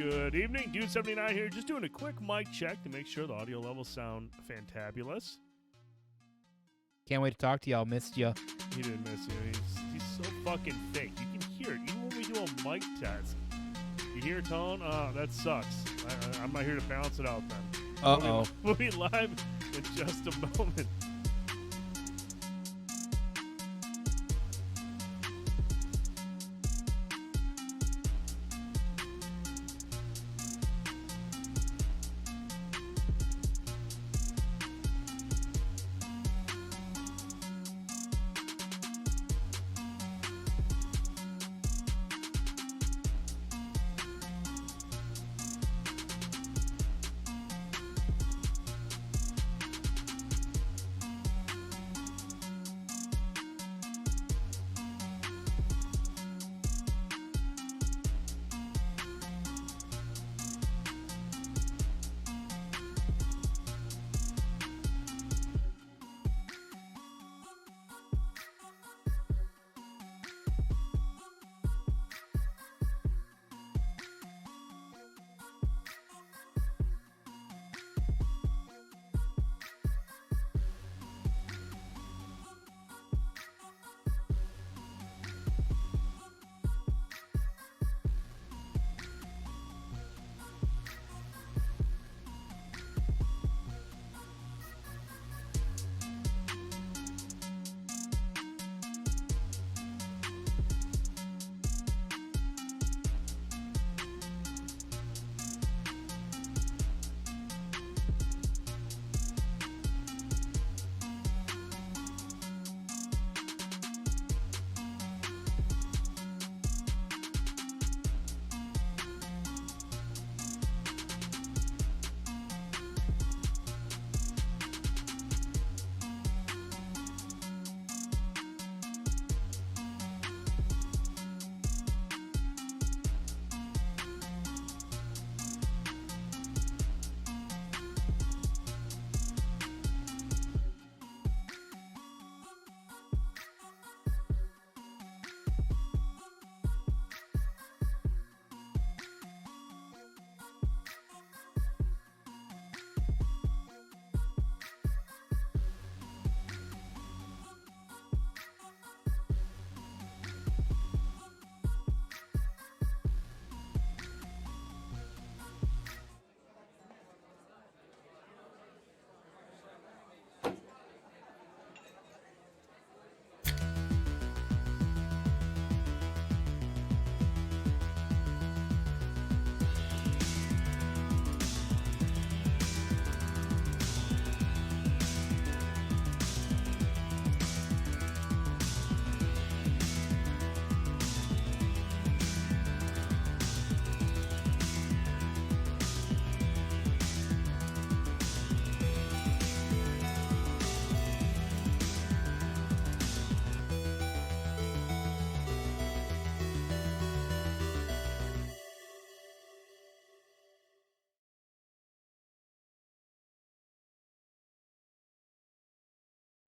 Good evening. Dude79 here, just doing a quick mic check to make sure the audio levels sound fantabulous. Can't wait to talk to y'all. Missed you. He didn't miss you. He's so fucking fake. You can hear it. Even when we do a mic test, you hear tone? That sucks. I'm not here to balance it out then. Uh-oh. We'll be live in just a moment.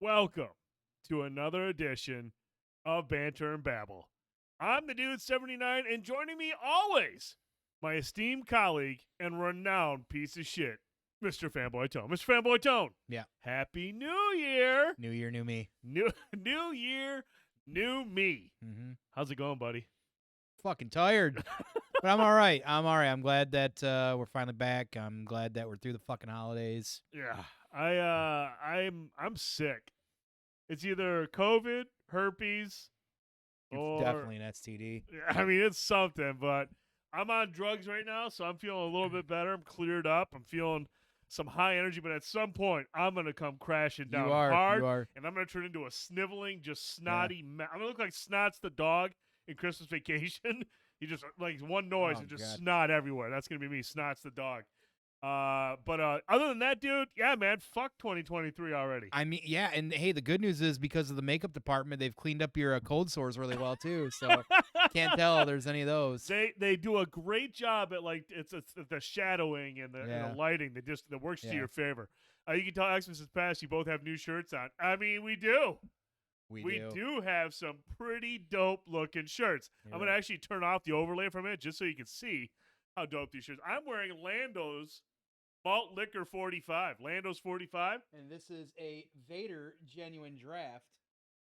Welcome to another edition of Banter and Babble. I'm the Dude79, and joining me always, my esteemed colleague and renowned piece of shit, Mr. Fanboytone. Mr. Fanboytone. Yeah. Happy New Year. New year, new me. New Year, new me. Mm-hmm. How's it going, buddy? Fucking tired. But I'm all right. I'm glad that we're finally back. I'm glad that we're through the fucking holidays. Yeah. I'm sick. It's either COVID, herpes, or Definitely an STD. I mean, it's something, but I'm on drugs right now, so I'm feeling a little bit better. I'm cleared up. I'm feeling some high energy, but at some point, I'm going to come crashing down hard, You are. and I'm going to turn into a sniveling, just snotty I'm going to look like Snots the dog in Christmas Vacation. He just, like, one noise and just snot everywhere. That's going to be me, Snots the dog. But other than that, dude, yeah, man, fuck 2023 already. I mean, yeah, and hey, the good news is because of the makeup department, they've cleaned up your cold sores really well too. So can't tell there's any of those. They do a great job at like it's the shadowing and the lighting that works to your favor. You can tell Xmas is past. You both have new shirts on. I mean, we do. We do have some pretty dope looking shirts. I'm gonna actually turn off the overlay for a minute just so you can see. How dope these shirts. I'm wearing Lando's Malt Liquor 45. Lando's 45. And this is a Vader genuine draft.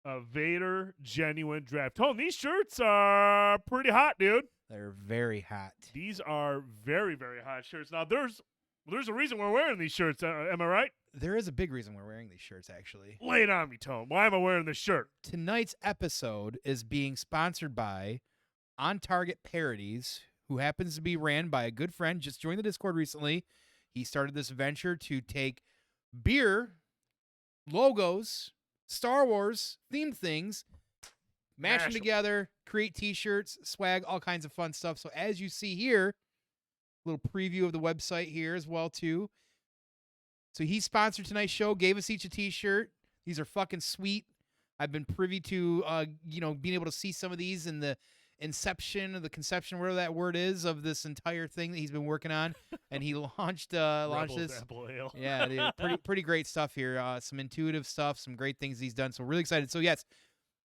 A Vader genuine draft. Tone, these shirts are pretty hot, dude. They're very hot. These are very, very hot shirts. Now, there's a reason we're wearing these shirts. Am I right? There is a big reason we're wearing these shirts, actually. Lay it on me, Tone. Why am I wearing this shirt? Tonight's episode is being sponsored by On Target Parodies, who happens to be ran by a good friend, just joined the Discord recently. He started this venture to take beer, logos, Star Wars themed things, mash them together, create t-shirts, swag, all kinds of fun stuff. So as you see here, a little preview of the website here as well too. So he sponsored tonight's show, gave us each a t-shirt. These are fucking sweet. I've been privy to being able to see some of these in the inception or the conception, whatever that word is, of this entire thing that he's been working on. And he launched this. Yeah, dude, pretty great stuff here. Some intuitive stuff, some great things he's done. So really excited. So yes,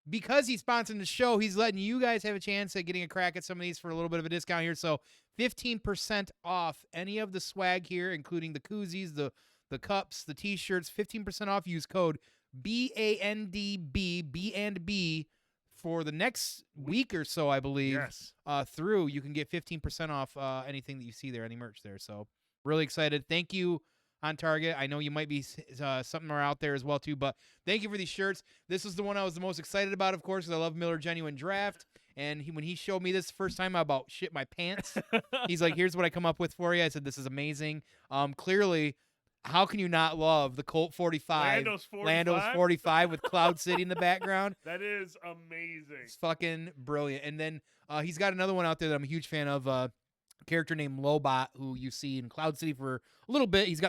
because he's sponsoring the show, he's letting you guys have a chance at getting a crack at some of these for a little bit of a discount here. So 15% off any of the swag here, including the koozies, the cups, the t-shirts. 15% off. Use code BANDB, B&B, for the next week or so, I believe. Yes. Through, you can get 15% off anything that you see there, any merch there. So really excited. Thank you, On Target. I know you might be something more out there as well too, but thank you for these shirts. This is the one I was the most excited about, of course, because I love Miller Genuine Draft. And when he showed me this the first time, I about shit my pants. He's like, "Here's what I come up with for you." I said, "This is amazing." Clearly, how can you not love the Colt 45? Lando's 45 with Cloud City in the background. That is amazing. It's fucking brilliant. And then he's got another one out there that I'm a huge fan of. A character named Lobot, who you see in Cloud City for a little bit. He's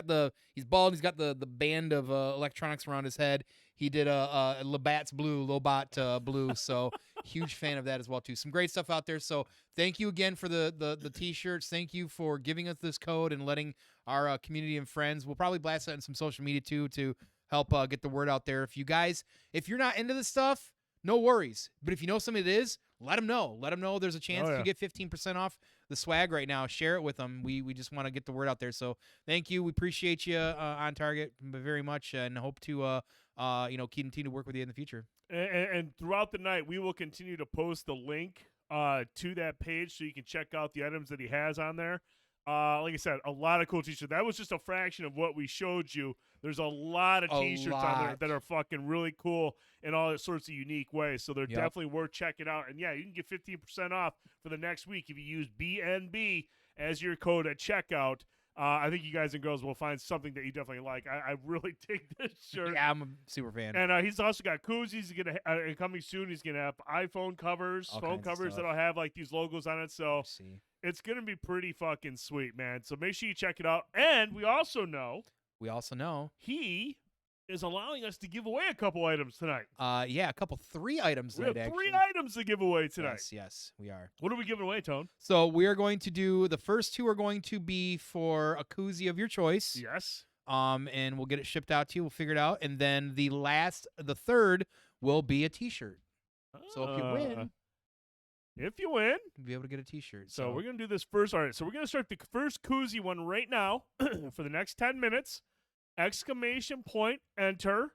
bald. He's got the band of electronics around his head. He did a Labatt's Blue, Lobot Blue. So huge fan of that as well too. Some great stuff out there. So thank you again for the t-shirts. Thank you for giving us this code and letting our community and friends. We'll probably blast that in some social media too to help get the word out there. If you're not into this stuff, no worries. But if you know somebody that is, let them know. Let them know there's a chance to get 15% off the swag right now. Share it with them. We just want to get the word out there. So thank you. We appreciate you On Target very much, and hope to continue to work with you in the future. And throughout the night, we will continue to post the link to that page so you can check out the items that he has on there. Like I said, a lot of cool t-shirts. That was just a fraction of what we showed you. There's a lot of t-shirts on there that are fucking really cool in all sorts of unique ways. So they're definitely worth checking out. And yeah, you can get 15% off for the next week if you use BNB as your code at checkout. I think you guys and girls will find something that you definitely like. I really dig this shirt. Yeah, I'm a super fan. And he's also got koozies. He's gonna coming soon. He's gonna have iPhone covers, phone covers that'll have like these logos on it. So it's gonna be pretty fucking sweet, man. So make sure you check it out. And we also know he is allowing us to give away a couple items tonight. Three items. We have three items to give away tonight. Yes, we are. What are we giving away, Tone? So we are going to do the first two are going to be for a koozie of your choice. Yes. And we'll get it shipped out to you. We'll figure it out. And then the third will be a t-shirt. So if you win, you'll be able to get a t-shirt. So we're going to do this first. All right, so we're going to start the first koozie one right now for the next 10 minutes. ! Enter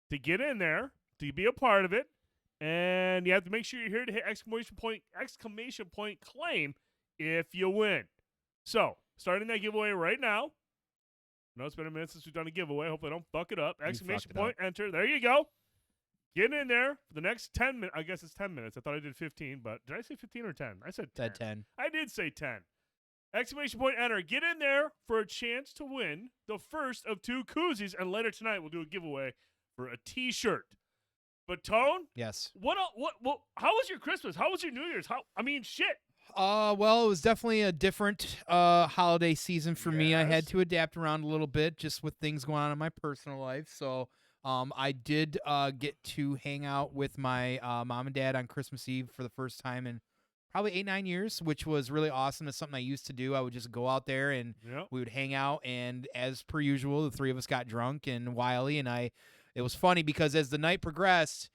to get in there, to be a part of it. And you have to make sure you're here to hit exclamation point claim if you win. So, starting that giveaway right now. I know it's been a minute since we've done a giveaway. Hopefully I don't fuck it up. Exclamation point, enter. There you go. Get in there for the next 10 minutes. I guess it's 10 minutes. I thought I did 15, but did I say 15 or 10? I said 10. 10. I did say 10. Exclamation point, enter. Get in there for a chance to win the first of two koozies. And later tonight, we'll do a giveaway for a t-shirt. But Tone? Yes. What? How was your Christmas? How was your New Year's? Shit. Well, it was definitely a different holiday season for me. I had to adapt around a little bit just with things going on in my personal life. So I did get to hang out with my mom and dad on Christmas Eve for the first time in probably 8-9 years, which was really awesome. It's something I used to do. I would just go out there and we would hang out. And as per usual, the three of us got drunk and wily. And it was funny because as the night progressed,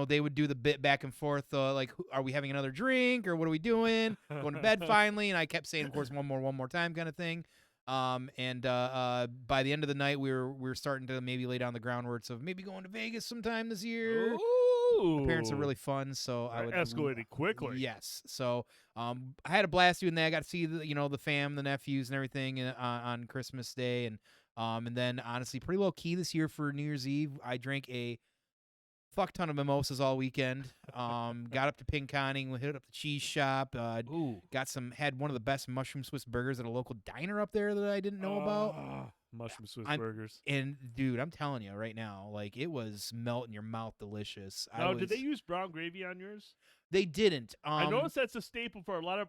they would do the bit back and forth, like, are we having another drink or what are we doing? Going to bed finally, and I kept saying, of course, one more time, kind of thing. And by the end of the night, we were starting to maybe lay down the groundworks of maybe going to Vegas sometime this year. Ooh. My parents are really fun, so I would escalated quickly. Yes, so I had a blast doing that. I got to see the fam, the nephews, and everything on Christmas Day, and then honestly, pretty low key this year for New Year's Eve. I drank a fuck ton of mimosas all weekend. Got up to Pinconning, hit up the cheese shop. Had one of the best mushroom Swiss burgers at a local diner up there that I didn't know about. Mushroom Swiss burgers. And dude, I'm telling you right now, like, it was melt in your mouth delicious. Now, did they use brown gravy on yours? They didn't. I noticed that's a staple for a lot of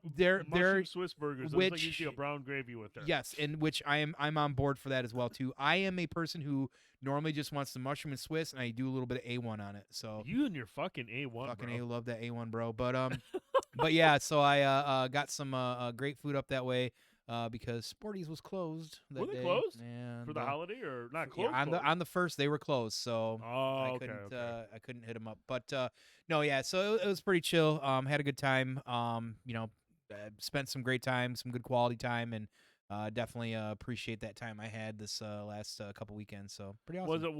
mushroom Swiss burgers. Which, like, you see a brown gravy with there. Yes, and which I'm on board for that as well too. I am a person who normally just wants the mushroom and Swiss, and I do a little bit of A1 on it. So you and your fucking A1, fucking bro. love that A1, bro. But but yeah, so I got some great food up that way. Because Sporties was closed that day. Were they closed? And, for the holiday or not closed? Yeah, on the first they were closed, so I couldn't hit them up. But no, yeah, so it was pretty chill. Had a good time. Spent some great time, some good quality time, and definitely appreciate that time I had this last couple weekends. So pretty awesome.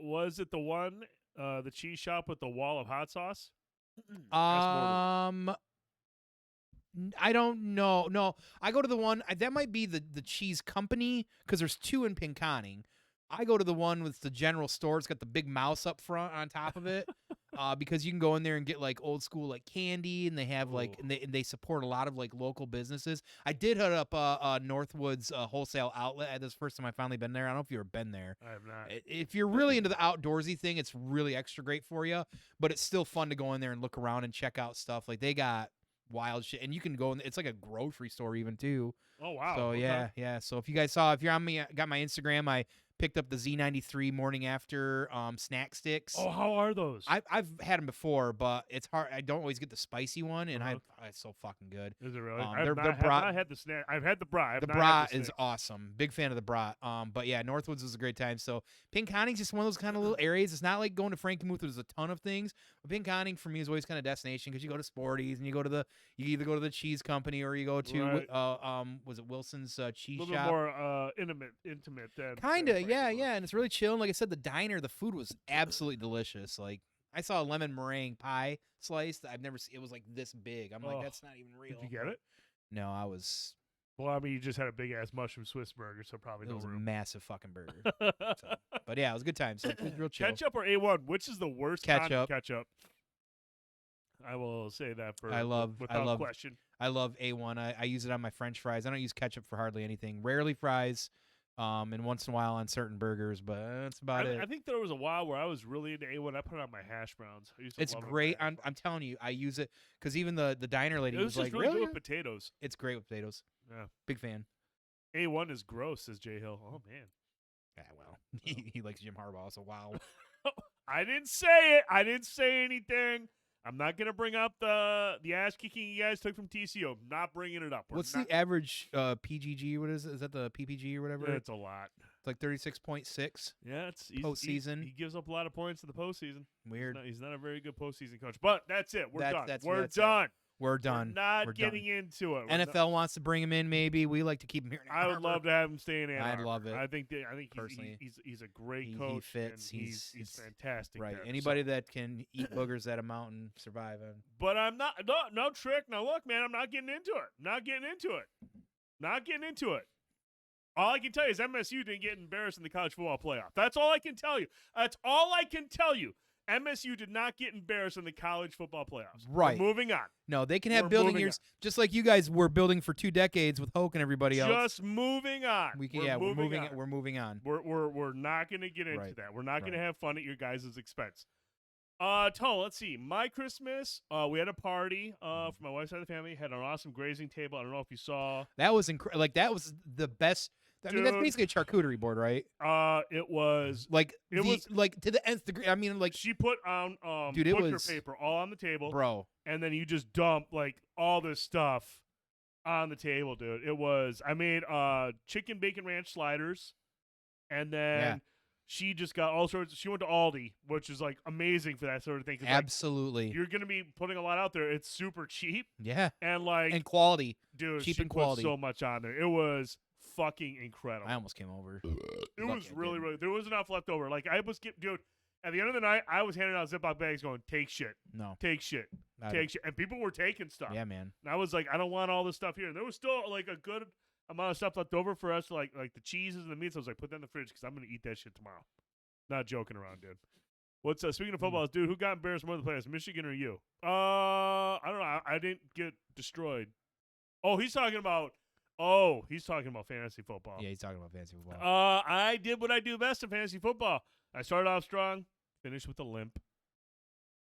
Was it the one the cheese shop with the wall of hot sauce? I don't know. No, I go to the one that might be the cheese company because there's two in Pinconning. I go to the one with the general store. It's got the big mouse up front on top of it, because you can go in there and get like old school like candy, and they have like and they support a lot of like local businesses. I did hit up Northwoods wholesale outlet. This is the first time I've finally been there. I don't know if you've ever been there. I have not. If you're really into the outdoorsy thing, it's really extra great for you. But it's still fun to go in there and look around and check out stuff. Like they got wild shit, and you can go in. It's like a grocery store even too. Oh wow! So okay. yeah. So if you guys saw, if you're on me, got my Instagram, I picked up the Z93 morning after snack sticks. Oh, how are those? I've had them before, but it's hard. I don't always get the spicy one, and it's so fucking good. Is it really? I've not had the snack. I've had the brat. The brat is awesome. Big fan of the brat. But yeah, Northwoods was a great time. So Pinconning's just one of those kind of little areas. It's not like going to Frankenmuth. There's a ton of things. But Pinconning for me is always kind of destination because you go to Sporties and you either go to the cheese company or you go to was it Wilson's cheese shop? A little bit more intimate than kinda. Yeah, and it's really chill. And like I said, the diner, the food was absolutely delicious. Like I saw a lemon meringue pie slice that I've never seen. It was like this big. I'm like, that's not even real. Did you get it? No, I was. Well, I mean, you just had a big ass mushroom Swiss burger, so probably no room. It was a massive fucking burger. But yeah, it was a good time. So it was real chill. Ketchup or A1? Which is the worst? Ketchup. Ketchup. I will say that without question. I love A1. I use it on my French fries. I don't use ketchup for hardly anything. Rarely fries. And once in a while on certain burgers, but that's about it. I think there was a while where I was really into A1. I put it on my hash browns. It's great. I'm telling you, I use it because even the diner lady was like, really good with potatoes. It's great with potatoes. Yeah, big fan. A1 is gross, says Jay Hill. Oh man. Yeah, well, he likes Jim Harbaugh, so wow. I didn't say it. I didn't say anything. I'm not going to bring up the ass kicking you guys took from TCO. I'm not bringing it up. What's the average PGG? What is it? Is that the PPG or whatever? It's a lot. It's like 36.6. Yeah, it's postseason. He gives up a lot of points in the postseason. Weird. He's not a very good postseason coach. But that's it. We're done. We're done. We're done. We're not getting into it. NFL wants to bring him in. Maybe we like to keep him here. I would love to have him stay in Ann Arbor. I'd love it. I think personally, he's a great coach. He fits. He's fantastic. Right. There, Anybody that can eat boogers at a mountain survive. But I'm not. No trick. Now look, man. I'm not getting into it. Not getting into it. All I can tell you is MSU didn't get embarrassed in the college football playoff. That's all I can tell you. MSU did not get embarrassed in the college football playoffs. Right. We're moving on. No, they can have building years just like you guys were building for 2 decades with Hoke and everybody else. Just moving on. We're moving on. We're not going to get into that. We're not going to have fun at your guys' expense. Tone, let's see. My Christmas, we had a party for my wife's side of the family. Had an awesome grazing table. I don't know if you saw. That was incredible. Like that was the best. I mean, that's basically a charcuterie board, right? It was like to the nth degree. I mean, like she put on dude, it butcher was paper all on the table, bro. And then you just dump like all this stuff on the table, dude. It was. I made chicken bacon ranch sliders, and then She just got all sorts. She went to Aldi, which is like amazing for that sort of thing. 'Cause, Absolutely. like, you're gonna be putting a lot out there. It's super cheap Yeah. and like And quality. dude, cheap she and put quality. so much on there. It was fucking incredible. I almost came over. It was really. There was enough left over. Like I was, dude. At the end of the night, I was handing out Ziploc bags, going, "Take shit, No. take shit, take shit," and people were taking stuff. Yeah, man. And I was like, I don't want all this stuff here. And there was still like a good amount of stuff left over for us, like the cheeses and the meats. I was like, put that in the fridge because I'm gonna eat that shit tomorrow. Not joking around, dude. What's speaking of football, dude? Who got embarrassed more than the players, Michigan or you? I don't know. I didn't get destroyed. Oh, he's talking about fantasy football. Yeah, he's talking about fantasy football. I did what I do best in fantasy football. I started off strong, finished with a limp.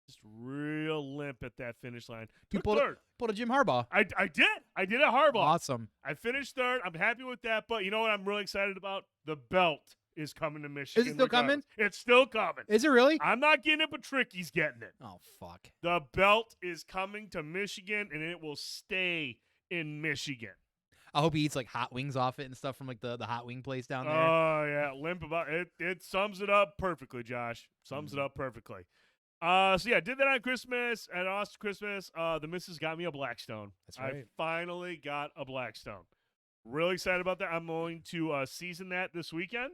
Just real limp at that finish line. You Took third. pulled a Jim Harbaugh. I did. I did a Harbaugh. Awesome. I finished third. I'm happy with that. But you know what I'm really excited about? The belt is coming to Michigan. Is it still coming? It's still coming. Is it really? I'm not getting it, but Tricky's getting it. Oh, fuck. The belt is coming to Michigan, and it will stay in Michigan. I hope he eats like hot wings off it and stuff from like the hot wing place down there. Oh, yeah. Limp about it. It sums it up perfectly, Josh. Sums it up perfectly. So, yeah, did that on Christmas. And also Christmas, the missus got me a Blackstone. That's right. I finally got a Blackstone. Really excited about that. I'm going to season that this weekend.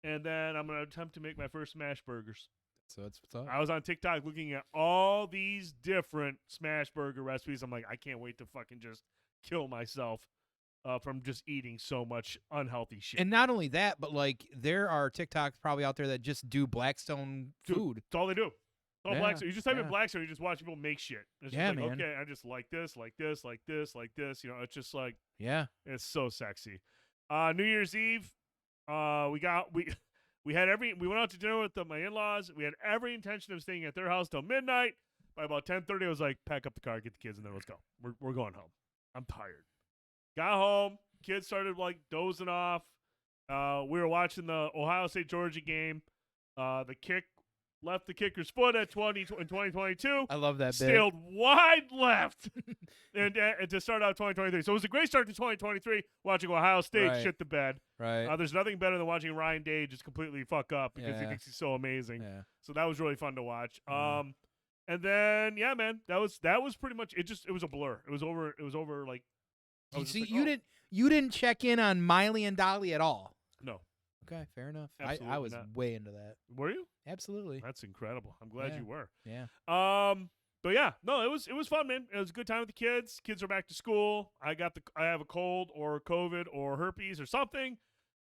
And then I'm going to attempt to make my first smash burgers. So that's what's up. I was on TikTok looking at all these different smash burger recipes. I'm like, I can't wait to fucking just kill myself from just eating so much unhealthy shit. And not only that, but like there are TikToks probably out there that just do Blackstone food. That's all they do. It's all Yeah, Blackstone. You just type in yeah. Blackstone, you just watch people make shit. It's Yeah, just like, man. okay, I just like this, like this, like this, like this. You know, it's just like, Yeah. it's so sexy. New Year's Eve, we went out to dinner with my in-laws. We had every intention of staying at their house till midnight. By about 10:30, I was like, pack up the car, get the kids, and then let's go. We're going home. I'm tired. Got home. Kids started like dozing off. We were watching the Ohio State Georgia game. The kick left the kicker's foot in 2022. I love that bit. Sailed wide left and to start out 2023. So it was a great start to 2023 watching Ohio State Right. shit the bed. Right. There's nothing better than watching Ryan Day just completely fuck up because he Yeah. thinks he's so amazing. Yeah. So that was really fun to watch. Mhm. And then yeah, man, that was pretty much it. It was a blur. It was over like. I was just See, like, you didn't check in on Miley and Dolly at all. No. Okay, fair enough. I Absolutely was not. way into that. Were you? Absolutely. That's incredible. I'm glad Yeah. you were. Yeah. But yeah, no, it was fun, man. It was a good time with the kids. Kids are back to school. I have a cold or COVID or herpes or something,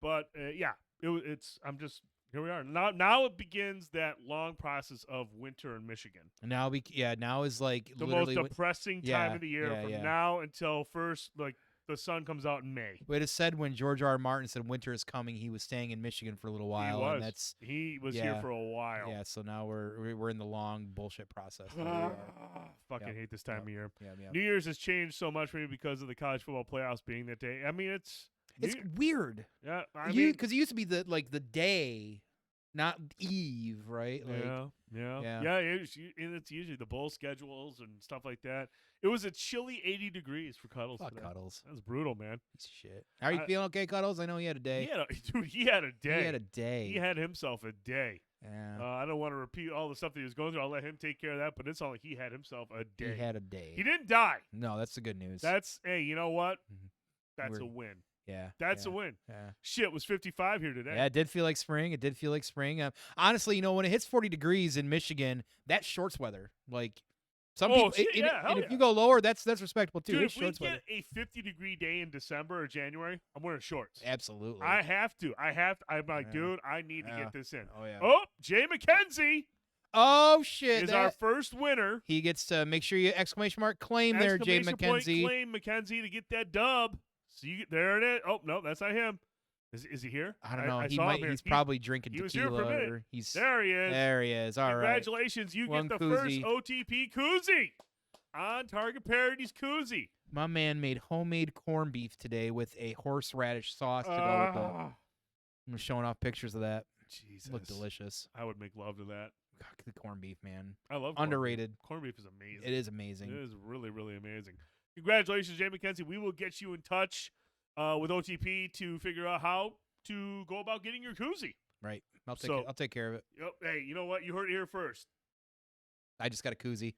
but yeah, here we are. Now it begins that long process of winter in Michigan. And now is like The literally most depressing time yeah, of the year yeah, from yeah. now until first like the sun comes out in May. It is said when George R. R. Martin said winter is coming, he was staying in Michigan for a little while, he was. and that's He was yeah. here for a while. yeah. So now we're in the long bullshit process. that we are. Fucking Yep. hate this time of year. Yeah, yeah. New Year's has changed so much for me because of the college football playoffs being that day. I mean, it's weird. yeah. I mean, Because it used to be the day, not eve, right? Like, yeah. It's usually the bowl schedules and stuff like that. It was a chilly 80 degrees for Cuddles. fuck today. Cuddles. That was brutal, man. Piece of shit. Are you feeling okay, Cuddles? I know he had a day. He had a day. He had a day. He had himself a day. Yeah. I don't want to repeat all the stuff that he was going through. I'll let him take care of that. But it's all like he had himself a day. He had a day. He didn't die. No, that's the good news. That's hey, you know what? Mhm. That's a We're- win. yeah. That's yeah, a win. Yeah. Shit, it was 55 here today. Yeah, it did feel like spring. It did feel like spring. Honestly, when it hits 40 degrees in Michigan, that's shorts weather. Like some people, shit, and, yeah, and hell if yeah. you go lower, that's respectable too. Dude, It's if we shorts weather. get a 50-degree day in December or January, I'm wearing shorts. Absolutely. I have to. I'm like, Yeah. dude, I need to Yeah. get this in. Oh yeah. Oh, Jay McKenzie Oh shit! is our first winner. He gets to make sure you exclamation mark claim there, Jay Exclamation point, McKenzie. claim McKenzie to get that dub. So there it is. Oh no, that's not him. Is he here? I don't know. I he saw might. him here. He's probably drinking he was here tequila. for a minute. Or he's There he is. There he is. All right. Congratulations, you One get the koozie. first OTP koozie on Target Parodies koozie. My man made homemade corned beef today with a horseradish sauce to go with it. I'm showing off pictures of that. Jesus, Look delicious. I would make love to that. God, the corned beef, man. I love corned beef. Underrated. Corned beef is amazing. It is amazing. It is really, really amazing. Congratulations, Jay McKenzie. We will get you in touch with OTP to figure out how to go about getting your koozie. Right. I'll take care of it. Yep. Hey, you know what? You heard it here first. I just got a koozie.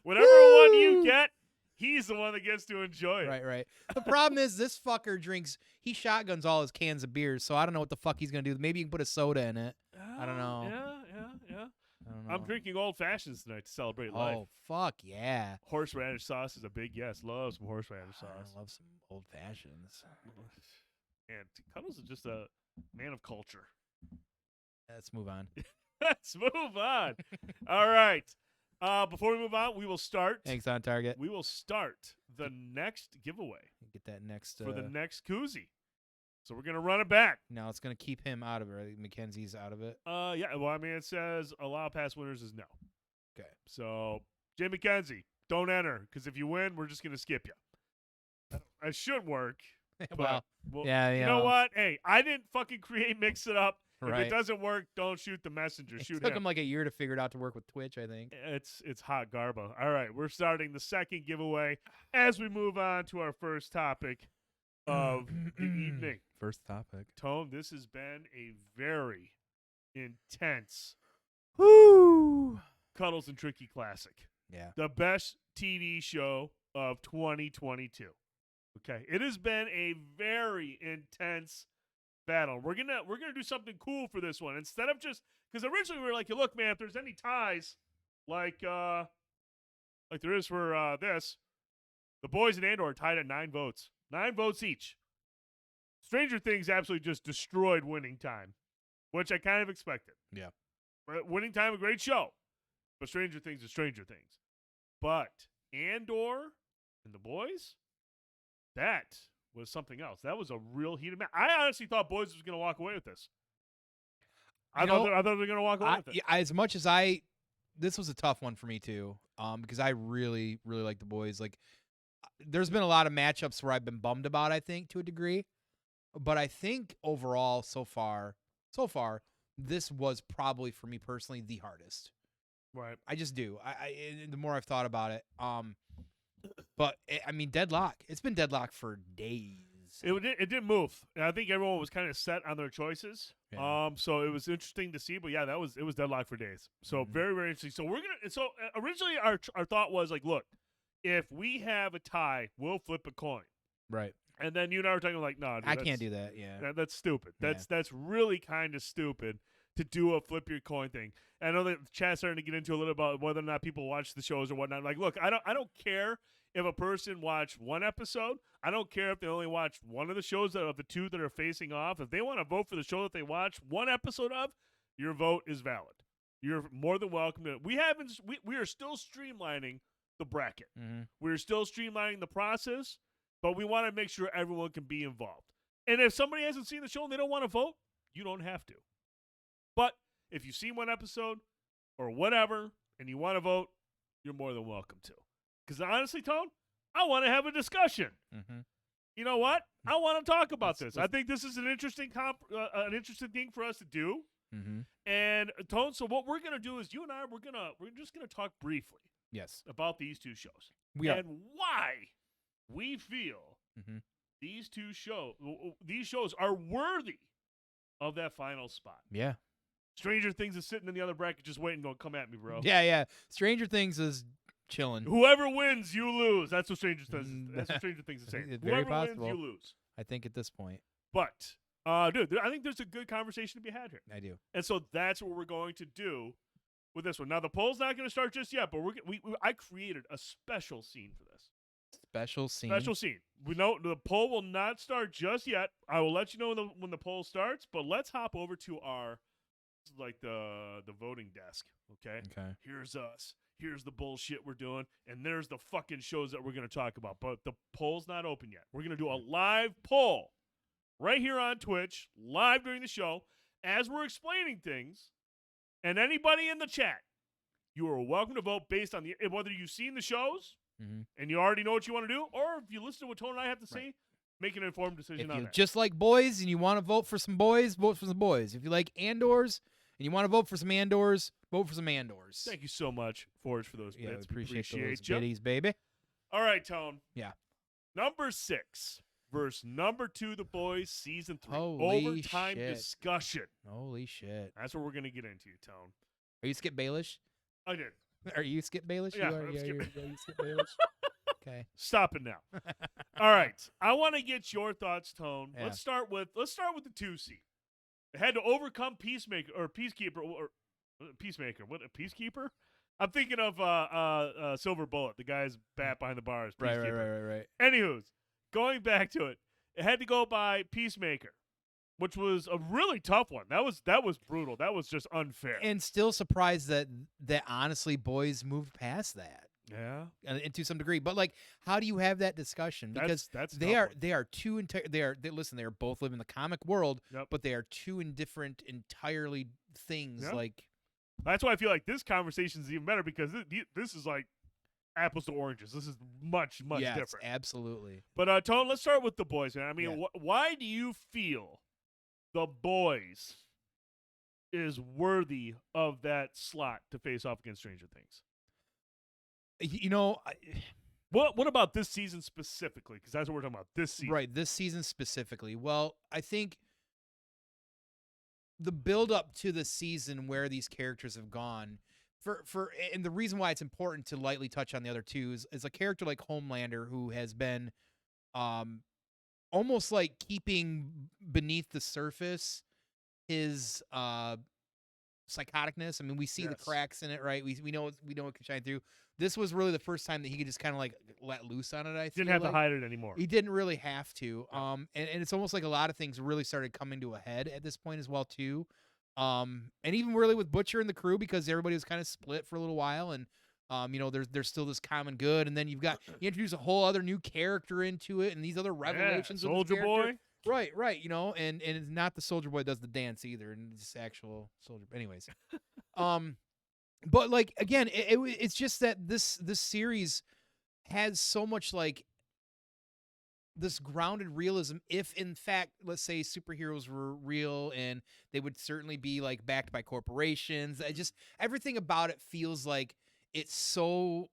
Whatever one you get, he's the one that gets to enjoy it. Right. The problem is this fucker he shotguns all his cans of beers, so I don't know what the fuck he's going to do. Maybe you can put a soda in it. I don't know. Yeah. I don't know. I'm drinking old fashions tonight to celebrate life. Oh, fuck yeah. Horseradish sauce is a big yes. Love some horseradish sauce. I love some old fashions. And Cuddles is just a man of culture. Let's move on. Let's move on. All right. Before we move on, we will start. Thanks on target. We will start the next giveaway. Get that next for the next koozie. So we're gonna run it back. No, it's gonna keep him out of it. Right? Mackenzie's out of it. Yeah. Well, I mean, it says allow past winners is no. Okay. So Jay McKenzie, don't enter because if you win, we're just gonna skip you. It should work. well, yeah. You know what? Hey, I didn't fucking create Mix It Up. Right. If it doesn't work, don't shoot the messenger. Shoot It took him like a year to figure it out to work with Twitch, I think. It's hot garbo. All right, we're starting the second giveaway as we move on to our first topic of the evening. First topic. Tone, this has been a very intense Cuddles and Tricky classic. Yeah. The best TV show of 2022. Okay. It has been a very intense battle. We're gonna do something cool for this one. Instead of just because originally we were like, look, man, if there's any ties like there is for this, the boys in Andor are tied at 9 votes. 9 votes each. Stranger Things absolutely just destroyed Winning Time, which I kind of expected. Yeah. Winning Time, a great show. But Stranger Things is Stranger Things. But Andor and the boys, that was something else. That was a real heated match. I honestly thought boys was going to walk away with this. I thought they were going to walk away with it. As much as this was a tough one for me too, because I really, really like the boys. Like, there's been a lot of matchups where I've been bummed about, I think, to a degree. But I think overall, so far, this was probably, for me personally, the hardest. Right. I just do. The more I've thought about it. But, I mean, deadlock. It's been deadlock for days. It didn't move. And I think everyone was kind of set on their choices. Yeah. So it was interesting to see. But, yeah, it was deadlock for days. So, very, very interesting. So, originally our thought was, like, look, if we have a tie, we'll flip a coin. Right. And then you and I were talking like, no, dude, I can't do that. Yeah, that's stupid. That's really kind of stupid to do a flip your coin thing. And I know that the chat's starting to get into a little about whether or not people watch the shows or whatnot. Like, look, I don't care if a person watched one episode. I don't care if they only watched one of the shows of the two that are facing off. If they want to vote for the show that they watch one episode of, your vote is valid. You're more than welcome to. We are still streamlining the bracket. Mm-hmm. We're still streamlining the process. But we want to make sure everyone can be involved. And if somebody hasn't seen the show and they don't want to vote, you don't have to. But if you've seen one episode or whatever and you want to vote, you're more than welcome to. Because honestly, Tone, I want to have a discussion. Mm-hmm. You know what? I want to talk about this. I think this is an interesting thing for us to do. Mm-hmm. And Tone, so what we're going to do is you and I, we're just going to talk briefly. Yes. About these two shows. And why we feel these shows are worthy of that final spot. Yeah. Stranger Things is sitting in the other bracket just waiting, going, come at me, bro. Yeah. Stranger Things is chilling. Whoever wins, you lose. That's what Stranger Things is saying. It's Whoever very possible. wins, you lose. I think at this point. But, dude, I think there's a good conversation to be had here. I do. And so that's what we're going to do with this one. Now, the poll's not going to start just yet, but I created a special scene for this. Special scene. We know the poll will not start just yet. I will let you know when the poll starts. But let's hop over to our the voting desk. Okay. Here's us. Here's the bullshit we're doing, and there's the fucking shows that we're gonna talk about. But the poll's not open yet. We're gonna do a live poll right here on Twitch, live during the show, as we're explaining things. And anybody in the chat, you are welcome to vote based on whether you've seen the shows. Mm-hmm. And you already know what you want to do, or if you listen to what Tone and I have to say, make an informed decision on that. If you that. just like boys and you want to vote for some boys, vote for some boys. If you like Andors and you want to vote for some Andors, vote for some Andors. Thank you so much, Forge, for those bits. We appreciate those you. biddies, baby. All right, Tone. Yeah. Number 6 versus number 2, The Boys, season 3. Holy Overtime shit. discussion. Holy shit. That's what we're going to get into, Tone. Are you Skip Baelish? I did. Are you Skip Baelish? Yeah, you are. I'm Yeah, Skip- you Skip Baelish. Okay. Stop it now. All right. I want to get your thoughts, Tone. Yeah. Let's start with the 2 seed. It had to overcome Peacemaker or Peacekeeper or Peacemaker. What, a Peacekeeper? I'm thinking of Silver Bullet, the guy's bat behind the bars. Peacekeeper. Right. Anywho's, going back to it, it had to go by Peacemaker, which was a really tough one. That was brutal. That was just unfair. And still surprised that honestly boys moved past that. Yeah, And to some degree, but like, how do you have that discussion? Because that's a they tough are two listen, they are both live in the comic world, Yep. but they are two indifferent entirely things. Yep. Like, that's why I feel like this conversation is even better because this is like apples to oranges. This is much yes, different. absolutely. But Tone, let's start with The Boys, man. I mean, Yeah. why do you feel The Boys is worthy of that slot to face off against Stranger Things? You know, What about this season specifically? Because that's what we're talking about. This season, right? This season specifically. Well, I think the build up to the season where these characters have gone and the reason why it's important to lightly touch on the other two is a character like Homelander, who has been almost like keeping beneath the surface his psychoticness. I mean, we see the cracks in it, right? We know it can shine through. This was really the first time that he could just kind of like let loose on it. I didn't have to hide it anymore. He didn't really have to. And it's almost like a lot of things really started coming to a head at this point as well too. And even really with Butcher and the crew, because everybody was kind of split for a little while, and you know, there's still this common good, and then you introduce a whole other new character into it, and these other revelations. Soldier of Boy. Right. You know, and it's not the Soldier Boy does the dance either, and it's actual Soldier. Anyways, but like again, it's just that this series has so much like this grounded realism. If in fact, let's say superheroes were real, and they would certainly be like backed by corporations. Just everything about it feels like it's so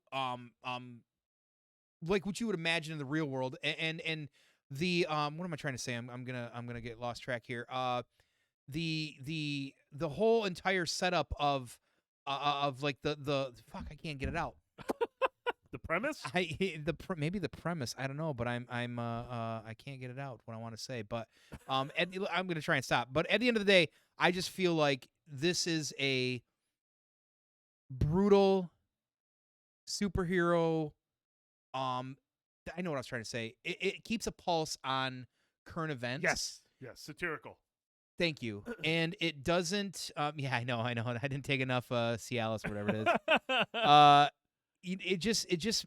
like what you would imagine in the real world. And the what am I trying to say? I'm gonna get lost track here. The whole entire setup of like the fuck, I can't get it out. The premise? Maybe the premise. I don't know, but I can't get it out what I want to say. But I'm gonna try and stop. But at the end of the day, I just feel like this is a brutal superhero. I know what I was trying to say. It keeps a pulse on current events. Yes, satirical. Thank you. And it doesn't. Yeah, I know. I didn't take enough Cialis or whatever it is. It just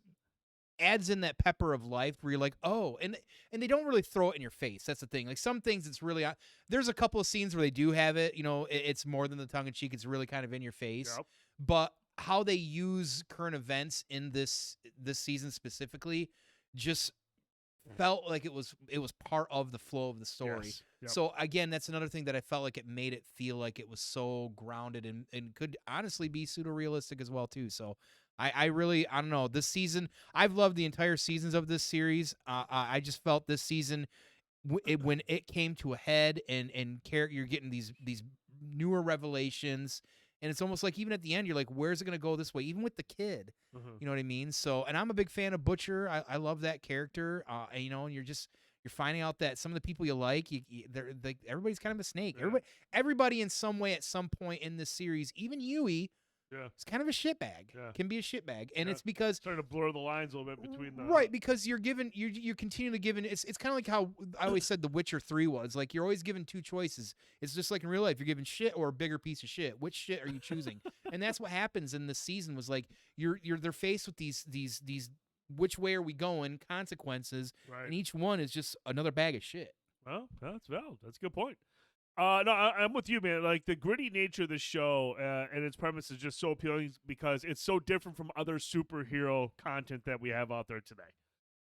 adds in that pepper of life where you're like, oh, and they don't really throw it in your face. That's the thing. Like some things, it's really there's a couple of scenes where they do have it. You know, it's more than the tongue in cheek. It's really kind of in your face. Yep. But how they use current events in this season specifically just felt like it was part of the flow of the story. Yes. Yep. So again, that's another thing that I felt like it made it feel like it was so grounded and could honestly be pseudo realistic as well too. So I really, I don't know, this season, I've loved the entire seasons of this series. I just felt this season when it came to a head and you're getting these newer revelations. And it's almost like even at the end, you're like, where's it going to go this way? Even with the kid, you know what I mean? So, and I'm a big fan of Butcher. I love that character. And, you know, and you're finding out that some of the people you like, they're like, everybody's kind of a snake. Yeah. Everybody in some way at some point in this series, even Yui, it's kind of a shitbag. Yeah. Can be a shitbag, and it's because starting to blur the lines a little bit between the right, because you're continually given. It's kind of like how I always said The Witcher 3 was. Like you're always given two choices. It's just like in real life, you're given shit or a bigger piece of shit. Which shit are you choosing? And that's what happens in this season. Was like they're faced with these which way are we going consequences, right. And each one is just another bag of shit. Well, that's valid. That's a good point. No, I'm with you, man. Like the gritty nature of the show and its premise is just so appealing because it's so different from other superhero content that we have out there today.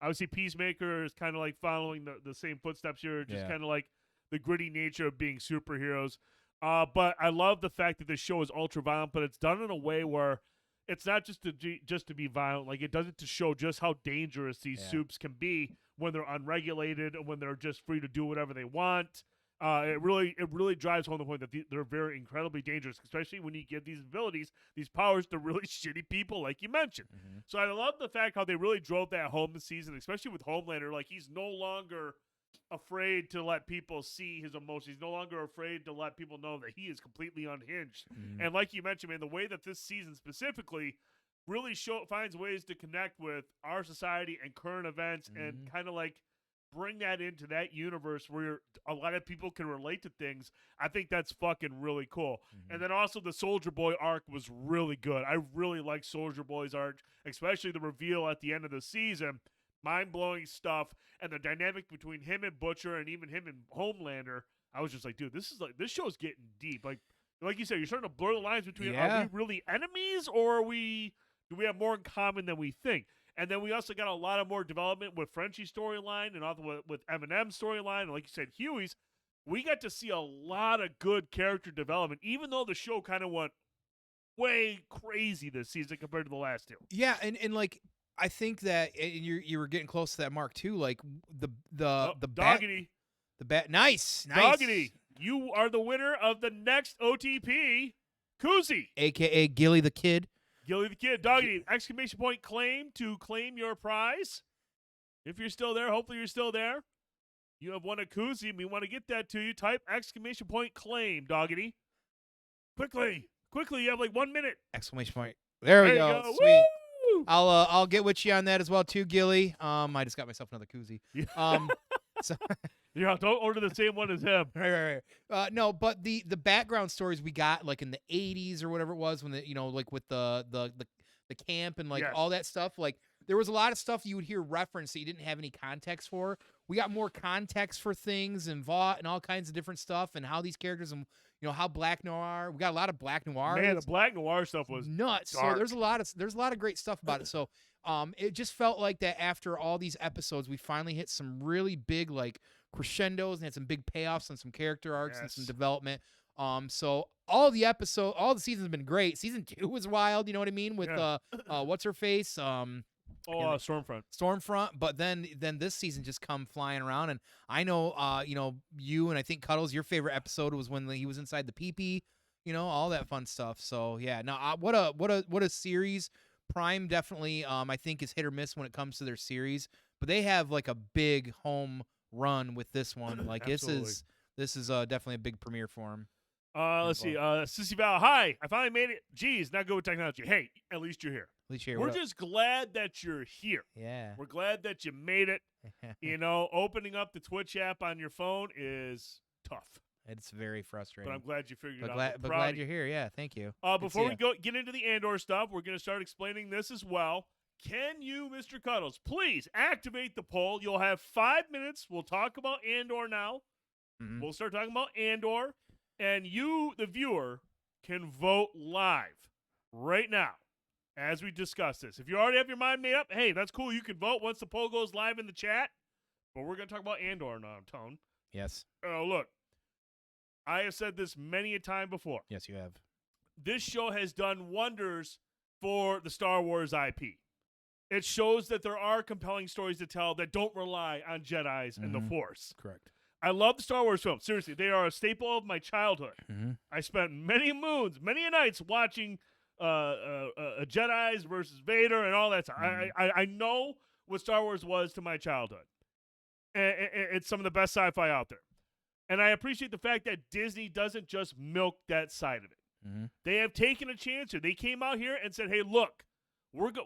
Obviously, Peacemaker is kind of like following the same footsteps here, just kind of like the gritty nature of being superheroes. But I love the fact that this show is ultra violent, but it's done in a way where it's not just to be violent. Like, it does it to show just how dangerous these soups can be when they're unregulated and when they're just free to do whatever they want. It really drives home the point that they're very incredibly dangerous, especially when you give these abilities, these powers to really shitty people, like you mentioned. So I love the fact how they really drove that home this season, especially with Homelander. Like, he's no longer afraid to let people see his emotions. He's no longer afraid to let people know that he is completely unhinged. And like you mentioned, man, the way that this season specifically really finds ways to connect with our society and current events and kind of like bring that into that universe where a lot of people can relate to things. I think that's fucking really cool. And then also the Soldier Boy arc was really good. I really like Soldier Boy's arc, especially the reveal at the end of the season. Mind-blowing stuff, and the dynamic between him and Butcher and even him and Homelander. I was just like, dude, this show's getting deep. Like you said, you're starting to blur the lines between are we really enemies or do we have more in common than we think? And then we also got a lot of more development with Frenchie's storyline and also with Eminem's storyline. And like you said, Huey's. We got to see a lot of good character development, even though the show kind of went way crazy this season compared to the last two. Yeah, and like, I think that you were getting close to that mark too. Like the Doggity. Nice. Doggity. You are the winner of the next OTP koozie, aka Gilly the Kid. Gilly the Kid. Doggity. Exclamation point claim to claim your prize. If you're still there, hopefully you're still there. You have won a koozie, and we want to get that to you. Type exclamation point claim, Doggity. Quickly, you have like 1 minute. Exclamation point. There we go. Sweet. Woo! I'll get with you on that as well too, Gilly. I just got myself another koozie. So yeah, don't order the same one as him. Right. No, but the background stories we got like in the 80s or whatever it was when like with the camp and like all that stuff, like there was a lot of stuff you would hear reference that you didn't have any context for. We got more context for things and VOD and all kinds of different stuff and how these characters and how Black Noir. We got a lot of Black Noir. Man, the Black Noir stuff was nuts. Dark. So there's a lot of great stuff about it. So it just felt like that after all these episodes, we finally hit some really big like crescendos and had some big payoffs and some character arcs and some development. So all the seasons have been great. Season 2 was wild, you know what I mean? With what's her face? Stormfront. But then this season just come flying around, and I know you and I think Cuddles, your favorite episode was when he was inside the peepee, all that fun stuff. So yeah, no, what a series. Prime definitely I think is hit or miss when it comes to their series, but they have like a big home run with this one. Like this is definitely a big premiere for them. Let's see. Sissy Val, hi. I finally made it. Geez, not good with technology. Hey, at least you're here. We're just glad that you're here. Yeah. We're glad that you made it. Opening up the Twitch app on your phone is tough. It's very frustrating. But I'm glad you figured it out. But glad you're here. Yeah, thank you. Before we get into the Andor stuff, we're going to start explaining this as well. Can you, Mr. Cuddles, please activate the poll? You'll have 5 minutes. We'll talk about Andor now. Mm-hmm. We'll start talking about Andor. And you, the viewer, can vote live right now as we discuss this. If you already have your mind made up, hey, that's cool. You can vote once the poll goes live in the chat. But we're going to talk about Andor now, Tone. Yes. Look, I have said this many a time before. Yes, you have. This show has done wonders for the Star Wars IP. It shows that there are compelling stories to tell that don't rely on Jedis and the Force. Correct. I love the Star Wars films. Seriously, they are a staple of my childhood. Mm-hmm. I spent many moons, many nights watching Jedis versus Vader and all that stuff. I know what Star Wars was to my childhood. And it's some of the best sci-fi out there. And I appreciate the fact that Disney doesn't just milk that side of it. Mm-hmm. They have taken a chance here. They came out here and said, hey, look,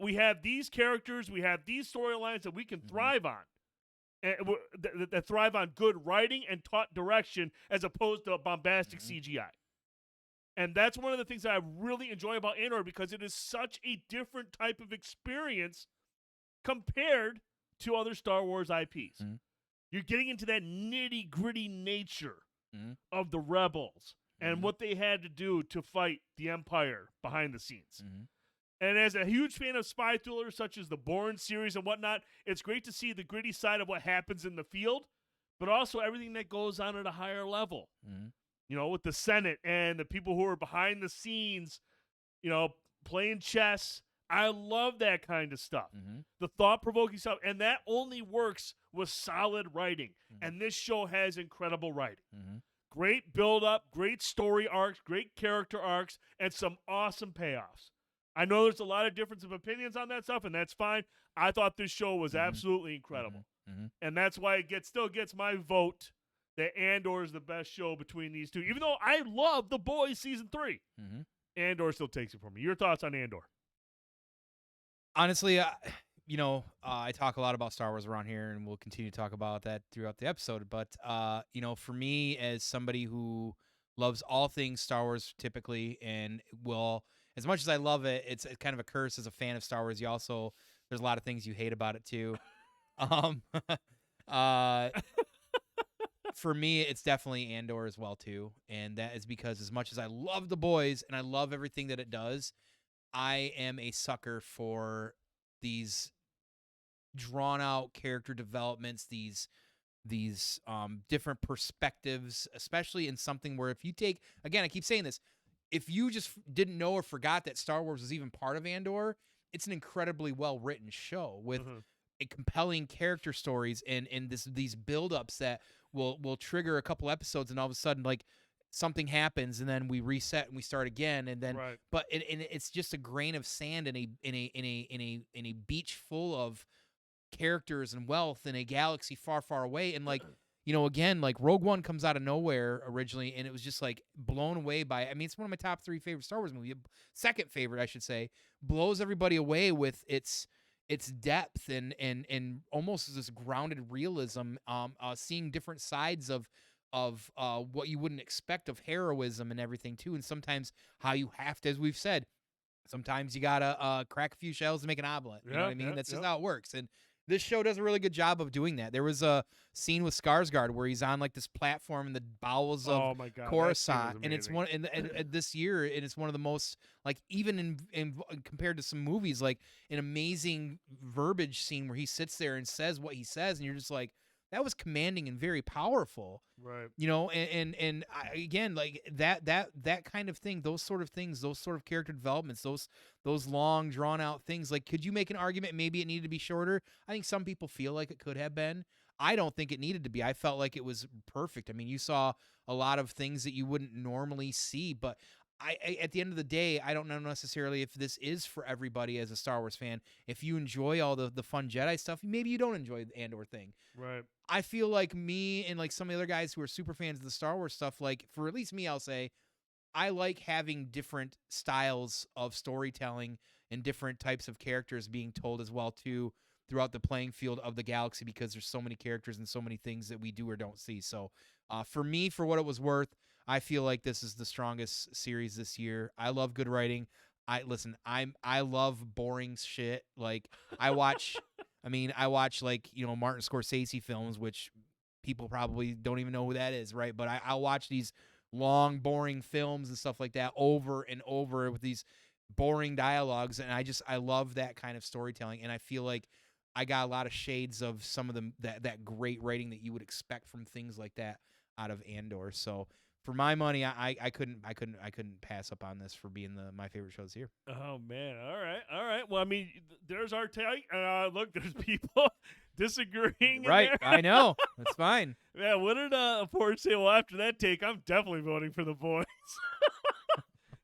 we have these characters, we have these storylines that we can thrive on. And that thrive on good writing and taut direction as opposed to bombastic CGI. And that's one of the things that I really enjoy about Andor because it is such a different type of experience compared to other Star Wars IPs. Mm-hmm. You're getting into that nitty-gritty nature of the rebels and what they had to do to fight the Empire behind the scenes. Mm-hmm. And as a huge fan of spy thrillers such as the Bourne series and whatnot, it's great to see the gritty side of what happens in the field, but also everything that goes on at a higher level. Mm-hmm. With the Senate and the people who are behind the scenes, playing chess. I love that kind of stuff. Mm-hmm. The thought-provoking stuff. And that only works with solid writing. Mm-hmm. And this show has incredible writing. Mm-hmm. Great build-up, great story arcs, great character arcs, and some awesome payoffs. I know there's a lot of difference of opinions on that stuff, and that's fine. I thought this show was absolutely incredible. Mm-hmm. And that's why it still gets my vote that Andor is the best show between these two. Even though I love The Boys Season 3, Mm-hmm. Andor still takes it for me. Your thoughts on Andor? Honestly, I talk a lot about Star Wars around here, and we'll continue to talk about that throughout the episode. But, for me, as somebody who loves all things Star Wars typically, and will, as much as I love it, it's kind of a curse as a fan of Star Wars. There's a lot of things you hate about it too. For me, it's definitely Andor as well too, and that is because as much as I love The Boys and I love everything that it does, I am a sucker for these drawn out character developments, these different perspectives, especially in something where if you take, again, I keep saying this, if you just didn't know or forgot that Star Wars was even part of Andor, it's an incredibly well written show with a compelling character stories and these build-ups that will trigger a couple episodes, and all of a sudden like something happens, and then we reset and we start again, and then but it's just a grain of sand in a beach full of characters and wealth in a galaxy far, far away. And like, again, like Rogue One comes out of nowhere originally, and it was just like blown away by, I mean, it's one of my top 3 favorite Star Wars movies, second favorite, I should say, blows everybody away with its depth and almost this grounded realism, seeing different sides of what you wouldn't expect of heroism and everything too. And sometimes how you have to, as we've said, sometimes you gotta crack a few shells to make an omelet. You know what I mean? That's just how it works. And this show does a really good job of doing that. There was a scene with Skarsgård where he's on like this platform in the bowels of Coruscant, and it's one and this year, and it's one of the most, like, even in compared to some movies, like an amazing verbiage scene where he sits there and says what he says, and you're just like, that was commanding and very powerful, right? And again, like that kind of thing, those sort of things, those sort of character developments, those long drawn out things. Like, could you make an argument maybe it needed to be shorter? I think some people feel like it could have been. I don't think it needed to be. I felt like it was perfect. I mean, you saw a lot of things that you wouldn't normally see, but I at the end of the day, I don't know necessarily if this is for everybody as a Star Wars fan. If you enjoy all the fun Jedi stuff, maybe you don't enjoy the Andor thing. Right. I feel like me and like some of the other guys who are super fans of the Star Wars stuff, like for at least me, I'll say, I like having different styles of storytelling and different types of characters being told as well too throughout the playing field of the galaxy, because there's so many characters and so many things that we do or don't see. So for me, for what it was worth, I feel like this is the strongest series this year. I love good writing. I love boring shit. Like I watch like, Martin Scorsese films, which people probably don't even know who that is, right? But I'll watch these long, boring films and stuff like that over and over with these boring dialogues, and I love that kind of storytelling, and I feel like I got a lot of shades of some of that great writing that you would expect from things like that out of Andor. So for my money, I couldn't pass up on this for being my favorite shows here. Oh man! All right. Well, I mean, there's our take. Look, there's people disagreeing. Right, I know. That's fine. Yeah. What did Ford say? Well, after that take, I'm definitely voting for The Boys.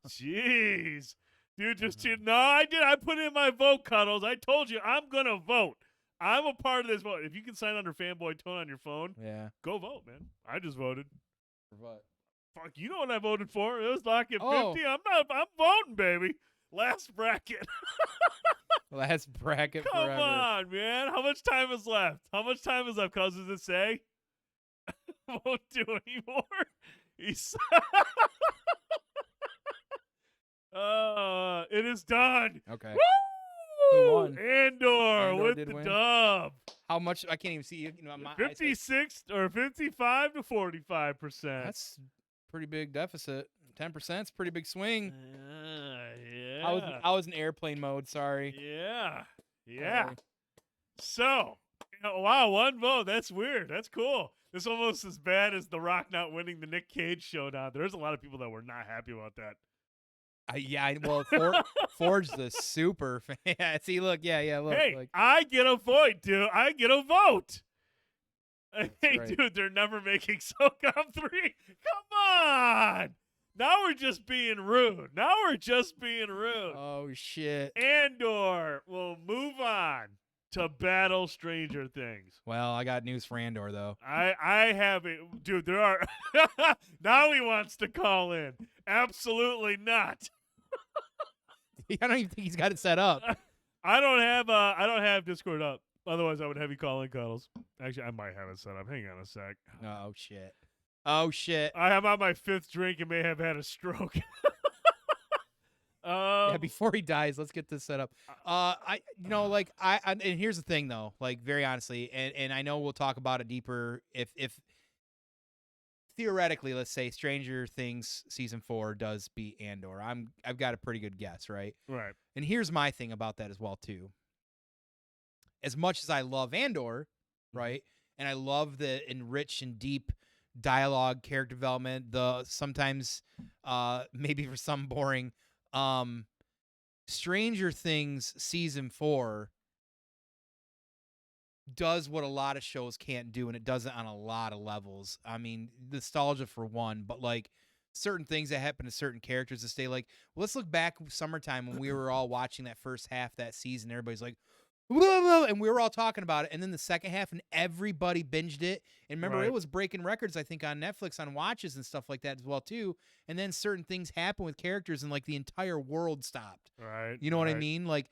Jeez, dude, no, I did. I put in my vote, Cuddles. I told you I'm gonna vote. I'm a part of this vote. If you can sign under Fanboytone on your phone, go vote, man. I just voted. For what? Fuck, you know what I voted for? It was Lock at 50. Oh. I'm voting, baby. Last bracket. Last bracket Come forever. on, man. How much time is left? Cuz does it say? Won't do anymore. It is done. Okay. Woo! Who won? Andor with the win. dub. How much? I can't even see. 56 or 55 to 45%. That's pretty big deficit. 10% is pretty big swing. Yeah. I was in airplane mode. Sorry. Yeah. Sorry. So, wow, one vote. That's weird. That's cool. This almost as bad as The Rock not winning the Nick Cage showdown. There's a lot of people that were not happy about that. Well, Forge the super fan. Yeah, see, look, look. Hey, like, I get a vote, dude. I get a vote. Hey, right. dude, they're never making SOCOM 3. Come on. Now we're just being rude. Oh shit. Andor will move on to battle Stranger Things. Well, I got news for Andor though. I have it, dude. There are now he wants to call in. Absolutely not. I don't even think he's got it set up. I don't have Discord up. Otherwise, I would have you call in, Cuddles. Actually, I might have it set up. Hang on a sec. Oh shit. Oh shit. I am on my 5th drink and may have had a stroke. Yeah, before he dies, let's get this set up. And here's the thing though, like very honestly, and I know we'll talk about it deeper if theoretically, let's say Stranger Things season 4 does beat Andor. I've got a pretty good guess, right? Right. And here's my thing about that as well too. As much as I love Andor, right, and I love the enriched and deep dialogue, character development, the sometimes maybe for some boring Stranger Things season 4 does what a lot of shows can't do, and it does it on a lot of levels. I mean, nostalgia for one, but like certain things that happen to certain characters to stay like, let's look back summertime when we were all watching that first half of that season. Everybody's like, whoa, whoa, and we were all talking about it. And then the second half, and everybody binged it. And remember, It was breaking records, I think, on Netflix on watches and stuff like that as well, too. And then certain things happen with characters, and like the entire world stopped. Right. You know what I mean? Like,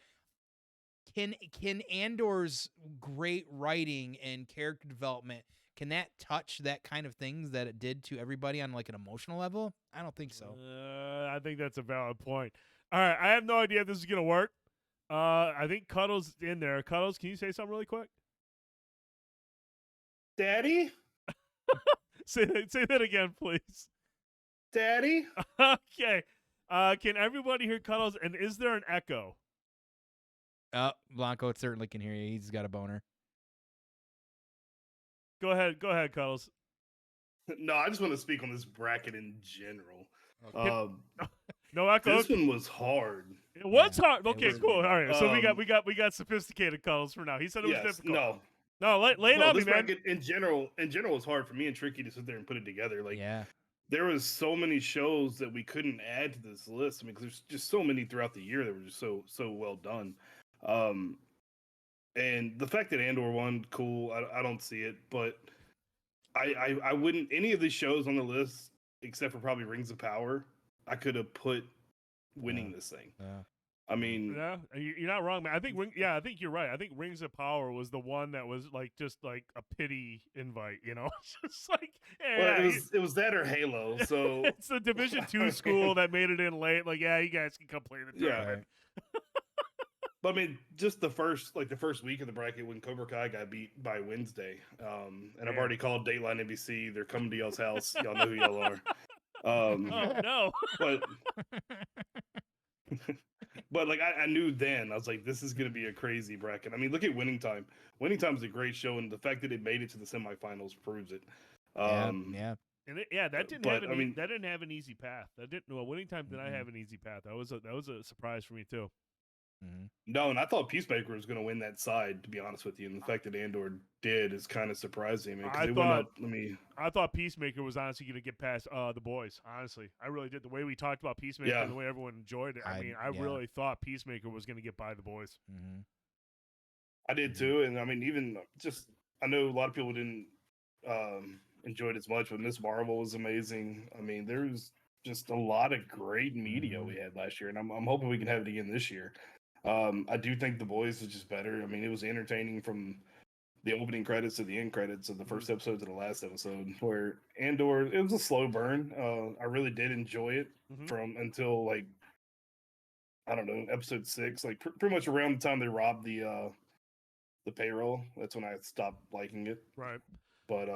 can Andor's great writing and character development, can that touch that kind of things that it did to everybody on like an emotional level? I don't think so. I think that's a valid point. All right, I have no idea if this is gonna work. I think Cuddles in there. Cuddles, can you say something really quick? Daddy? Say that again, please. Daddy? Okay. Can everybody hear Cuddles? And is there an echo? Blanco certainly can hear you. He's got a boner. Go ahead, Cuddles. No, I just want to speak on this bracket in general. Okay. No echo. This one was hard. It was hard. Okay, was, cool. All right, so we got sophisticated Cuddles for now. He said it was difficult. No, lay it on me, this man. bracket in general was hard for me and tricky to sit there and put it together. Like, yeah. There was so many shows that we couldn't add to this list. I mean, because there's just so many throughout the year that were just so well done. And the fact that Andor won, cool. I don't see it, but I wouldn't any of the shows on the list except for probably Rings of Power. I could have put winning this thing. Yeah. I mean, yeah, you're not wrong, man. I think I think you're right. I think Rings of Power was the one that was like just like a pity invite, you know, just like it was that or Halo. So it's the Division 2 school that made it in late. Like, yeah, you guys can come play the tournament. Yeah. But I mean, just the first week of the bracket when Cobra Kai got beat by Wednesday, and I've already called Dateline NBC. They're coming to y'all's house. Y'all know who y'all are. Oh no! But like I knew then, I was like, this is gonna be a crazy bracket. I mean, look at Winning Time. Winning Time is a great show, and the fact that it made it to the semifinals proves it. Yeah. And that didn't have an easy path. Winning Time did not have an easy path. That was a surprise for me too. Mm-hmm. No, and I thought Peacemaker was going to win that side, to be honest with you. And the fact that Andor did is kind of surprising. I thought Peacemaker was honestly going to get past the boys. Honestly, I really did. The way we talked about Peacemaker and the way everyone enjoyed it. I really thought Peacemaker was going to get by the boys. Mm-hmm. I did too. And I mean, even just, I know a lot of people didn't enjoy it as much, but Miss Marvel was amazing. I mean, there was just a lot of great media we had last year, and I'm hoping we can have it again this year. I do think The Boys is just better. I mean, it was entertaining from the opening credits to the end credits of the first episode to the last episode. Where Andor, it was a slow burn. I really did enjoy it from until like, I don't know, episode 6. Like pretty much around the time they robbed the payroll. That's when I stopped liking it. Right. But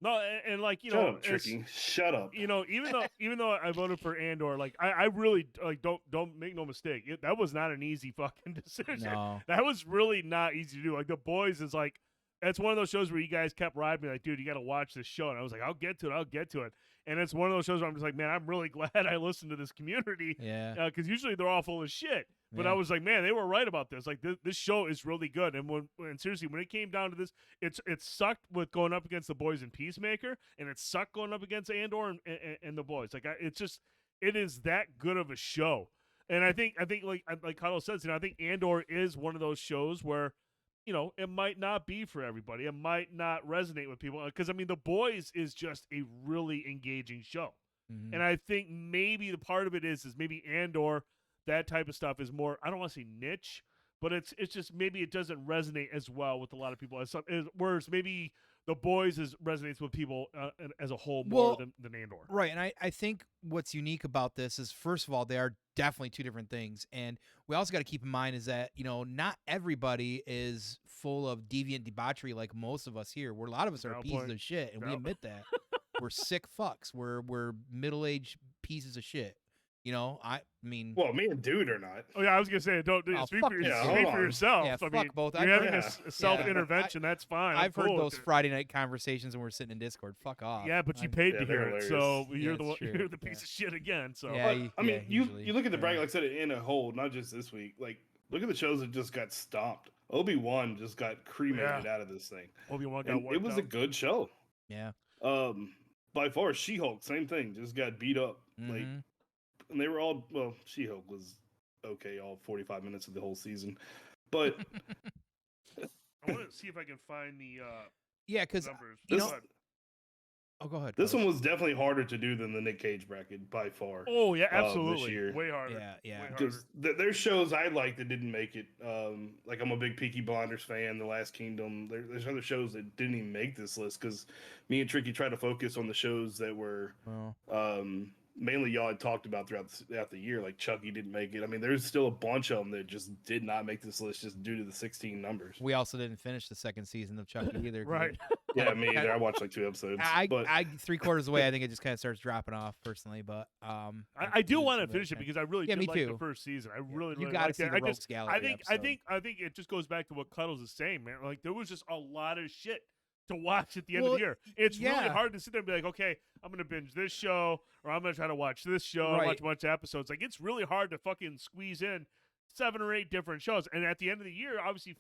no, and like, you shut know, up, Tricky. Shut up. You know, even though I voted for Andor, like I really like don't make no mistake. That was not an easy fucking decision. No. That was really not easy to do. Like The Boys is like, that's one of those shows where you guys kept riding me like, dude, you got to watch this show, and I was like, I'll get to it. And it's one of those shows where I'm just like, man, I'm really glad I listened to this community. Yeah. Because usually they're all full of shit. But Yeah. I was like, man, they were right about this. Like this show is really good. And seriously, when it came down to this, it sucked with going up against the boys in Peacemaker, and it sucked going up against Andor and the boys. Like it is that good of a show. And I think like Cuddles says, I think Andor is one of those shows where, it might not be for everybody. It might not resonate with people because The Boys is just a really engaging show. Mhm. And I think maybe the part of it is maybe Andor, that type of stuff is more, I don't want to say niche, but it's just maybe it doesn't resonate as well with a lot of people whereas maybe The Boys resonates with people as a whole more than Andor. Right, and I think what's unique about this is, first of all, they are definitely two different things, and we also got to keep in mind is that not everybody is full of deviant debauchery like most of us here. Where a lot of us are pieces of shit, and we admit that. We're sick fucks. We're middle-aged pieces of shit. I mean. Well, me and Dude are not. Oh yeah, I was gonna say, don't speak for yourself. Yeah, I fuck mean, both. You're having a self-intervention. That's fine. I've heard those Friday night conversations when we're sitting in Discord. Fuck off. Yeah, but you paid to hear it, so you're you're the piece of shit again. So you look at the bracket, like I said, in a whole, not just this week. Like, look at the shows that just got stomped. Obi-Wan just got cremated out of this thing. Obi-Wan got wiped it was out. a good show. Yeah. By far, She-Hulk, same thing, just got beat up. Like. And they were all, She-Hulk was okay all 45 minutes of the whole season. But I want to see if I can find the because numbers. Go ahead. This one was definitely harder to do than the Nick Cage bracket by far. Oh yeah, absolutely. This year. Way harder. Yeah. Because there's shows I like that didn't make it. Like I'm a big Peaky Blinders fan. The Last Kingdom. There's other shows that didn't even make this list because me and Tricky tried to focus on the shows that were mainly y'all had talked about throughout the year. Like Chucky didn't make it. I mean, there's still a bunch of them that just did not make this list just due to the 16 numbers. We also didn't finish the second season of Chucky either. Right. Yeah, me either. I watched like 2 episodes. I 3/4 away. I think it just kind of starts dropping off personally, but I do want to finish it because I really did like the first season. I really got to liked it. See the Rogues Gallery I think it just goes back to what Cuddles is saying, man. Like there was just a lot of shit to watch at the end of the year. It's really hard to sit there and be like, okay, I'm gonna binge this show, or I'm gonna try to watch this show and watch a bunch of episodes. Like it's really hard to fucking squeeze in 7 or 8 different shows. And at the end of the year, obviously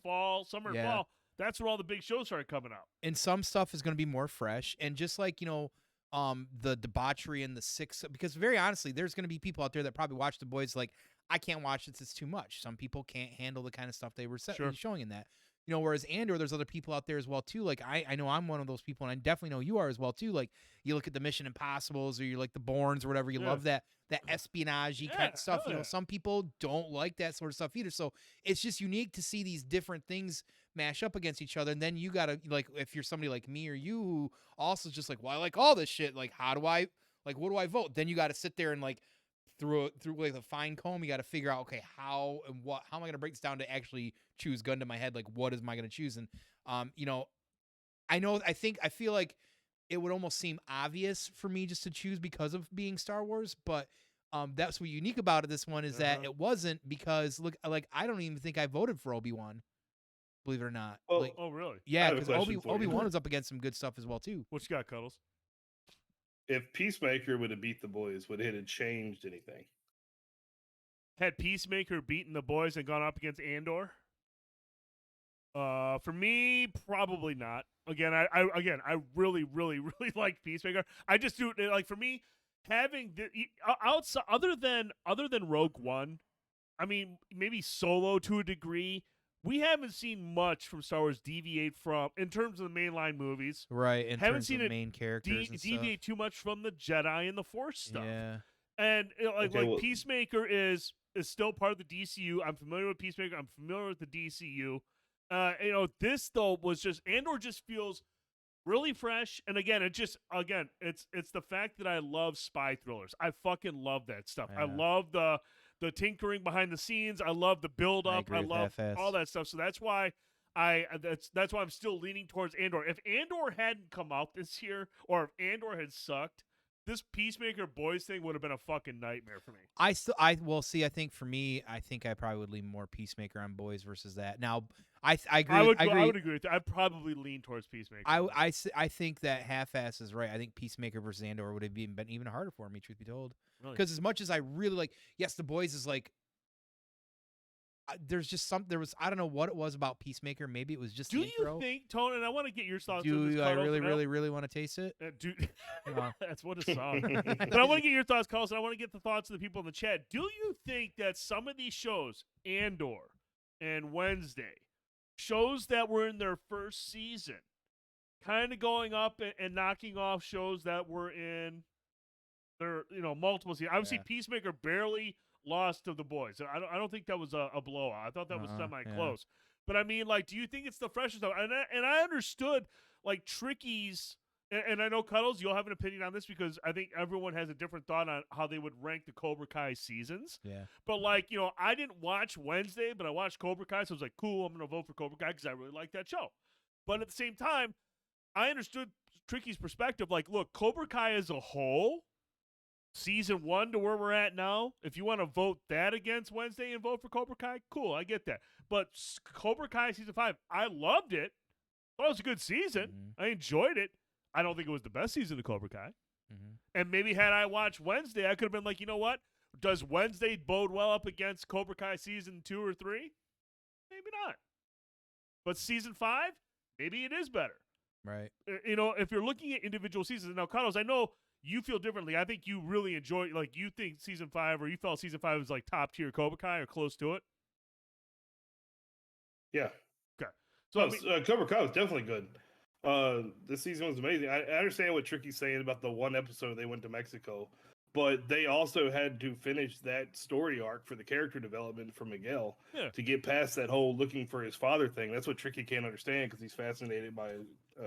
summer and fall, that's where all the big shows started coming out. And some stuff is gonna be more fresh. And just like, the debauchery and the six, because very honestly, there's gonna be people out there that probably watch The Boys like, I can't watch this, it's too much. Some people can't handle the kind of stuff they were showing in that. Whereas Andor, there's other people out there as well too. Like I know I'm one of those people, and I definitely know you are as well too. Like you look at the Mission Impossibles, or you like the Bournes or whatever. You love that espionage-y kind of stuff. Some people don't like that sort of stuff either. So it's just unique to see these different things mash up against each other. And then you gotta, like, if you're somebody like me or you who also just like, well, I like all this shit. Like, what do I vote? Then you got to sit there and like through like the fine comb, you got to figure out, okay, how am I going to break this down to actually choose, gun to my head, like what am I going to choose? And I feel like it would almost seem obvious for me just to choose because of being Star Wars, but that's what's unique about it. This one is that it wasn't, because look, like I don't even think I voted for Obi-Wan, believe it or not. Well, like, oh really? Yeah, because Obi-Wan was up against some good stuff as well too. What you got, Cuddles? If Peacemaker would have beat The Boys, would it have changed anything? Had Peacemaker beaten The Boys and gone up against Andor? For me, probably not. Again, I really, really, really like Peacemaker. I just do like, for me, having outside other than Rogue One, I mean, maybe Solo to a degree. We haven't seen much from Star Wars deviate from, in terms of the mainline movies. Right, in haven't terms seen of it main characters and deviate too much from the Jedi and the Force stuff. Yeah. And Peacemaker is still part of the DCU. I'm familiar with Peacemaker. I'm familiar with the DCU. This though was just, Andor just feels really fresh. And again, it's the fact that I love spy thrillers. I fucking love that stuff. Yeah. I love the tinkering behind the scenes. I love the build up. I love all that stuff. So that's why that's why I'm still leaning towards Andor. If Andor hadn't come out this year, or if Andor had sucked, this Peacemaker Boys thing would have been a fucking nightmare for me. I think for me, I think I probably would lean more Peacemaker on Boys versus that. Now, I agree. I agree. would agree with that. I'd probably lean towards Peacemaker. I think that half-ass is right. I think Peacemaker versus Andor would have been even harder for me, truth be told. Because as much as I really like, yes, The Boys is like, there's just I don't know what it was about Peacemaker. Maybe it was just the intro. You think, Tone, and I want to get your thoughts. Do I really want to taste it? Dude, that's what a song. But I want to get your thoughts, Carlos, and I want to get the thoughts of the people in the chat. Do you think that some of these shows, Andor and Wednesday, shows that were in their first season, kind of going up and knocking off shows that were in their multiple seasons? Obviously, Peacemaker barely lost to The Boys. I don't think that was a blowout. I thought that was semi-close. But I mean, like, do you think it's the freshest stuff? And I understood, like, Tricky's, and I know, Cuddles, you'll have an opinion on this because I think everyone has a different thought on how they would rank the Cobra Kai seasons. Yeah. But, like, I didn't watch Wednesday, but I watched Cobra Kai, so I was like, cool, I'm going to vote for Cobra Kai because I really like that show. But at the same time, I understood Tricky's perspective. Like, look, Cobra Kai as a whole, Season 1 to where we're at now, if you want to vote that against Wednesday and vote for Cobra Kai, cool, I get that. But Cobra Kai Season 5, I loved it. Thought it was a good season. Mm-hmm. I enjoyed it. I don't think it was the best season of Cobra Kai. Mm-hmm. And maybe had I watched Wednesday, I could have been like, you know what? Does Wednesday bode well up against Cobra Kai Season 2 or 3? Maybe not. But Season 5, maybe it is better. Right. If you're looking at individual seasons. Now, Carlos, I know you feel differently. I think you really enjoy, like, you think Season 5, or you felt Season 5 was like top tier Cobra Kai or close to it. Yeah. Okay. So Cobra Kai was definitely good. This season was amazing. I understand what Tricky's saying about the one episode they went to Mexico, but they also had to finish that story arc for the character development for Miguel to get past that whole looking for his father thing. That's what Tricky can't understand because he's fascinated by. I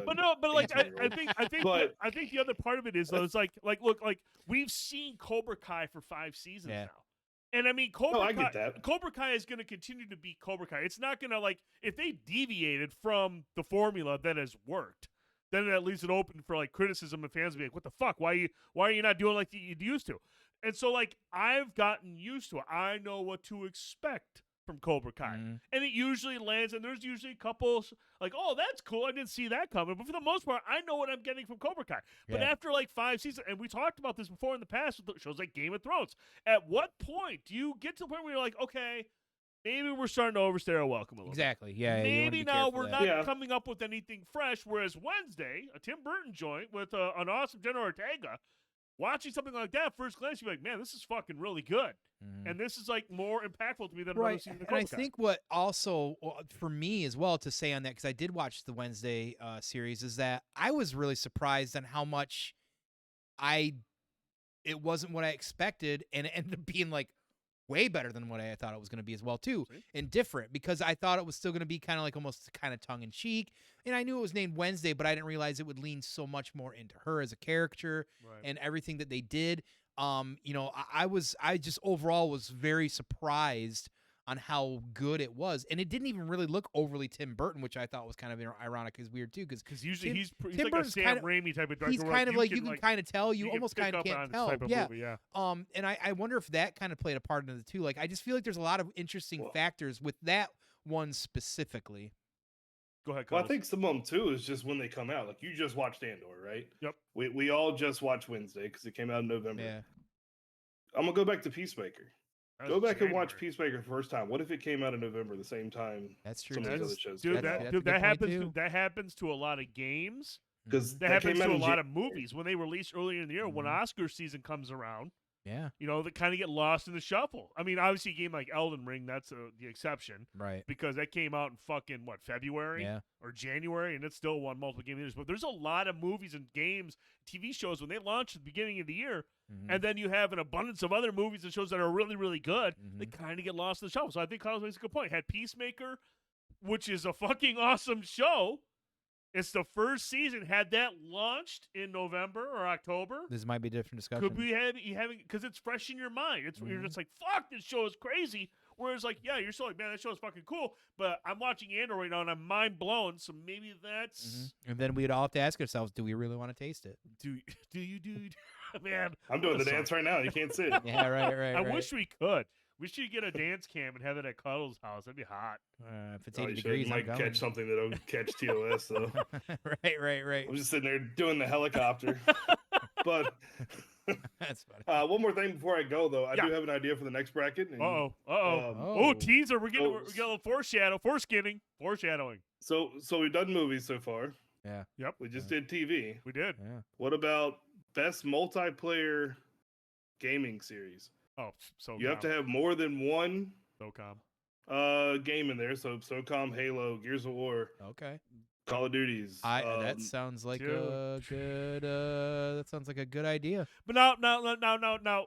think the other part of it is though, it's like we've seen Cobra Kai for 5 seasons now. And I mean, Cobra Kai is going to continue to be Cobra Kai. It's not going to, like, if they deviated from the formula that has worked, then it leaves it open for, like, criticism and fans be like, what the fuck? Why are you not doing like you used to? And so, like, I've gotten used to it. I know what to expect from Cobra Kai. Mm-hmm. And it usually lands, and there's usually a couple, like, oh, that's cool. I didn't see that coming. But for the most part, I know what I'm getting from Cobra Kai. But after, like, 5 seasons, and we talked about this before in the past with shows like Game of Thrones, at what point do you get to the point where you're like, okay, maybe we're starting to overstay our welcome a little bit. Maybe now we're not coming up with anything fresh, whereas Wednesday, a Tim Burton joint with an awesome Jenna Ortega, watching something like that, first glance, you're like, man, this is fucking really good. Mm-hmm. And this is, like, more impactful to me than another season of Cobra Kai. And I think what also, for me as well, to say on that, because I did watch the Wednesday series, is that I was really surprised on how much it wasn't what I expected, and it ended up being, like, way better than what I thought it was going to be as well, too, and different, because I thought it was still going to be kind of like almost kind of tongue-in-cheek, and I knew it was named Wednesday, but I didn't realize it would lean so much more into her as a character and everything that they did. I just overall was very surprised on how good it was, and it didn't even really look overly Tim Burton, which I thought was kind of ironic, is weird too, because usually he's like a Sam Raimi type of director. He's kind of like, you can kind of tell, you almost kind of can't tell. Movie, and I wonder if that kind of played a part in it too. Like, I just feel like there's a lot of interesting factors with that one specifically. Go ahead, Well, I think some of them too is just when they come out. Like, you just watched Andor, right? Yep. We all just watched Wednesday because it came out in November. Yeah. I'm gonna go back to Peacemaker. Go back and watch Peacemaker the first time. What if it came out in November the same time? That's true. Some of these other shows. Dude, that happens to a lot of games. Because that happens to a lot of movies when they release earlier in the year. When Oscar season comes around, they kind of get lost in the shuffle. I mean, obviously, a game like Elden Ring, that's the exception, right? Because that came out in fucking February or January, and it still won multiple game winners. But there's a lot of movies and games, TV shows when they launch at the beginning of the year, and then you have an abundance of other movies and shows that are really, really good. They kind of get lost in the shuffle. So I think Carlos makes a good point. Had Peacemaker, which is a fucking awesome show. It's the first season. Had that launched in November or October, this might be a different discussion. Could we having because it's fresh in your mind. It's you're just like, fuck, this show is crazy. Whereas, like, yeah, you're still like, man, that show is fucking cool. But I'm watching Andor right now and I'm mind blown. So maybe that's and then we'd all have to ask ourselves, do we really want to taste it? Do you, dude? Man, I'm doing the what a dance song. right now. You can't see it. Yeah, right. I wish we could. We should get a dance cam and have it at Cuddles' house. That'd be hot. If it's Oh, 80 you should. degrees, You I'm might going. catch something that'll catch TOS though. Right. I'm just sitting there doing the helicopter. But That's funny. one more thing before I go, though, I Yeah. do have an idea for the next bracket. And, Oh, Oh. teaser. We get a So- little foreshadowing. So we've done movies so far. Yeah. Yep, We just did TV. we did. Yeah. What about best multiplayer gaming series? Oh, so You have to have more than one SOCOM. game in there. So SOCOM, Halo, Gears of War, Okay. Call of Duties. That sounds like a good. That sounds like a good idea. But no.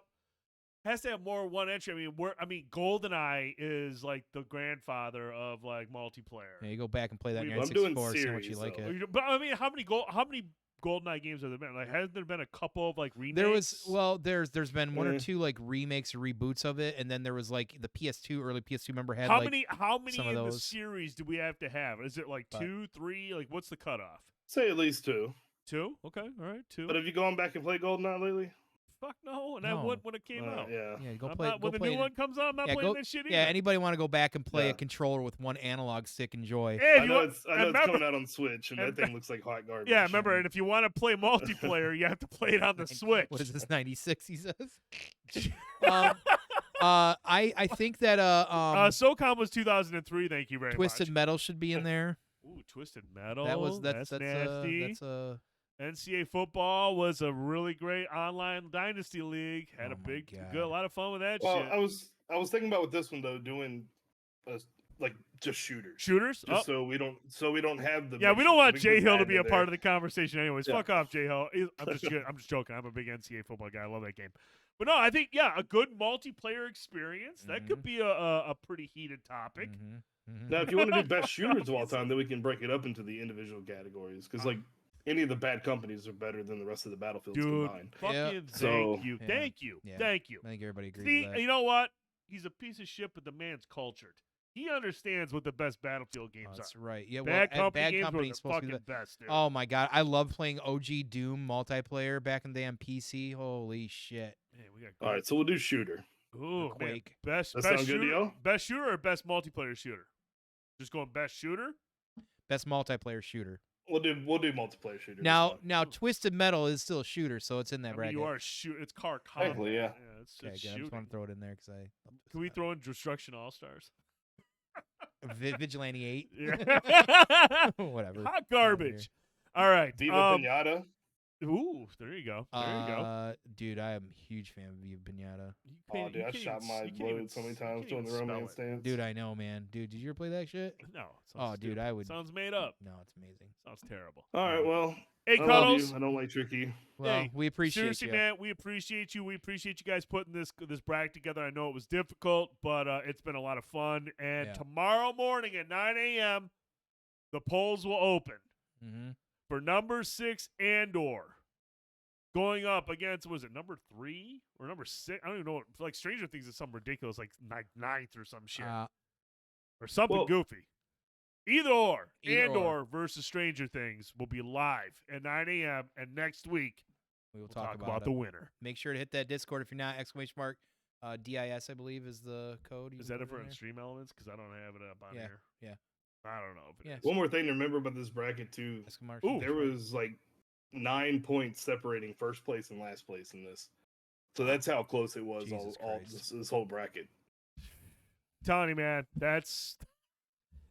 Has to have more than one entry. I mean, GoldenEye is like the grandfather of like multiplayer. Yeah, you go back and play that in We- your I'm doing N64, see how much you series, like though. it. But I mean, how many GoldenEye games have there been? Like, hasn't there been a couple of like remakes? There was there's been one or Eh. two like remakes or reboots of it, and then there was like the early PS2 member had How like many some of in the those. series do we have to have? Is it like But- 2, 3? Like, what's the cutoff? Say at least 2. 2? Okay, all right, 2. But have you gone back and played GoldenEye lately? Fuck no, and No. I would when it came out. Yeah. Yeah, go I'm play. not, Go when the play new it. one comes out, I'm not Yeah, playing go- that shit either. Yeah, anybody want to go back and play Yeah. a controller with one analog stick and joy? Hey, if I you know want- it's coming remember- out on Switch, and that thing looks like hot garbage. Yeah, remember, and if you want to play multiplayer, you have to play it on the Switch. What is this 96? He says. I think that SOCOM was 2003. Thank you very Twisted much. Metal should be in there. Ooh, Twisted Metal. That's nasty. that's a NCAA football was a really great online dynasty league. Had Oh a my big, God. good, a lot of fun with that Well, shit. I was thinking about with this one though, doing like just shooters, Shooters. just so we don't have the Yeah, we don't want big Jay Hill to bad be a in part there. of the conversation, anyways. Yeah. Fuck off, Jay Hill. I'm just joking. I'm a big NCAA football guy. I love that game. But no, I think a good multiplayer experience that could be a pretty heated topic. Now, if you want to do best shooters of all time, then we can break it up into the individual categories because like any of the bad companies are better than the rest of the battlefields Dude, combined. fucking So- thank you, Yeah. thank you, Yeah. thank you. I think everybody agrees See, with that. you know what? He's a piece of shit, but the man's cultured. He understands what the best Battlefield games That's are. right. Yeah, Bad well, Company Bad games Company were is the supposed to be fucking the best, dude. Oh my god, I love playing OG Doom multiplayer back in the day on PC. Holy shit. Man, we got All right, so we'll do shooter. Ooh, man. Quake. Best That best sound good to shooter, y'all? best shooter or best multiplayer shooter? Just going best shooter. Best multiplayer shooter. We'll do multiplayer shooter. Now Twisted Metal is still a shooter, so it's in that I mean, bracket. you are shoot. It's car combat. Technically, yeah. It's Okay, good. I shooting. just want to throw it in there because Can we throw in Destruction All Stars? Vigilante 8. Yeah. Whatever. Hot garbage. All right. Viva Pinata. Ooh, there you go. There you go. Dude, I am a huge fan of Viva Pinata. You Oh, can't- dude, you I can't shot even- my you can't even load so many s- you times can't doing the even spell romance it. dance. Dude, I know, man. Dude, did you ever play that shit? No. it Oh, sounds dude, stupid. I would. Sounds made up. No, it's amazing. Sounds terrible. All right, well, Hey, I love Cuddles. you. I don't like tricky. Well, Hey, we appreciate Seriously, you. man, we appreciate you. We appreciate you guys putting this bracket together. I know it was difficult, but it's been a lot of fun. And Yeah. tomorrow morning at 9 a.m., the polls will open Mm-hmm. for number 6 Andor going up against, was it number 3 or number 6? I don't even know. Like Stranger Things is something ridiculous, like ninth or some shit or something Well- goofy. Either or, Either Andor versus Stranger Things will be live at 9 a.m. And next week We will we'll talk talk about about it. the winner. Make sure to hit that Discord if you're not. Exclamation mark DIS, I believe, is the code. You Is can that put it for in there. Extreme Elements? Because I don't have it up on Yeah, here. yeah. I don't know if it Yeah. is. One more thing to remember about this bracket too. Exclamation Ooh. mark. There was like 9 points separating first place and last place in this. So that's how close it was Jesus all Christ. this whole bracket. Telling you, man,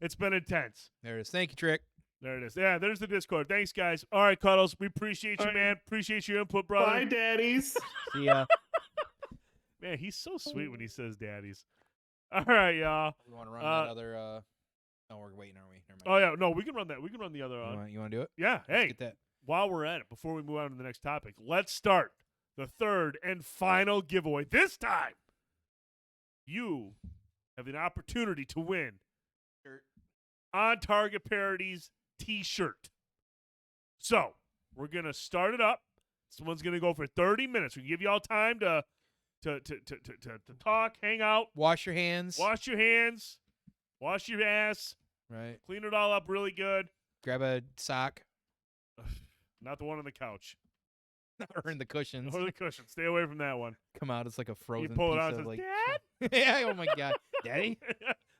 it's been intense. There it is. Thank you, Trick. There it is. Yeah, there's the Discord. Thanks, guys. All right, Cuddles. We appreciate you, All right. man. Appreciate your input, brother. Bye, daddies. See ya. Man, he's so sweet when he says daddies. All right, y'all. We want to run Uh, that other. Oh, we're waiting, aren't we? Never Oh, yeah. No, we can run that. We can run the other on. You want to do it? Yeah. Let's Hey, get that. while we're at it, before we move on to the next topic, let's start the third and final giveaway. This time, you have the opportunity to win On Target Parodies t-shirt. So, we're going to start it up. Someone's going to go for 30 minutes. We can give you all time to talk, hang out, Wash your hands. wash your hands, wash your ass, Right. clean it all up really good. Grab a sock. Not the one on the couch. or in the cushions. Or the cushion. Stay away from that one. Come out, it's like a frozen You pull it piece out of and like. says, Yeah, oh my god, Daddy.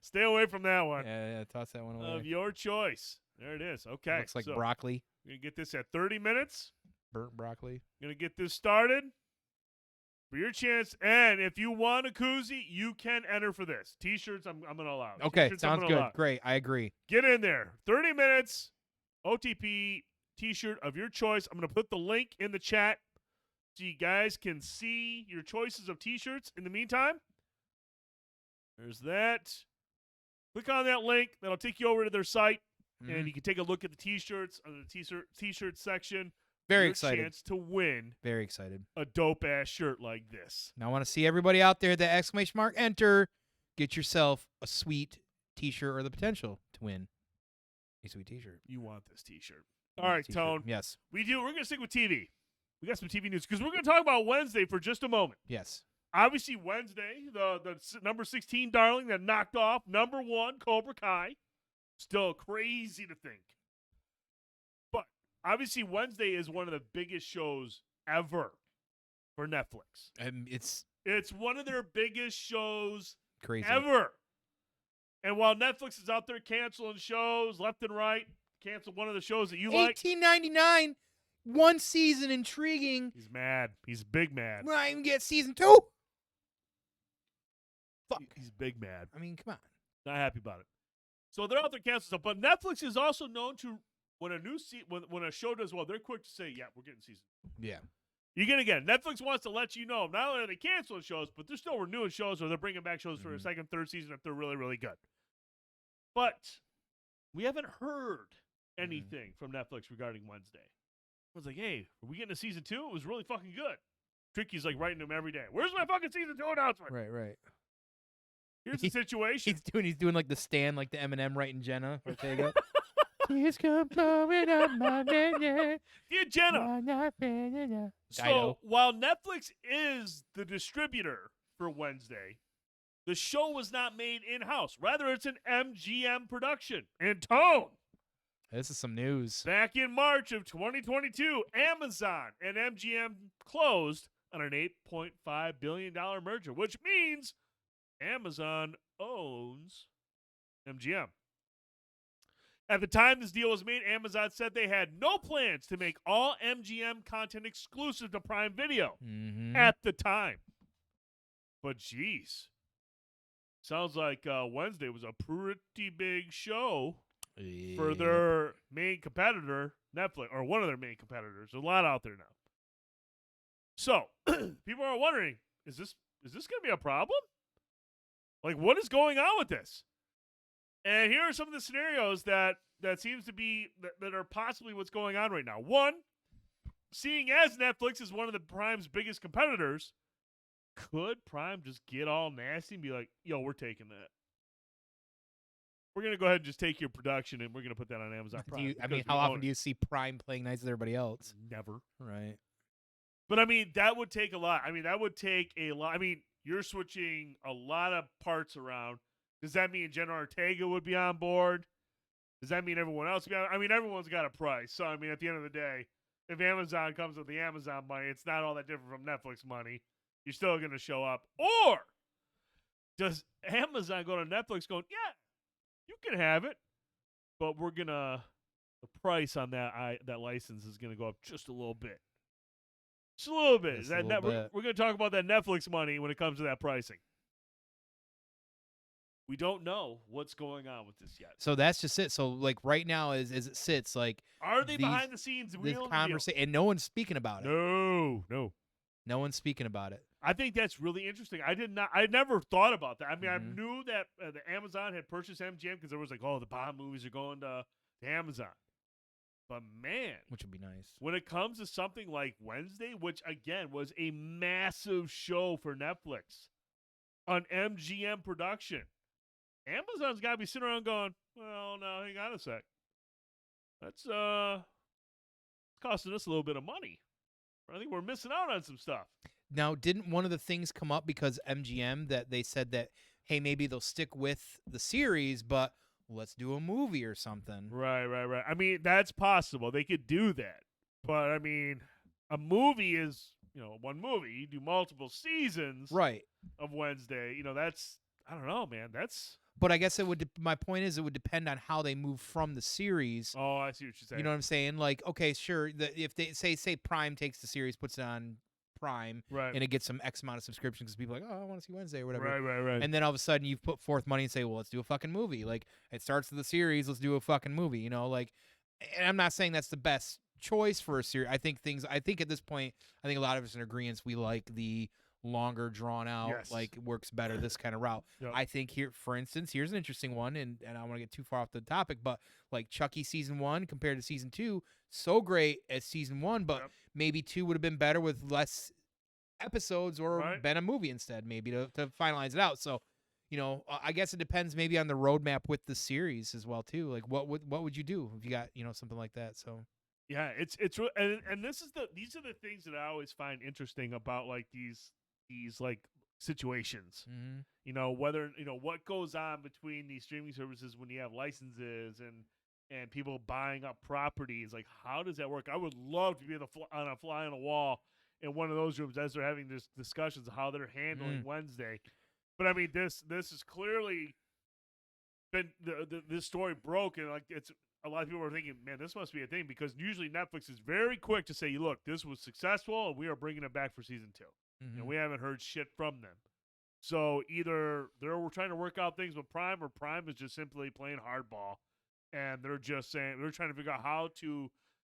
Stay away from that one. Yeah, toss that one away. Of your choice. There it is. Okay. Looks like so broccoli, we're going to get this at 30 minutes. burnt broccoli. Going to get this started for your chance. And if you want a koozie, you can enter for this. T-shirts, I'm going to allow. Okay, T-shirts, I'm sounds gonna good. allow. Great, I agree. Get in there. 30 minutes. OTP T-shirt of your choice. I'm going to put the link in the chat so you guys can see your choices of T-shirts. In the meantime, there's that. Click on that link. That'll take you over to their site, and you can take a look at the T-shirts on the T-shirt section. Very Your excited. Chance to win Very excited. a dope-ass shirt like this. Now I want to see everybody out there that exclamation mark enter. Get yourself a sweet T-shirt or the potential to win a sweet T-shirt. You want this T-shirt. All right, T-shirt. Tone. Yes. We're going to stick with TV. We got some TV news because we're going to talk about Wednesday for just a moment. Yes. Obviously, Wednesday, the number 16 darling that knocked off number 1, Cobra Kai. Still crazy to think. But obviously, Wednesday is one of the biggest shows ever for Netflix. It's one of their biggest shows crazy. ever. And while Netflix is out there canceling shows left and right, cancel one of the shows that you like. $18.99, one season, intriguing. He's mad. He's big mad. We're not even get season 2. Fuck. He's big mad. I mean, come on. Not happy about it. So they're out there canceling stuff. But Netflix is also known to, when a show does well, they're quick to say, yeah, we're getting season 2. Yeah. You're going to get it. Netflix wants to let you know, not only are they canceling shows, but they're still renewing shows or they're bringing back shows for a second, third season if they're really, really good. But we haven't heard anything from Netflix regarding Wednesday. I was like, hey, are we getting a season 2? It was really fucking good. Tricky's like writing them every day. Where's my fucking season 2 announcement? Right. Here's the situation. He's doing like the Stan, like the Eminem writing Jenna. Ortega. Tears come flowing up my neck. Dear Jenna. Dido. So while Netflix is the distributor for Wednesday, the show was not made in-house. Rather, it's an MGM production. And Tone. This is some news. Back in March of 2022, Amazon and MGM closed on an $8.5 billion merger, which means Amazon owns MGM. At the time this deal was made, Amazon said they had no plans to make all MGM content exclusive to Prime Video at the time. But geez, sounds like Wednesday was a pretty big show for their main competitor, Netflix, or one of their main competitors. There's a lot out there now. So people are wondering, is this going to be a problem? Like, what is going on with this? And here are some of the scenarios that seems to be that are possibly what's going on right now. One, seeing as Netflix is one of the Prime's biggest competitors, could Prime just get all nasty and be like, yo, we're taking that. We're going to go ahead and just take your production and we're going to put that on Amazon Prime. How often do you see Prime playing nice with everybody else? Never. Right. But, I mean, that would take a lot. I mean, that would take a lot. I mean, you're switching a lot of parts around. Does that mean Jenna Ortega would be on board? Does that mean everyone else would be on? I mean, everyone's got a price. So, I mean, at the end of the day, if Amazon comes with the Amazon money, it's not all that different from Netflix money. You're still going to show up. Or does Amazon go to Netflix going, yeah, you can have it, but we're going to, the price on that license is going to go up just a little bit. Just a little bit. We're going to talk about that Netflix money when it comes to that pricing. We don't know what's going on with this yet. So that's just it. So like right now, as it sits, like are they behind the scenes? This conversation, and no one's speaking about it. No one's speaking about it. I think that's really interesting. I never thought about that. I mean, I knew that the Amazon had purchased MGM because there was like, oh, the Bond movies are going to Amazon. But man, which would be nice when it comes to something like Wednesday, which again was a massive show for Netflix, an MGM production. Amazon's got to be sitting around going, well, no, hang on a sec. That's costing us a little bit of money. I think we're missing out on some stuff. Now, didn't one of the things come up because MGM that they said that, hey, maybe they'll stick with the series, but let's do a movie or something. Right. I mean, that's possible. They could do that. But, I mean, a movie is, one movie. You do multiple seasons Right. of Wednesday. That's, I don't know, man. That's. But I guess it would. My point is, it would depend on how they move from the series. Oh, I see what you're saying. You know what I'm saying? Like, okay, sure. If they say Prime takes the series, puts it on Prime, Right. and it gets some X amount of subscriptions because people are like, oh, I want to see Wednesday or whatever. Right. And then all of a sudden you've put forth money and say, well, let's do a fucking movie. Like, it starts with the series, let's do a fucking movie. Like, and I'm not saying that's the best choice for a series. I think at this point, I think a lot of us in agreement, we like the longer drawn out, Yes. like works better this kind of route. Yep. I think here, for instance, here's an interesting one, and I don't want to get too far off the topic, but like Chucky season 1 compared to season 2, so great as season 1, but Yep. maybe 2 would have been better with less episodes or Right. been a movie instead, maybe to finalize it out. So, I guess it depends maybe on the roadmap with the series as well too. Like, what would you do if you got something like that? So. Yeah, it's and these are the things that I always find interesting about like these like situations. Mm-hmm. Whether what goes on between these streaming services when you have licenses and people buying up properties. Like, how does that work? I would love to be on a fly on a wall in one of those rooms as they're having this discussions of how they're handling Wednesday. But I mean, this is clearly been this story broke, and like it's. A lot of people are thinking, man, this must be a thing, because usually Netflix is very quick to say, look, this was successful and we are bringing it back for season 2. Mm-hmm. And we haven't heard shit from them. So either we're trying to work out things with Prime, or Prime is just simply playing hardball. And they're just saying, they're trying to figure out how to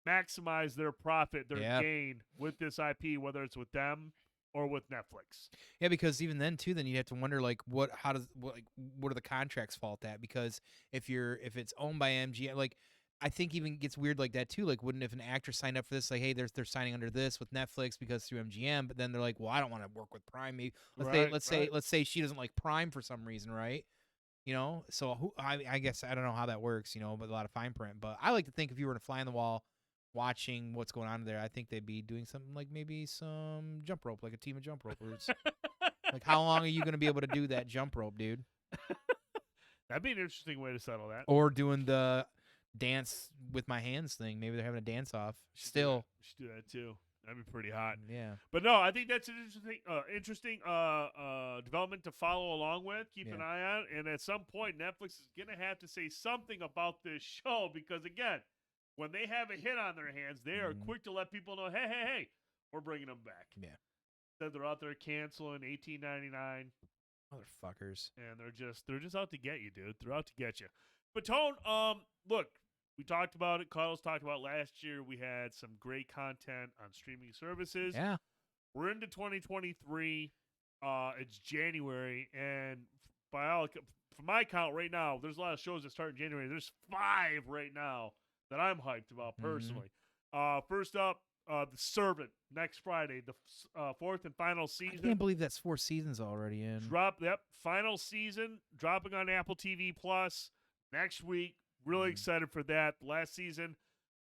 maximize their profit, their gain with this IP, whether it's with them or with Netflix. Yeah, because even then too, then you have to wonder like what are the contracts fault at? Because if it's owned by MGM, like I think even gets weird like that too. Like, wouldn't if an actor signed up for this, like, hey, they're signing under this with Netflix because through MGM, but then they're like, well, I don't want to work with Prime. Maybe let's say she doesn't like Prime for some reason, right? So I guess I don't know how that works, but a lot of fine print. But I like to think if you were to fly on the wall, watching what's going on there, I think they'd be doing something like maybe some jump rope, like a team of jump ropers. Like, how long are you going to be able to do that jump rope, dude? That'd be an interesting way to settle that. Or doing the dance with my hands thing. Maybe they're having a dance off. Still. Should do that too. That'd be pretty hot. Yeah. But no, I think that's an interesting development to follow along with. Keep an eye on. And at some point, Netflix is going to have to say something about this show, because, again, when they have a hit on their hands, they are quick to let people know, hey, we're bringing them back. Yeah. That they're out there canceling $18.99. Motherfuckers. And they're just out to get you, dude. They're out to get you. But Tone, look, we talked about it. Cuddles talked about last year. We had some great content on streaming services. Yeah. We're into 2023. It's January, and from my count right now, there's a lot of shows that start in January. There's 5 right now that I'm hyped about personally. First up, The Servant, next Friday, the 4th and final season. I can't believe that's 4 seasons already in. Final season, dropping on Apple TV Plus next week. Really excited for that. Last season,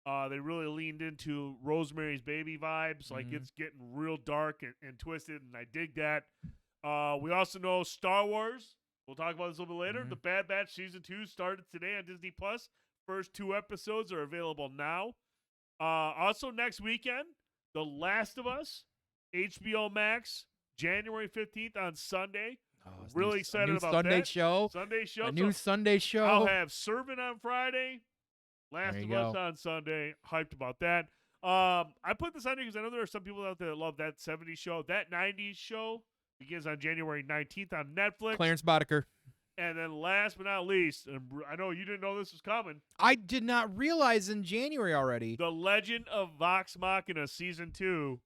they really leaned into Rosemary's Baby vibes. Like, it's getting real dark and twisted, and I dig that. We also know Star Wars. We'll talk about this a little bit later. The Bad Batch Season 2 started today on Disney Plus. First 2 episodes are available now. Also next weekend, The Last of Us, HBO Max, January 15th on Sunday. Really excited about Sunday that. show. Sunday show. A new Sunday show. I'll have Servant on Friday, Last of Us on Sunday. Hyped about that. I put this on here because I know there are some people out there that love That 70s Show. That 90s Show begins on January 19th on Netflix. Clarence Boddicker. And then last but not least, and I know you didn't know this was coming. I did not realize in January already. The Legend of Vox Machina Season 2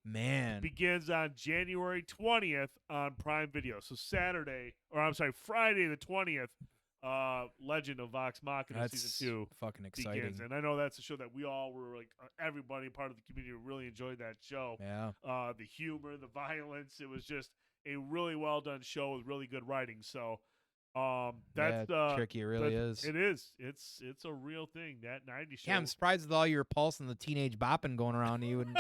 begins on January 20th on Prime Video. So Friday the 20th, Legend of Vox Machina Season 2 fucking exciting. begins. And I know that's a show that we all were like, everybody part of the community really enjoyed that show. Yeah. The humor, the violence, it was just a really well done show with really good writing. So that's tricky. It really is. It is. It's a real thing. That 90s show. Yeah, I'm surprised with all your pulse and the teenage bopping going around, you wouldn't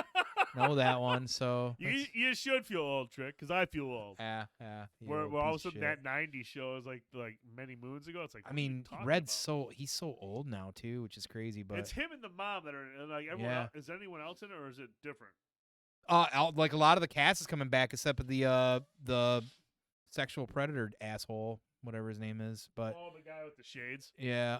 know that one. So you should feel old, Trick, because I feel old. Yeah. Where all of a sudden that 90s show is like many moons ago. It's like, I mean, he's so old now too, which is crazy. But it's him and the mom that are like everyone else. Is anyone else in it, or is it different? Like a lot of the cast is coming back, except for the sexual predator asshole, whatever his name is. But the guy with the shades. yeah.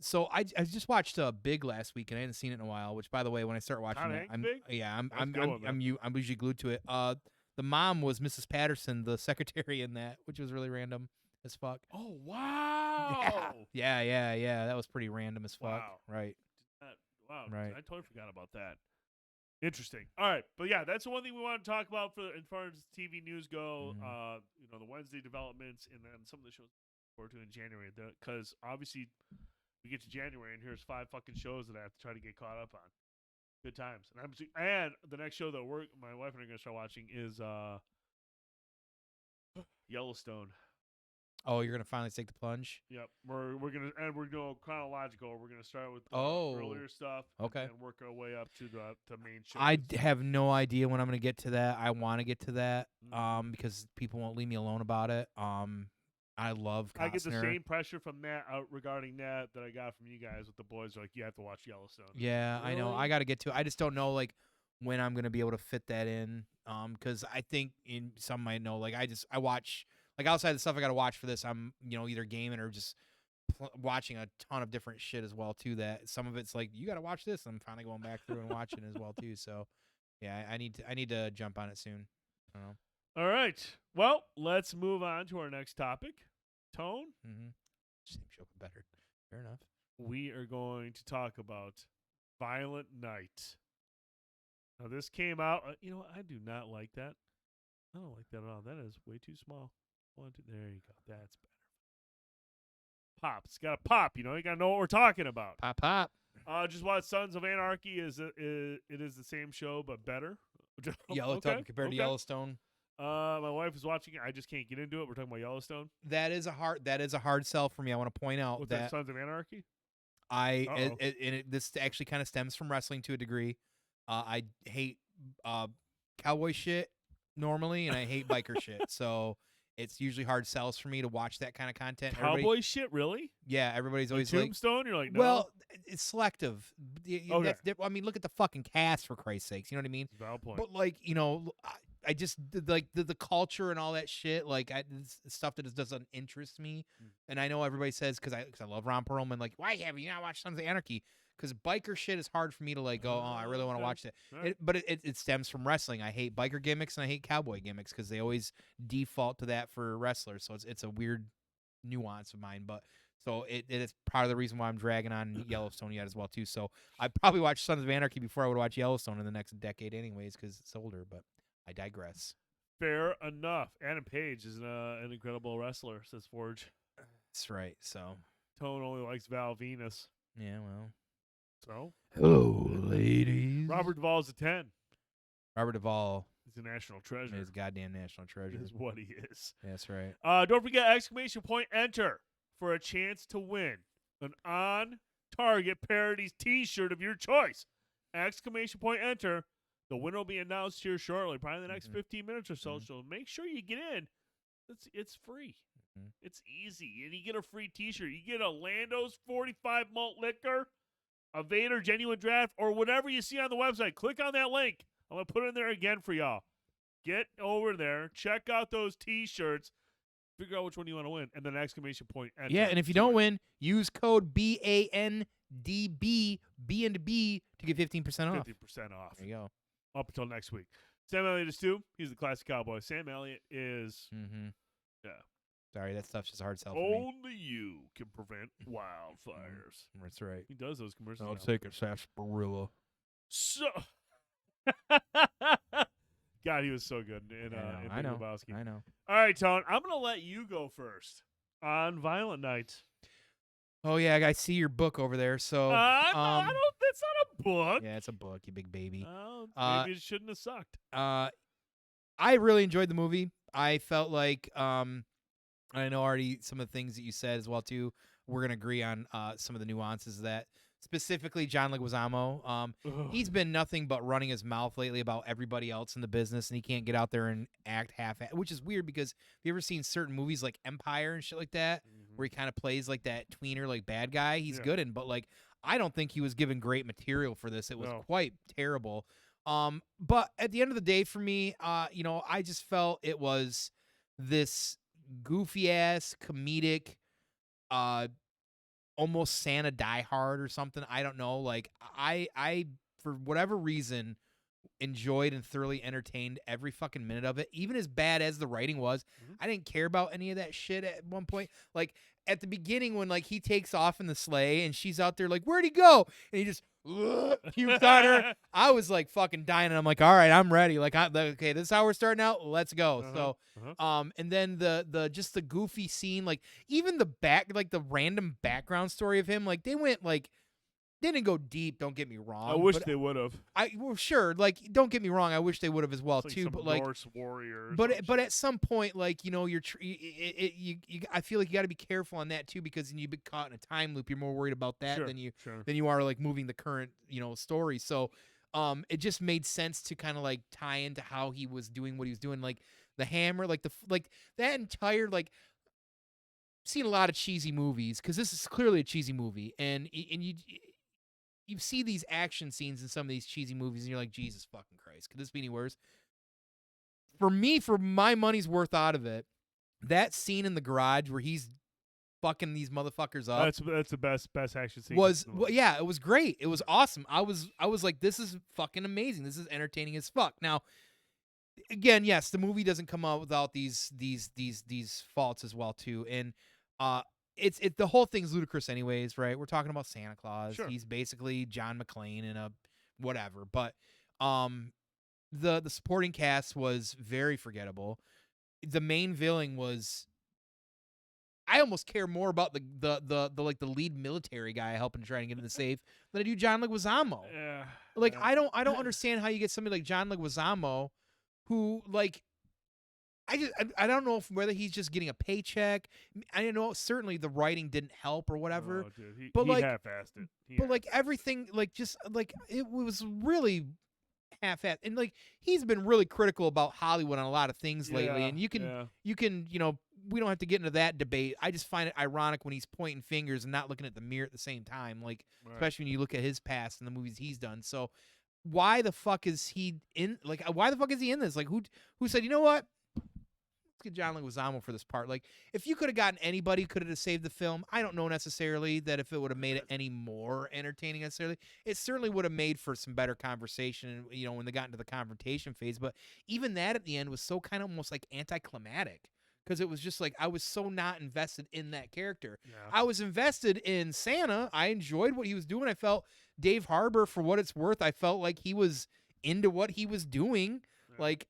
So I just watched Big last week, and I hadn't seen it in a while. Which, by the way, when I start watching Tom that, Hanks I'm Big? yeah, I'm That's I'm a good one, man. I'm usually glued to it. The mom was Mrs. Patterson, the secretary in that, which was really random as fuck. Oh wow! Yeah. That was pretty random as fuck. Wow. Right. Wow, Right. I totally forgot about that. Interesting. All right, but yeah, that's the one thing we want to talk about for as far as TV news go. Mhm. The Wednesday developments, and then some of the shows we're to in January. Because obviously, we get to January, and here's 5 fucking shows that I have to try to get caught up on. Good times. And the next show that my wife and I are gonna start watching is Yellowstone. Oh, you're gonna finally take the plunge. Yep, we're going chronological. We're gonna start with Oh. earlier stuff, Okay. and work our way up to the main show. Have no idea when I'm gonna get to that. I want to get to that, Mhm. because people won't leave me alone about it. I love Costner. I get the same pressure from that regarding that I got from you guys with the boys. Like, you have to watch Yellowstone. Yeah, I know. Really? I got to get to it. I just don't know like when I'm gonna be able to fit that in. Because I think some might know. Like I watch like outside the stuff I got to watch for this. I'm either gaming or just watching a ton of different shit as well too. That some of it's like you got to watch this. I'm finally going back through and watching as well too. So yeah, I need to jump on it soon. I don't know. All right. Well, let's move on to our next topic. Tone. Same show but better. Fair enough. We are going to talk about ViolentNight. Now, this came out. I do not like that. I don't like that at all. That is way too small. There you go. That's better. Pop. It's got to pop. You got to know what we're talking about. Pop. Just watch Sons of Anarchy. It is the same show but better. Yellowstone compared to Yellowstone. My wife is watching it. I just can't get into it. We're talking about Yellowstone. That is a hard sell for me. I want to point out With that Sons of Anarchy. This actually kind of stems from wrestling to a degree. I hate cowboy shit normally, and I hate biker shit. So it's usually hard sells for me to watch that kind of content. Cowboy shit, really? Yeah, everybody's always Tombstone. You're like, no. well, it's selective. Okay. I mean, look at the fucking cast for Christ's sakes. You know what I mean? Valid point. But like, I just like the culture and all that shit. Like, it's stuff that just doesn't interest me. And I know everybody says because I love Ron Perlman. Like, why have you not watched Sons of Anarchy? Because biker shit is hard for me to like go. Oh, I really want to watch that. Right. But it stems from wrestling. I hate biker gimmicks and I hate cowboy gimmicks because they always default to that for wrestlers. So it's a weird nuance of mine. But so it is part of the reason why I'm dragging on Yellowstone yet as well too. So I'd probably watch Sons of Anarchy before I would watch Yellowstone in the next decade, anyways, because it's older. But I digress. Fair enough. Adam Page is an incredible wrestler, says Forge. That's right. So Tone only likes Val Venus. yeah, well. So Hello, ladies. Robert Duvall's a 10. Robert Duvall He's a national treasure. is a goddamn national treasure. Is what he is. That's right. Don't forget !enter for a chance to win an on-target Parodies T-shirt of your choice. !enter. The winner will be announced here shortly, probably in the next 15 minutes or so. So make sure you get in. It's free. It's easy, and you get a free T-shirt. You get a Lando's 45 malt liquor, a Vader genuine draft, or whatever you see on the website. Click on that link. I'm gonna put it in there again for y'all. Get over there, check out those T-shirts, figure out which one you want to win, and then !enter. Yeah, and if you don't win, use code BANDB BANDB to get 15% off. 50% off. There you go. Up until next week. Sam Elliott is Stu. He's the classic cowboy. Sam Elliott is yeah. Sorry, that stuff's just a hard sell for me. Only you can prevent wildfires. That's right. He does those commercials. I'll now. take a sarsaparilla. So, God, he was so good in I Big know. Lebowski. I know. All right, Tone, I'm gonna let you go first on ViolentNight. Oh yeah, I see your book over there. So I don't. That's not a book. yeah, it's a book, you big baby. Oh, maybe it shouldn't have sucked. I really enjoyed the movie. I felt like I know already some of the things that you said as well too. We're gonna agree on some of the nuances of that. Specifically, John Leguizamo. He's been nothing but running his mouth lately about everybody else in the business, and he can't get out there and act half-assed, which is weird because have you ever seen certain movies like Empire and shit like that, where he kind of plays like that tweener, like bad guy? He's good in, but like I don't think he was given great material for this. It was quite terrible. But at the end of the day, for me, I just felt it was this goofy ass comedic, almost Santa Die Hard or something. I don't know. Like I for whatever reason enjoyed and thoroughly entertained every fucking minute of it. Even as bad as the writing was, I didn't care about any of that shit at one point. Like at the beginning when like he takes off in the sleigh and she's out there like, where'd he go? And he just pukes on her. I was like fucking dying, and I'm like, all right, I'm ready. Like, okay, this is how we're starting out. Let's go. So, and then the just the goofy scene, like even the random background story of him, like they didn't go deep. Don't get me wrong. I wish they would have. Well, sure. Like, don't get me wrong. I wish they would have as well Like too. some But like Norse warrior. but at some point, like I feel like you got to be careful on that too, because then you get caught in a time loop. You're more worried about that than you are like moving the current story. So, it just made sense to kind of like tie into how he was doing what he was doing, like the hammer, like that entire like. Seen a lot of cheesy movies because this is clearly a cheesy movie, and you see these action scenes in some of these cheesy movies, and you're like, Jesus fucking Christ, could this be any worse? For me, for my money's worth out of it, that scene in the garage where he's fucking these motherfuckers up. That's the best action scene. Yeah, it was great. It was awesome. I was like, this is fucking amazing. This is entertaining as fuck. Now, again, yes, the movie doesn't come out without these faults as well too, and the whole thing's ludicrous anyways, right? We're talking about Santa Claus. Sure. He's basically John McClane in a whatever. But the supporting cast was very forgettable. The main villain was, I almost care more about the lead military guy helping try and get in the safe than I do John Leguizamo. Yeah. Like I don't understand how you get somebody like John Leguizamo who like I don't know whether he's just getting a paycheck. I don't know. Certainly the writing didn't help or whatever. Oh, dude. But he like, half-assed it. But like everything, like just like it was really half-assed. And like he's been really critical about Hollywood on a lot of things lately. And you can we don't have to get into that debate. I just find it ironic when he's pointing fingers and not looking at the mirror at the same time. Like especially when you look at his past and the movies he's done. So why the fuck is he in? Like why the fuck is he in this? Like who said, you know what? Get John Leguizamo for this part. Like, if you could have gotten anybody, could have saved the film. I don't know necessarily that if it would have made it any more entertaining necessarily. It certainly would have made for some better conversation, when they got into the confrontation phase. But even that at the end was so kind of almost like anticlimactic, because it was just like I was so not invested in that character. Yeah. I was invested in Santa. I enjoyed what he was doing. I felt Dave Harbour, for what it's worth, I felt like he was into what he was doing. Yeah. Like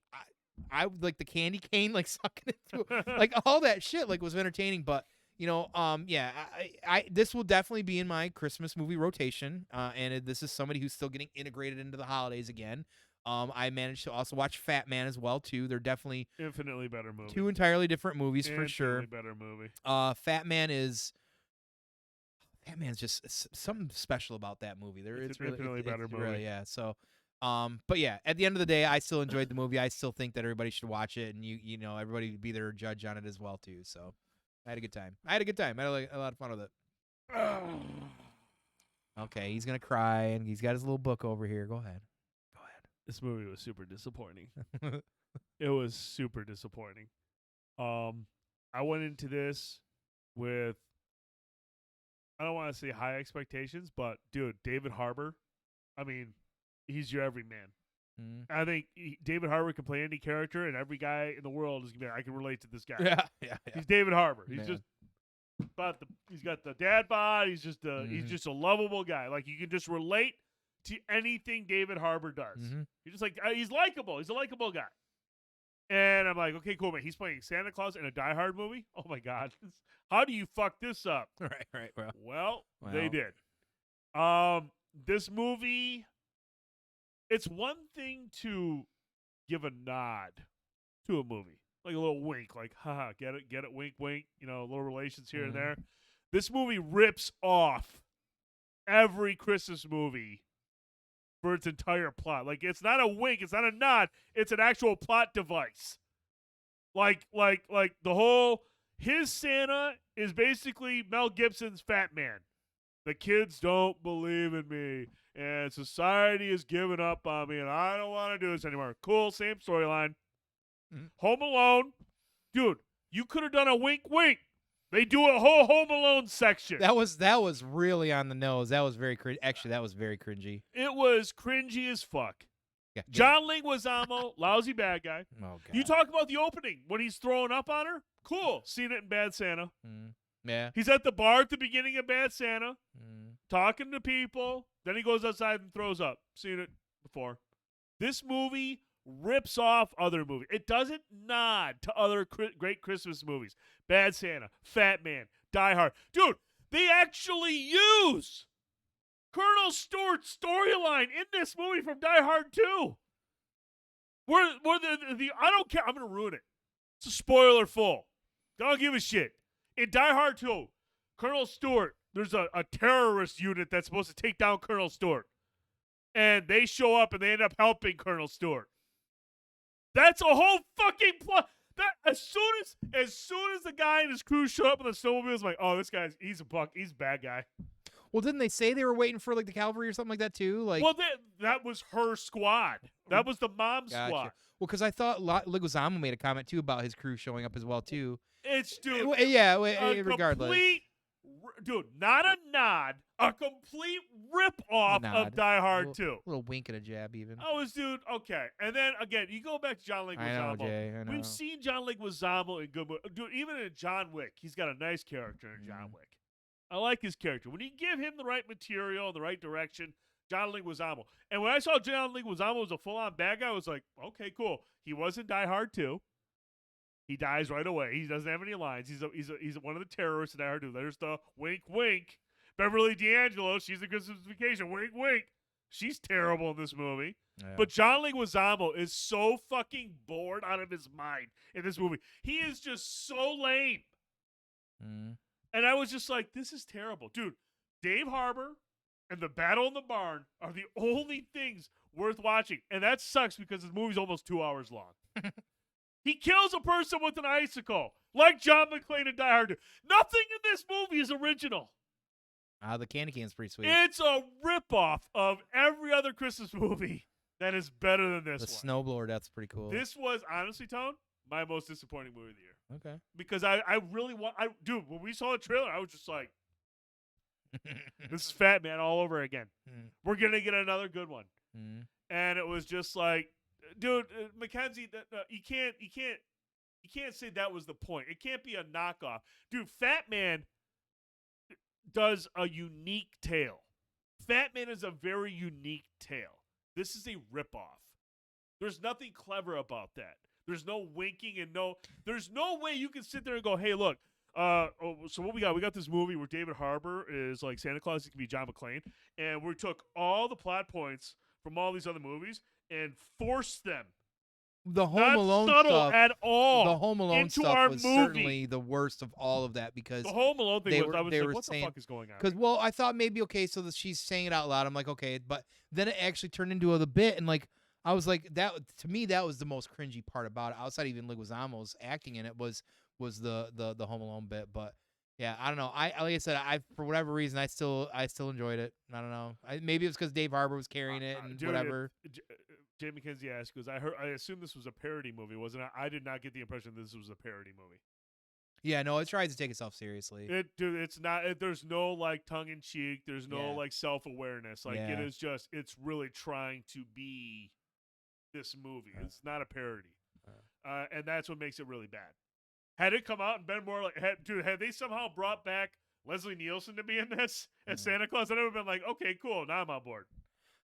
I like the candy cane, like sucking it through, like all that shit, like was entertaining. But I this will definitely be in my Christmas movie rotation. And this is somebody who's still getting integrated into the holidays again. I managed to also watch Fat Man as well too. They're definitely infinitely better movie. Two entirely different movies for sure. Better movie. Fat Man's just something special about that movie. It's really infinitely better movie. Really, yeah. So. But yeah, at the end of the day, I still enjoyed the movie. I still think that everybody should watch it, and you know, everybody be their judge on it as well too. So, I had a good time. I had a lot of fun with it. Okay, he's gonna cry, and he's got his little book over here. Go ahead. This movie was super disappointing. It was super disappointing. I went into this with, I don't want to say high expectations, but dude, David Harbour, I mean, he's your everyman. I think David Harbour can play any character, and every guy in the world is gonna be like, I can relate to this guy. Yeah. He's David Harbour. He's just he's got the dad bod. He's just a lovable guy. Like you can just relate to anything David Harbour does. He's just like he's likable. He's a likable guy. And I'm like, okay, cool, man. He's playing Santa Claus in a Die Hard movie. Oh my God, how do you fuck this up? Right. Well, they did. This movie. It's one thing to give a nod to a movie, like a little wink, like, haha, get it, wink, wink, a little relations here and there. This movie rips off every Christmas movie for its entire plot. Like, it's not a wink, it's not a nod, it's an actual plot device. Like the whole, his Santa is basically Mel Gibson's Fat Man. The kids don't believe in me, and society has given up on me, and I don't want to do this anymore. Cool, same storyline. Home Alone. Dude, you could have done a wink wink. They do a whole Home Alone section. That was really on the nose. That was very actually that was very cringy. It was cringy as fuck. Yeah. John Leguizamo, lousy bad guy. Oh god. You talk about the opening when he's throwing up on her. Cool. Seen it in Bad Santa. Yeah. He's at the bar at the beginning of Bad Santa, talking to people. Then he goes outside and throws up. Seen it before. This movie rips off other movies. It doesn't nod to other great Christmas movies. Bad Santa, Fat Man, Die Hard. Dude, they actually use Colonel Stewart's storyline in this movie from Die Hard 2. Where the I don't care. I'm going to ruin it. It's a spoiler full. Don't give a shit. In Die Hard 2, Colonel Stewart, there's a terrorist unit that's supposed to take down Colonel Stewart. And they show up and they end up helping Colonel Stewart. That's a whole fucking plot. That as soon as the guy and his crew show up in the snowmobile, it's like, oh, this guy's he's a bad guy. Well, didn't they say they were waiting for like the cavalry or something like that too? Like, well, that was her squad. That was the mom's gotcha. squad. Well, because I thought Leguizamo made a comment too about his crew showing up as well too. It's dude. Regardless. Dude, not a nod, a complete rip-off of Die Hard 2. A little wink and a jab even. Oh, dude, okay. And then, again, you go back to John Leguizamo. I know, Jay, I know. We've seen John Leguizamo in good movies. Dude, even in John Wick, he's got a nice character in John Wick. I like his character. When you give him the right material, the right direction, John Leguizamo. And when I saw John Leguizamo as a full-on bad guy, I was like, okay, cool. He was in Die Hard 2. He dies right away. He doesn't have any lines. He's one of the terrorists in Die Hard 2. There's the wink, wink. Beverly D'Angelo, she's the Christmas Vacation. Wink, wink. She's terrible in this movie. Yeah. But John Leguizamo is so fucking bored out of his mind in this movie. He is just so lame. And I was just like, this is terrible. Dude, Dave Harbour and the Battle in the Barn are the only things worth watching. And that sucks because this movie's almost 2 hours long. He kills a person with an icicle, like John McClane in Die Hard 2. Nothing in this movie is original. The candy cane's pretty sweet. It's a ripoff of every other Christmas movie that is better than this one. The snowblower, that's pretty cool. This was, honestly, Tone, my most disappointing movie of the year. Okay. Because I really want... Dude, when we saw the trailer, I was just like, this is Fat Man all over again. We're going to get another good one. And it was just like, dude, Mackenzie, you can't say that was the point. It can't be a knockoff. Dude, Fat Man does a unique tale. Fat Man is a very unique tale. This is a ripoff. There's nothing clever about that. There's no winking and there's no way you can sit there and go, hey, look, so what we got? We got this movie where David Harbour is like Santa Claus. He can be John McClane. And we took all the plot points from all these other movies and forced them. The Home Alone stuff at all. The Home Alone stuff was certainly the worst of all of that because the Home Alone thing I was like, what the fuck is going on? Because I thought maybe so that she's saying it out loud. I'm like, okay, but then it actually turned into the bit, and like I was like, that to me that was the most cringy part about it. Outside even Leguizamo's acting in it was the Home Alone bit, but. Yeah, I don't know. Like I said, for whatever reason, I still enjoyed it. I don't know. Maybe it was because Dave Harbour was carrying it and whatever. Jay McKenzie asked because I assumed this was a parody movie, wasn't it? I did not get the impression this was a parody movie. Yeah, no, it tries to take itself seriously. It's not. There's no like tongue in cheek. There's no like self awareness. Like it is just. It's really trying to be this movie. It's not a parody, and that's what makes it really bad. Had it come out and been more like, had they somehow brought back Leslie Nielsen to be in this as Santa Claus, I'd have been like, okay, cool, now I'm on board.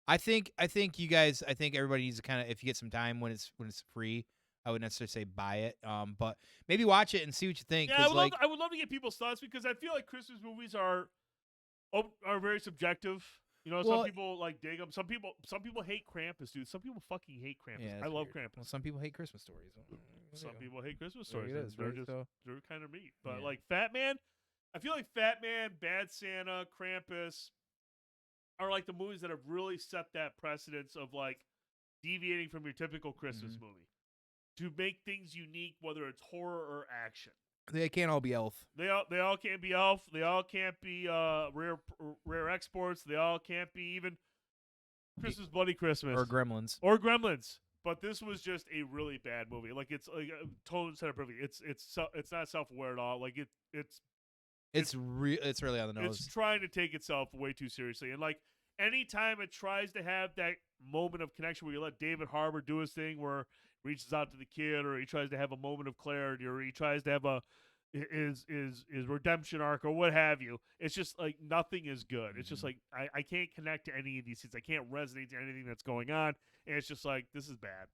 I think everybody needs to kind of, if you get some time when it's free, I wouldn't necessarily say buy it, but maybe watch it and see what you think. Yeah, I would love to get people's thoughts because I feel like Christmas movies are very subjective. You know, some people like dig them. Some people hate Krampus, dude. Some people fucking hate Krampus. Yeah, I love weird. Krampus. Well, some people hate Christmas stories. Some people hate Christmas stories. They're kind of meat. But like Fat Man, I feel like Fat Man, Bad Santa, Krampus are like the movies that have really set that precedence of like deviating from your typical Christmas movie to make things unique, whether it's horror or action. They can't all be Elf. They all can't be Elf. They all can't be rare exports. They all can't be even Christmas Bloody Christmas Or Gremlins. or Gremlins. But this was just a really bad movie. Like it's like Tone said it perfectly. It's not self-aware at all. Like It's really on the nose. it's trying to take itself way too seriously. And like anytime it tries to have that moment of connection where you let David Harbour do his thing, where he reaches out to the kid, or he tries to have a moment of clarity, or he tries to have his redemption arc, or what have you. It's just like nothing is good. It's just like I can't connect to any of these scenes. I can't resonate to anything that's going on, and it's just like this is bad.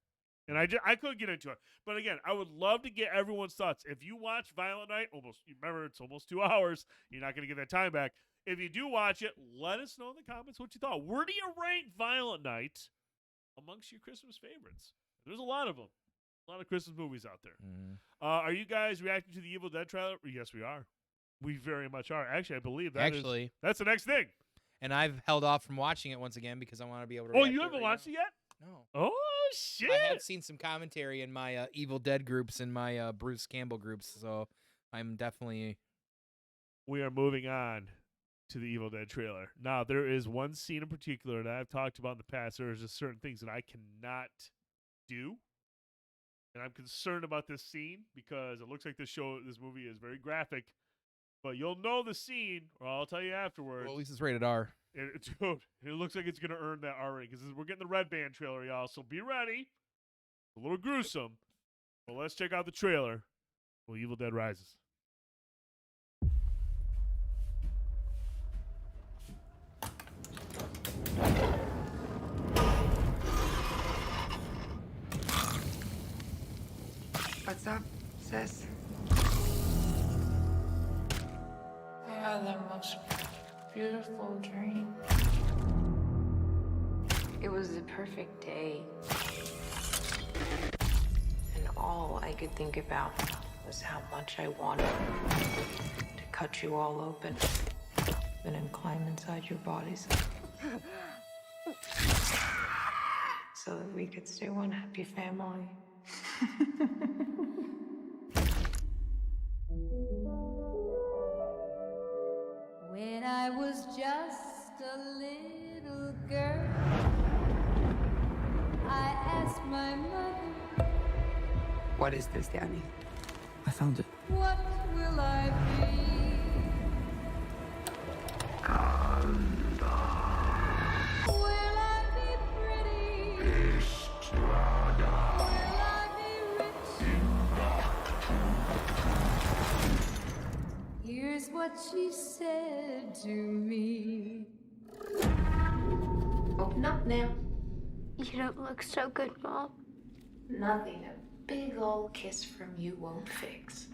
And I couldn't get into it. But again, I would love to get everyone's thoughts. If you watch ViolentNight, remember it's almost 2 hours. You're not going to get that time back. If you do watch it, let us know in the comments what you thought. Where do you rank ViolentNight amongst your Christmas favorites? There's a lot of them. A lot of Christmas movies out there. Are you guys reacting to the Evil Dead trailer? Yes, we are. We very much are. Actually, I believe that's the next thing. And I've held off from watching it once again because I want to be able to. Oh, you haven't watched it yet? No. Oh shit! I have seen some commentary in my Evil Dead groups and my Bruce Campbell groups, so I'm definitely. We are moving on to the Evil Dead trailer. Now, there is one scene in particular that I've talked about in the past. There's just certain things that I cannot do. And I'm concerned about this scene because it looks like this movie is very graphic. But you'll know the scene, or I'll tell you afterwards. Well, at least it's rated R. Dude, it looks like it's going to earn that R rating because we're getting the Red Band trailer, y'all. So be ready. A little gruesome. But let's check out the trailer for Evil Dead Rises. What's up, sis? I had the most beautiful dream. It was the perfect day. And all I could think about was how much I wanted to cut you all open and then climb inside your bodies. So that we could stay one happy family. When I was just a little girl, I asked my mother, What is this, Danny? I found it. what will I be? Will I be pretty? Will I be rich? Here's what she said to me. Open up now. You don't look so good, Mom. Nothing a big old kiss from you won't fix.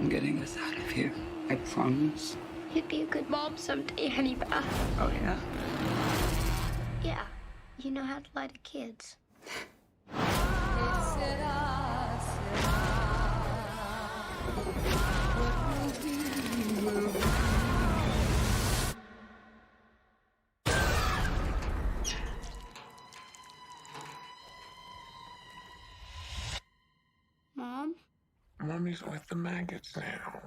I'm getting us out of here. I promise. You'd be a good mom someday, Honeybah. Oh, yeah? Yeah, you know how to lie to kids. Mom? Mommy's with the maggots now.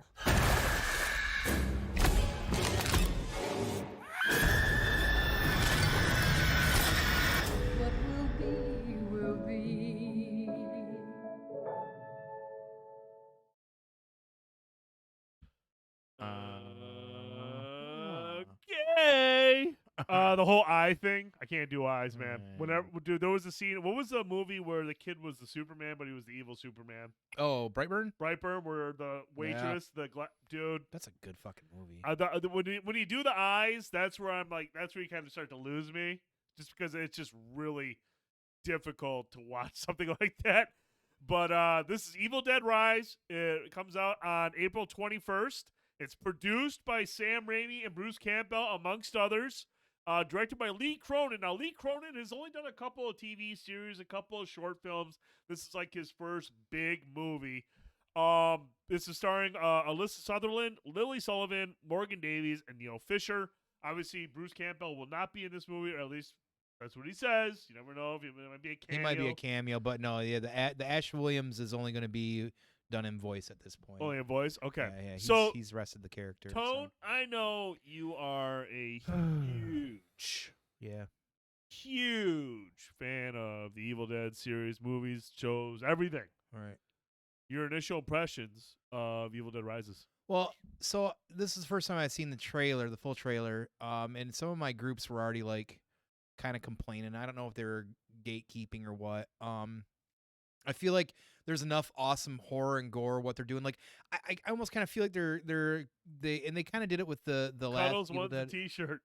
What will be, will be. Okay. The whole eye thing. I can't do eyes, man. Whenever, dude, there was a scene. What was the movie where the kid was the Superman, but he was the evil Superman? Oh, Brightburn? Brightburn, where the waitress, dude. That's a good fucking movie. When you do the eyes, that's where I'm like, that's where you kind of start to lose me, just because it's just really difficult to watch something like that. But this is Evil Dead Rise. It comes out on April 21st. It's produced by Sam Raimi and Bruce Campbell, amongst others. directed by Lee Cronin. Now, Lee Cronin has only done a couple of TV series, a couple of short films. This is like his first big movie. This is starring Alyssa Sutherland, Lily Sullivan, Morgan Davies, and Neil Fisher. Obviously, Bruce Campbell will not be in this movie, or at least that's what he says. You never know if it might be a cameo. He might be a cameo, but no, yeah, the Ash Williams is only going to be done in voice at this point. Only in voice? Okay. Yeah, so he's rested the character. Tone, so. I know you are a huge fan of the Evil Dead series, movies, shows, everything. All right. Your initial impressions of Evil Dead Rises. Well, so this is the first time I've seen the trailer, the full trailer, and some of my groups were already like kind of complaining. I don't know if they were gatekeeping or what. I feel like there's enough awesome horror and gore what they're doing. Like I almost kind of feel like they kind of did it with the last Cuddles Evil wants a Dead. T-shirt.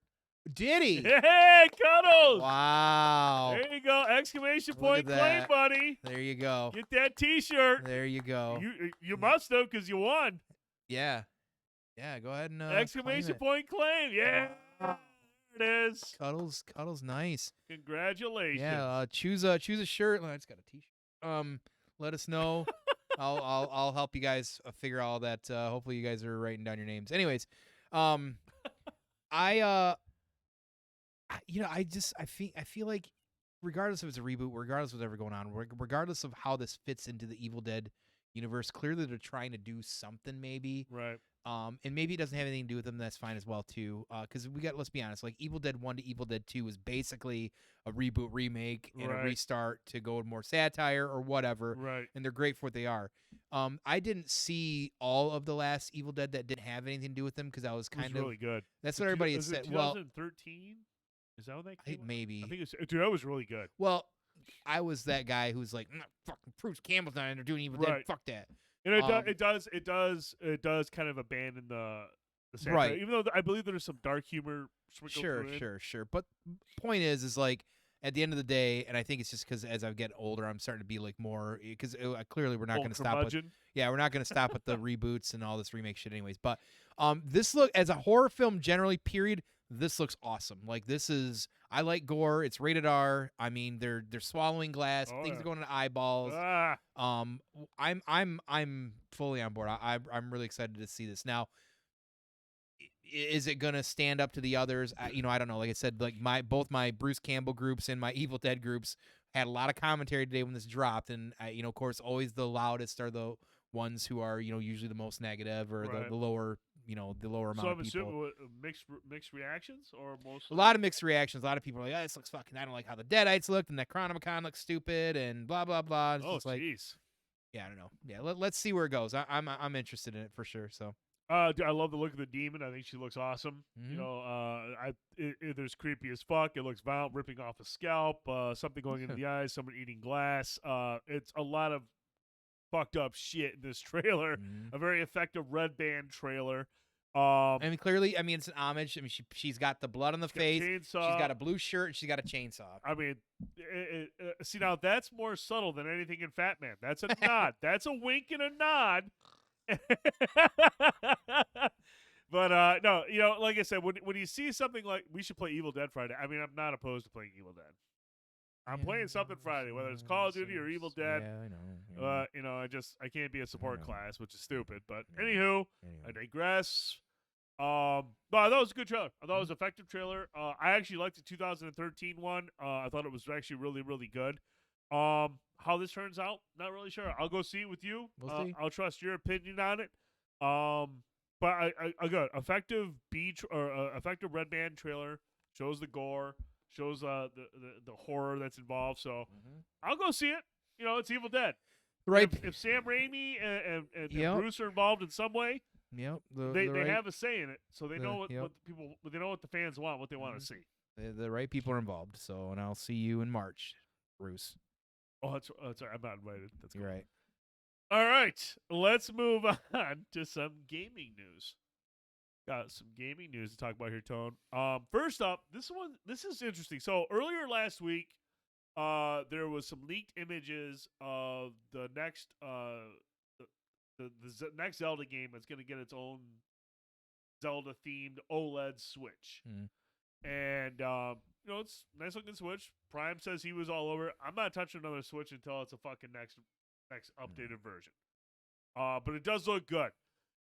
Did he? Hey, Cuddles! Wow. There you go! Exclamation Look point at claim, that. buddy. There you go. Get that T-shirt. There you go. You must have because you won. Yeah. Yeah. Go ahead and Exclamation point claim. Yeah. There it is. Cuddles, nice. Congratulations. Yeah. Choose a shirt. I just got a T-shirt. Let us know. I'll help you guys figure all that. Hopefully you guys are writing down your names. Anyways, I feel like regardless if it's a reboot, regardless of what's ever going on, regardless of how this fits into the Evil Dead universe, clearly they're trying to do something maybe. Right. And maybe it doesn't have anything to do with them. That's fine as well too. Because let's be honest, like Evil Dead 1 to Evil Dead 2 was basically a reboot, remake, and a restart to go with more satire or whatever. Right. And they're great for what they are. I didn't see all of the last Evil Dead that didn't have anything to do with them because I was kind of really good. That's what everybody had said. 2013. Is that what that came out? Maybe. I think it's dude. That was really good. Well, I was that guy who's like, fucking Bruce Campbell's not in there doing Evil Dead. Fuck that. And it does kind of abandon the satire, right. Even though I believe there's some dark humor. Sure. But point is like at the end of the day, and I think it's just because as I get older, I'm starting to be like more because clearly we're not going to stop. We're not going to stop with the reboots and all this remake shit, anyways. But this look as a horror film generally, period. This looks awesome. Like this is, I like gore. It's rated R. I mean, they're swallowing glass. Things are going into eyeballs. I'm fully on board. I'm really excited to see this. Now, is it gonna stand up to the others? I don't know. Like I said, like both my Bruce Campbell groups and my Evil Dead groups had a lot of commentary today when this dropped, and of course, always the loudest are the ones who are usually the most negative or the lower. The lower amount of people. So mixed reactions or most? A lot of mixed reactions. A lot of people are like, this looks fucking, I don't like how the Deadites looked and Necronomicon looks stupid and blah, blah, blah. It's just like, yeah, I don't know. Yeah, let's see where it goes. I'm interested in it for sure, so. I love the look of the demon. I think she looks awesome. Mm-hmm. There's creepy as fuck. It looks violent, ripping off a scalp, something going into the eyes, someone eating glass. It's a lot of fucked up shit in this trailer. Mm-hmm. A very effective Red Band trailer. Clearly, it's an homage. She's got the blood on the face. She's got a blue shirt. And she's got a chainsaw. See, now that's more subtle than anything in Fat Man. That's a nod. That's a wink and a nod. But no, like I said, when you see something like, we should play Evil Dead Friday. I'm not opposed to playing Evil Dead. I'm playing something Friday, whether it's Call of Duty or Evil Dead. Yeah, I know. I can't be a support class, which is stupid. But anywho, I digress. No, I thought it was a good trailer. I thought it was an effective trailer. I actually liked the 2013 one. I thought it was actually really, really good. How this turns out, not really sure. I'll go see it with you. We'll see. I'll trust your opinion on it. But I got effective effective Red Band trailer. Shows the gore. Shows the horror that's involved. So I'll go see it. It's Evil Dead. Right. If Sam Raimi and Bruce are involved in some way, they have a say in it. So they know what they know what the fans want, what they want to see. The right people are involved. So, and I'll see you in March, Bruce. Oh, that's right. I'm not invited. That's cool. You're right. All right. Let's move on to some gaming news. Got some gaming news to talk about here, Tone. First up, this is interesting. So earlier last week, there was some leaked images of the next the next Zelda game that's going to get its own Zelda themed OLED Switch. And it's a nice looking Switch. Prime says he was all over it. I'm not touching another Switch until it's a fucking next updated version. But it does look good.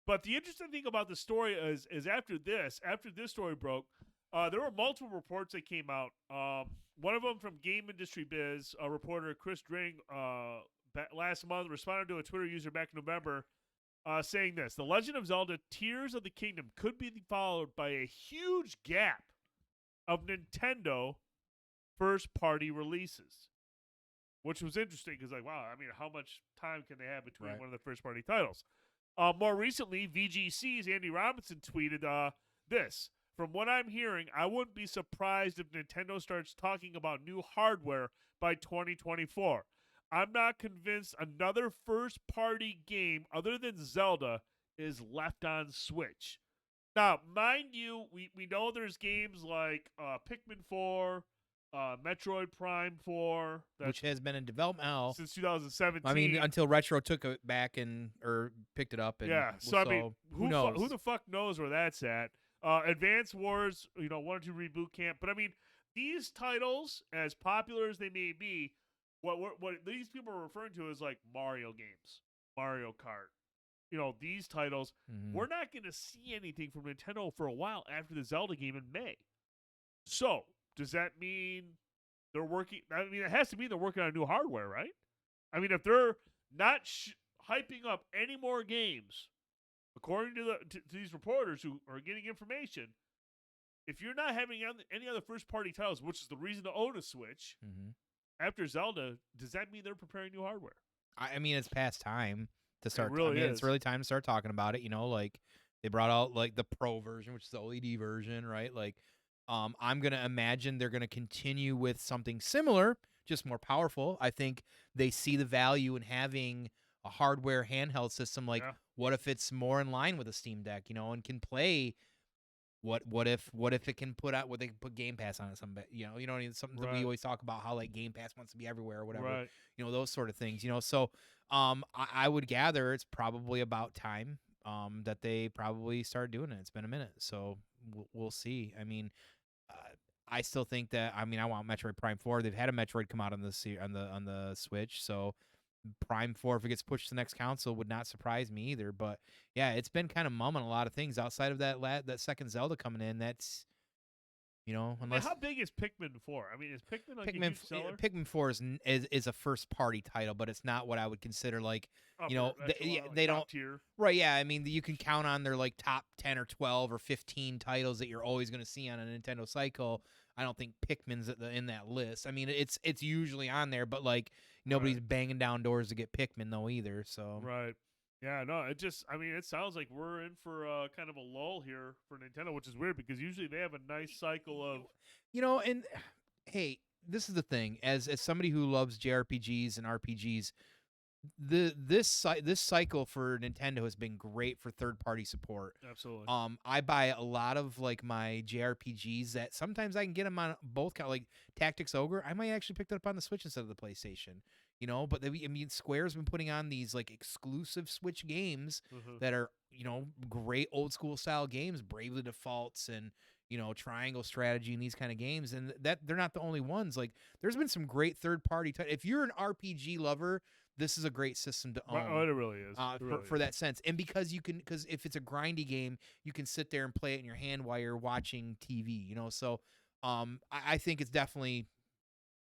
But the interesting thing about the story is after this story broke, there were multiple reports that came out. One of them from Game Industry Biz, reporter Chris Dring, last month responded to a Twitter user back in November, saying this: "The Legend of Zelda: Tears of the Kingdom could be followed by a huge gap of Nintendo first-party releases," which was interesting because, like, wow, I mean, how much time can they have between one of the first-party titles? More recently, VGC's Andy Robinson tweeted this: "From what I'm hearing, I wouldn't be surprised if Nintendo starts talking about new hardware by 2024. I'm not convinced another first-party game other than Zelda is left on Switch." Now, mind you, we know there's games like Pikmin 4, Metroid Prime 4, which has been in development hell since 2017. I mean, until Retro took it back or picked it up. And, yeah, so I mean, who knows? Who the fuck knows where that's at? Advance Wars, 1 or 2 Reboot Camp. But I mean, these titles, as popular as they may be, what these people are referring to is like Mario games, Mario Kart. These titles, we're not going to see anything from Nintendo for a while after the Zelda game in May. So, does that mean they're working? I mean, it has to mean they're working on new hardware, right? I mean, if they're not hyping up any more games, according to these reporters who are getting information, if you're not having any other first-party titles, which is the reason to own a Switch, after Zelda, does that mean they're preparing new hardware? I mean, it's past time to start. It's really time to start talking about it. Like they brought out like the Pro version, which is the OLED version, right? Like, I'm gonna imagine they're gonna continue with something similar, just more powerful. I think they see the value in having a hardware handheld system. Like, what if it's more in line with a Steam Deck, and can play? What if it can put out what they can put Game Pass on it? Something something that we always talk about, how like Game Pass wants to be everywhere or whatever. Right. Those sort of things. So I would gather it's probably about time that they probably start doing it. It's been a minute, so we'll see. I mean, I still think that I want Metroid Prime 4. They've had a Metroid come out on the Switch, so Prime 4, if it gets pushed to the next console, would not surprise me either. But yeah, it's been kind of mum on a lot of things outside of that second Zelda coming in. That's unless how big is Pikmin 4? I mean, is Pikmin like a huge seller? Pikmin 4 is a first party title, but it's not what I would consider like they don't tier. Right. Yeah, I mean, you can count on their like top 10 or 12 or 15 titles that you're always going to see on a Nintendo cycle. I don't think Pikmin's in that list. I mean, it's usually on there, but like nobody's banging down doors to get Pikmin though either. So right. Yeah, no, it sounds like we're in for kind of a lull here for Nintendo, which is weird because usually they have a nice cycle of and hey, this is the thing, as somebody who loves JRPGs and RPGs, this cycle for Nintendo has been great for third-party support. Absolutely. I buy a lot of like my JRPGs that sometimes I can get them on both, like Tactics Ogre. I might actually pick that up on the Switch instead of the PlayStation. But Square's been putting on these like exclusive Switch games that are great old school style games, Bravely Defaults and Triangle Strategy and these kind of games, and that they're not the only ones. Like, there's been some great third party. If you're an RPG lover, this is a great system to own. Oh, it really is. For that sense, and because if it's a grindy game, you can sit there and play it in your hand while you're watching TV. So, I think it's definitely.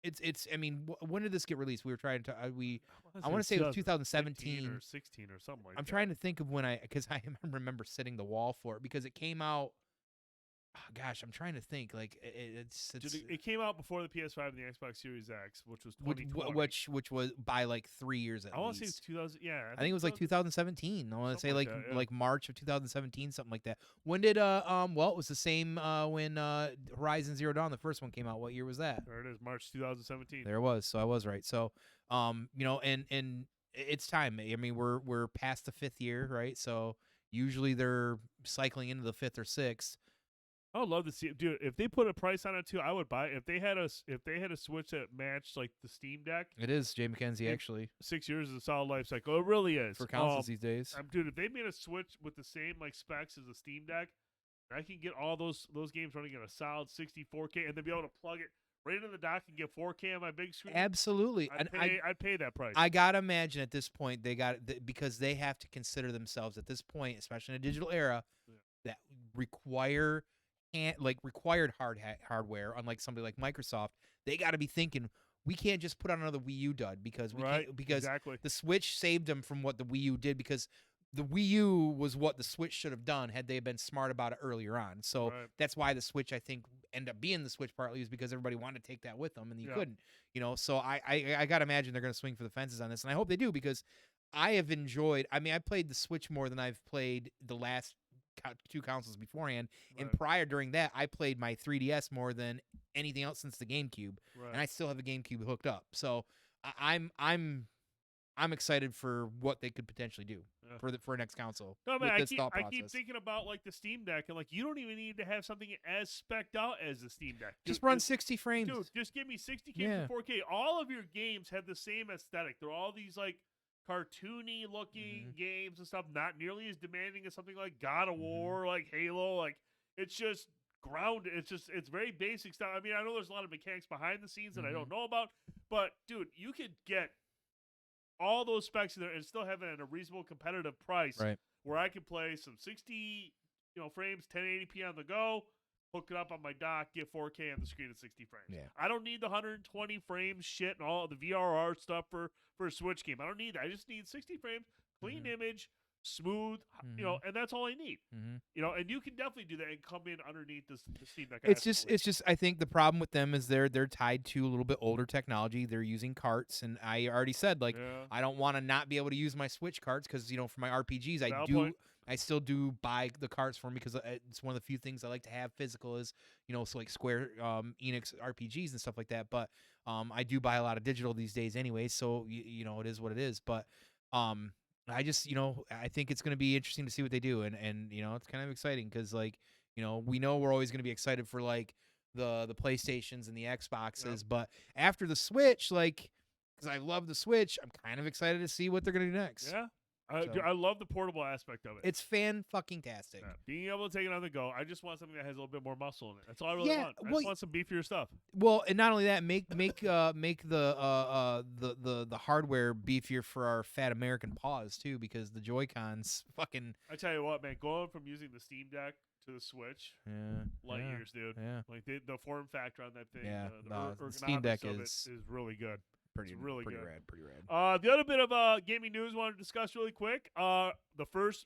It's. I mean, when did this get released? We were trying to. I want to say it was 2017 or 16 or something like that. I'm trying to think of because I remember sitting the wall for it because it came out. Oh, gosh, I'm trying to think. Like it came out before the PS5 and the Xbox Series X, which was 2020. Which was by like 3 years at least. I want to say 2000. Yeah, I think it was like 2017. I want to say like March of 2017, something like that. When did Well, it was the same when Horizon Zero Dawn, the first one, came out. What year was that? There it is, March 2017. There it was. So I was right. So and it's time. I mean, we're past the 5th year, right? So usually they're cycling into the 5th or 6th. I would love to see it, dude. If they put a price on it too, I would buy it. If they had a Switch that matched like the Steam Deck, it is Jay McKenzie actually. 6 years is a solid life cycle. It really is for consoles these days. Dude, if they made a Switch with the same like specs as the Steam Deck, I can get all those games running at a solid 60 4K and then be able to plug it right into the dock and get 4K on my big screen. Absolutely. I'd pay that price. I gotta imagine at this point because they have to consider themselves at this point, especially in a digital era, that required hardware. Unlike somebody like Microsoft, they got to be thinking we can't just put out another Wii U dud because exactly. the Switch saved them from what the Wii U did because the Wii U was what the Switch should have done had they been smart about it earlier on. So that's why the Switch, I think, ended up being the Switch partly is because everybody wanted to take that with them and you couldn't, So I got to imagine they're going to swing for the fences on this. And I hope they do because I have enjoyed, I played the Switch more than I've played the last 2 consoles beforehand. And during that, I played my 3DS more than anything else since the GameCube. And I still have the GameCube hooked up. So I'm excited for what they could potentially do for next console. No, man, I keep thinking about like the Steam Deck and like you don't even need to have something as specced out as the Steam Deck. Just run 60 frames. Dude, just give me 60 frames and 4K. All of your games have the same aesthetic. They're all these like cartoony looking games and stuff, not nearly as demanding as something like God of War, like Halo. Like it's just grounded. It's very basic stuff. I know there's a lot of mechanics behind the scenes that I don't know about, but dude, you could get all those specs in there and still have it at a reasonable competitive price where I can play some 60 frames, 1080p on the go, hook it up on my dock, get 4K on the screen at 60 frames. Yeah. I don't need the 120 frames shit and all the VRR stuff for a Switch game. I don't need that. I just need 60 frames, clean image, smooth, and that's all I need. And you can definitely do that and come in underneath the Steam Deck. It's just I think the problem with them is they're tied to a little bit older technology. They're using carts, and I already said I don't want to not be able to use my Switch carts because for my RPGs I still do buy the carts for them because it's one of the few things I like to have physical is so like Square Enix RPGs and stuff like that. But I do buy a lot of digital these days anyway, so it is what it is. But I just, I think it's going to be interesting to see what they do. And it's kind of exciting because, we know we're always going to be excited for, the PlayStations and the Xboxes. But after the Switch, because I love the Switch, I'm kind of excited to see what they're going to do next. Yeah. I love the portable aspect of it. It's fan-fucking-tastic. Yeah. Being able to take it on the go. I just want something that has a little bit more muscle in it. That's all I really want. I just want some beefier stuff. Well, and not only that, make the hardware beefier for our fat American paws too, because the Joy-Cons fucking. I tell you what, man, going from using the Steam Deck to the Switch, light years, dude. Yeah. Like the form factor on that thing. Yeah, the Steam Deck is really good. Pretty really good. Pretty rad. The other bit of gaming news I wanted to discuss really quick. The first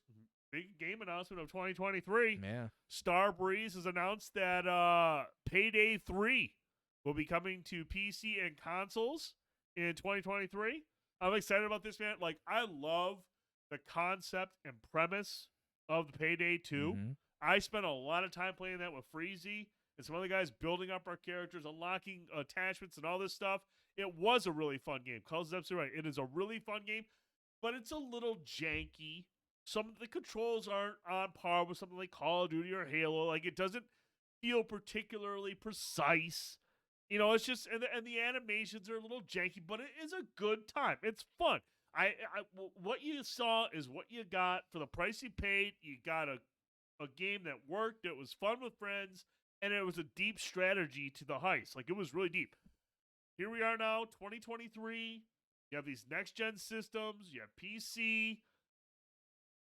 big game announcement of 2023. Yeah. StarWarsBadBatch has announced that Payday 3 will be coming to PC and consoles in 2023. I'm excited about this, man. I love the concept and premise of the Payday 2. I spent a lot of time playing that with Freezy and some other guys building up our characters, unlocking attachments and all this stuff. It was a really fun game. Cuddles is absolutely right. It is a really fun game, but it's a little janky. Some of the controls aren't on par with something like Call of Duty or Halo. It doesn't feel particularly precise. It's just, and the animations are a little janky, but it is a good time. It's fun. What you saw is what you got for the price you paid. You got a game that worked. It was fun with friends, and it was a deep strategy to the heist. It was really deep. Here we are now, 2023. You have these next-gen systems. You have PC.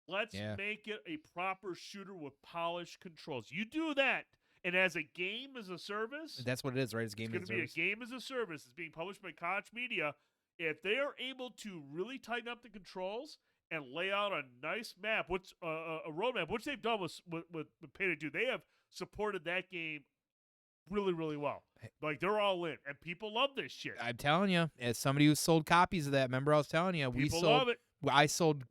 Let's make it a proper shooter with polished controls. You do that, and as a game as a service... That's what it is, right? It's going to be a game as a service. It's being published by Koch Media. If they are able to really tighten up the controls and lay out a nice map, which a roadmap, which they've done with Payday 2, they have supported that game really, really well. They're all in, and people love this shit. I'm telling you, as somebody who sold copies of that, remember I was telling you, people love it. I sold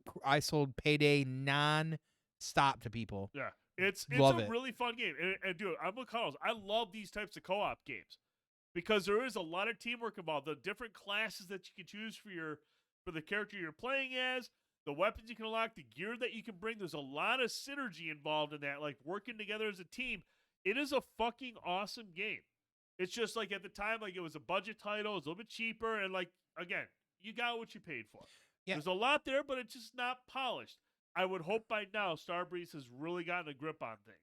Payday non-stop to people. Yeah, it's a really fun game. And dude, I'm with Cuddles. I love these types of co-op games because there is a lot of teamwork involved. The different classes that you can choose for the character you're playing as, the weapons you can unlock, the gear that you can bring. There's a lot of synergy involved in that, working together as a team. It is a fucking awesome game. It's just at the time, it was a budget title. It was a little bit cheaper. And again, you got what you paid for. Yeah. There's a lot there, but it's just not polished. I would hope by now StarWarsBadBatch has really gotten a grip on things.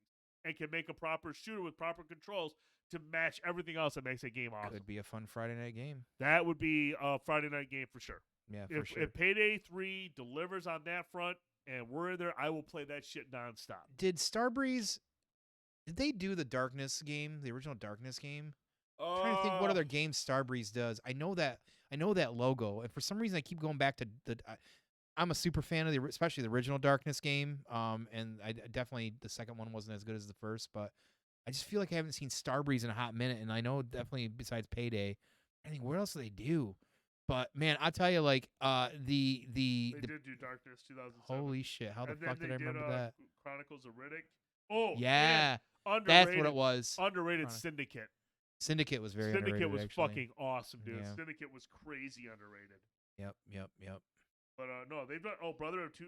and can make a proper shooter with proper controls to match everything else that makes a game awesome. Could be a fun Friday night game. That would be a Friday night game for sure. Yeah, for sure. If Payday 3 delivers on that front and we're in there, I will play that shit nonstop. Did Starbreeze? Did they do the Darkness game, the original Darkness game? I'm trying to think what other games Starbreeze does. I know that logo, and for some reason I keep going back to the. I'm a super fan of especially the original Darkness game. And I definitely the second one wasn't as good as the first, but I just feel like I haven't seen Starbreeze in a hot minute, and I know definitely besides Payday, I think what else do they do? But man, I'll tell you, like they did do Darkness 2007. Holy shit! How the fuck did I remember that? Chronicles of Riddick. Oh yeah, man. That's what it was. Underrated Syndicate. Syndicate was very underrated. Syndicate was actually. fucking awesome, dude. Yeah. Syndicate was crazy underrated. Yep. But no, they've done. Brother of Two.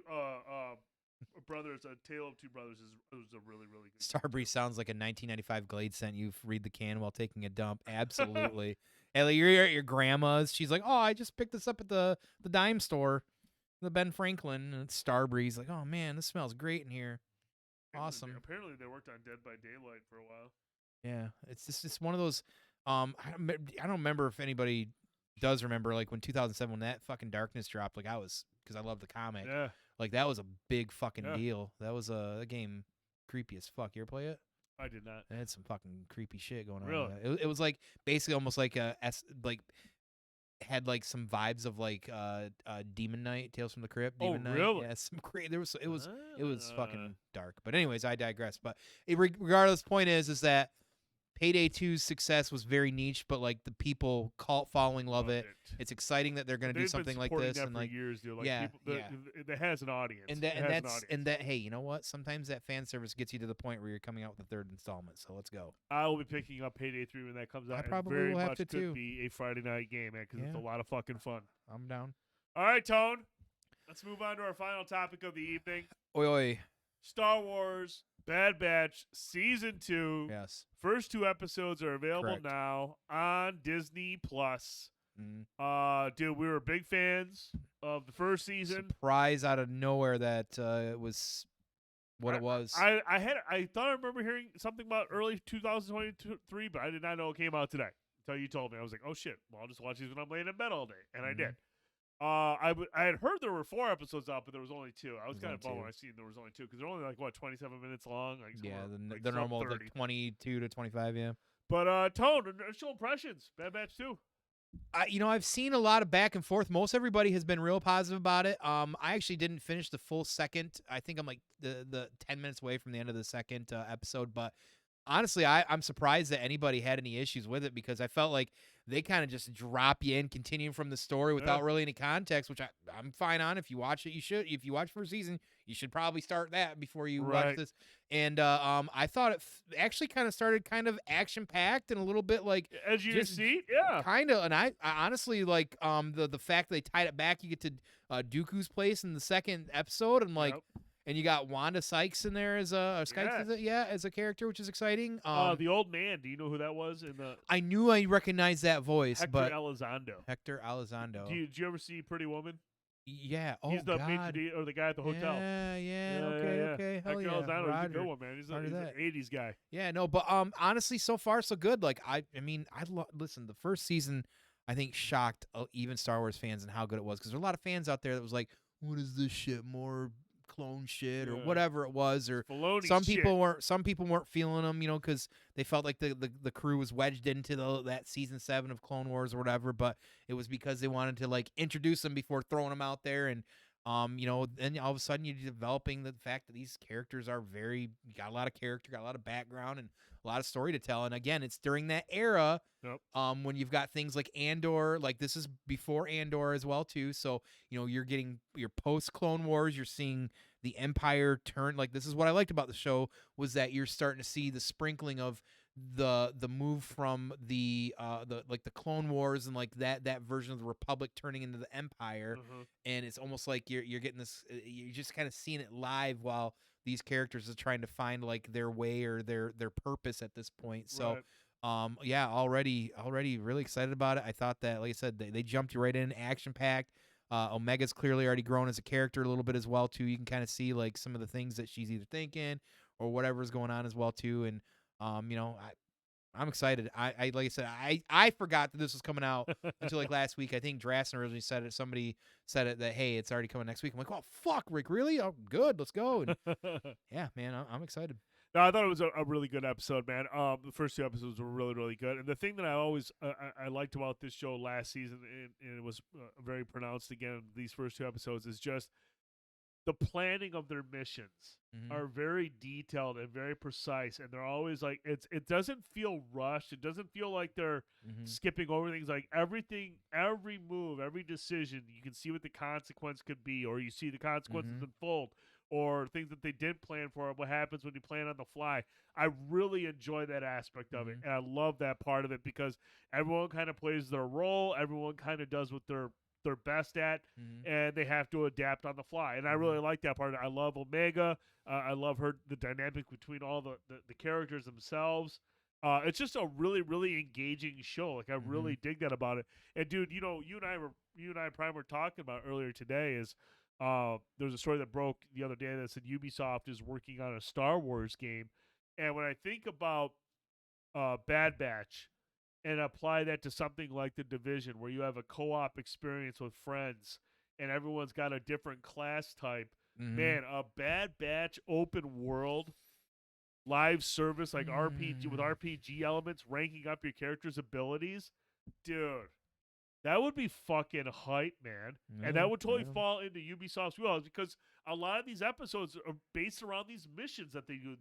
Brothers, A Tale of Two Brothers was a really, really good. Starbreeze sounds like a 1995 Glade scent you read the can while taking a dump. Absolutely. And like, you're at your grandma's. She's like, "Oh, I just picked this up at the dime store, the Ben Franklin." And it's Starbreeze. Like, "Oh man, this smells great in here." Awesome. Apparently, they worked on Dead by Daylight for a while. Yeah, it's just one of those. I don't remember if anybody does remember like when 2007 when that fucking Darkness dropped. Like I was because I love the comic. Yeah. Like that was a big fucking deal. That was a game creepy as fuck. You ever play it? I did not. It had some fucking creepy shit going on. Really? It was like basically almost like had like some vibes of like Demon Knight, Tales from the Crypt. Demon Knight. Really? Yeah, some great. It was fucking dark. But anyways, I digress. But regardless, point is that Payday 2's success was very niche, but like the people cult following love it. It's exciting that they're going to do something like this, and like years, dude. Like yeah, it has an audience. And that hey, you know what? Sometimes that fan service gets you to the point where you're coming out with the third installment. So let's go. I will be picking up Payday 3 when that comes out. I probably very will have much to could too. Be a Friday night game, man, because it's a lot of fucking fun. I'm down. All right, Tone. Let's move on to our final topic of the evening. Oi. Star Wars Bad Batch Season 2. Yes. First 2 episodes are available Correct. now on Disney Plus. Mm. Dude, we were big fans of the first season. Surprise out of nowhere that it was what it was. I thought I remember hearing something about early 2023, but I did not know it came out today until you told me. I was like, oh shit, well, I'll just watch these when I'm laying in bed all day, and I did. I had heard there were 4 episodes out, but there was only 2. I was kind of bummed when I seen there was only 2 because they're only like 27 minutes long. Like the normal is like 22 to 25. Yeah. But Tone, initial impressions, Bad Batch 2. I've seen a lot of back and forth. Most everybody has been real positive about it. I actually didn't finish the full second. I think I'm like the 10 minutes away from the end of the second episode, but. Honestly, I'm surprised that anybody had any issues with it because I felt like they kind of just drop you in, continuing from the story without really any context, which I'm fine on. If you watch it, you should. If you watch first season, you should probably start that before you watch this. And I thought it actually kind of started kind of action-packed and a little bit like edge of your seat, yeah. Kind of, and I honestly like the fact that they tied it back. You get to Dooku's place in the second episode, and like. Yep. And you got Wanda Sykes in there as a as a character, which is exciting. The old man. Do you know who that was? I knew I recognized that voice, Hector Elizondo. Hector Elizondo. Did you ever see Pretty Woman? Yeah. He's the maitre d' or the guy at the hotel. Yeah. Okay. Hell Hector Elizondo is a good one, man. He's an 80s guy. Yeah. No, but honestly, so far so good. Like I mean, listen. The first season, I think shocked even Star Wars fans and how good it was because there's a lot of fans out there that was like, "What is this shit? More." Clone shit or whatever it was, or some people weren't feeling them, because they felt like the crew was wedged into that season 7 of Clone Wars or whatever. But it was because they wanted to like introduce them before throwing them out there, and then all of a sudden you're developing the fact that these characters are got a lot of character, got a lot of background, and a lot of story to tell. And again, it's during that era when you've got things like Andor, like this is before Andor as well too. So you're getting your post Clone Wars, you're seeing the Empire turn. Like this is what I liked about the show was that you're starting to see the sprinkling of the move from the Clone Wars and like that version of the Republic turning into the Empire, and it's almost like you're getting this. You're just kind of seeing it live while these characters are trying to find like their way or their purpose at this point. So. Already really excited about it. I thought that, like I said, they jumped you right in, action-packed. Omega's clearly already grown as a character a little bit as well, too. You can kind of see, like, some of the things that she's either thinking or whatever's going on as well too. And I'm excited. I like I said, I forgot that this was coming out until like last week. I think Drasten originally said it. Somebody said it that, hey, it's already coming next week. I'm like, oh fuck, Rick, really? Oh, good, let's go. And yeah, man, I'm excited. No, I thought it was a really good episode, man. The first 2 episodes were really, really good. And the thing that I always I liked about this show last season, and it was very pronounced again these first 2 episodes, is just the planning of their missions are very detailed and very precise, and they're always like it doesn't feel rushed. It doesn't feel like they're skipping over things. Like everything, every move, every decision, you can see what the consequence could be, or you see the consequences unfold, or things that they did plan for, what happens when you plan on the fly. I really enjoy that aspect of it, and I love that part of it because everyone kind of plays their role. Everyone kind of does what they're best at, and they have to adapt on the fly. And I really like that part. I love Omega. I love the dynamic between all the characters themselves. It's just a really, really engaging show. Like I really dig that about it. And dude, you and I probably were talking about earlier today is there was a story that broke the other day that said Ubisoft is working on a Star Wars game. And when I think about Bad Batch, and apply that to something like The Division, where you have a co-op experience with friends, and everyone's got a different class type. Man, a Bad Batch open world live service like RPG with RPG elements, ranking up your character's abilities, dude, that would be fucking hype, man. And that would totally fall into Ubisoft's wheelhouse because a lot of these episodes are based around these missions that they do,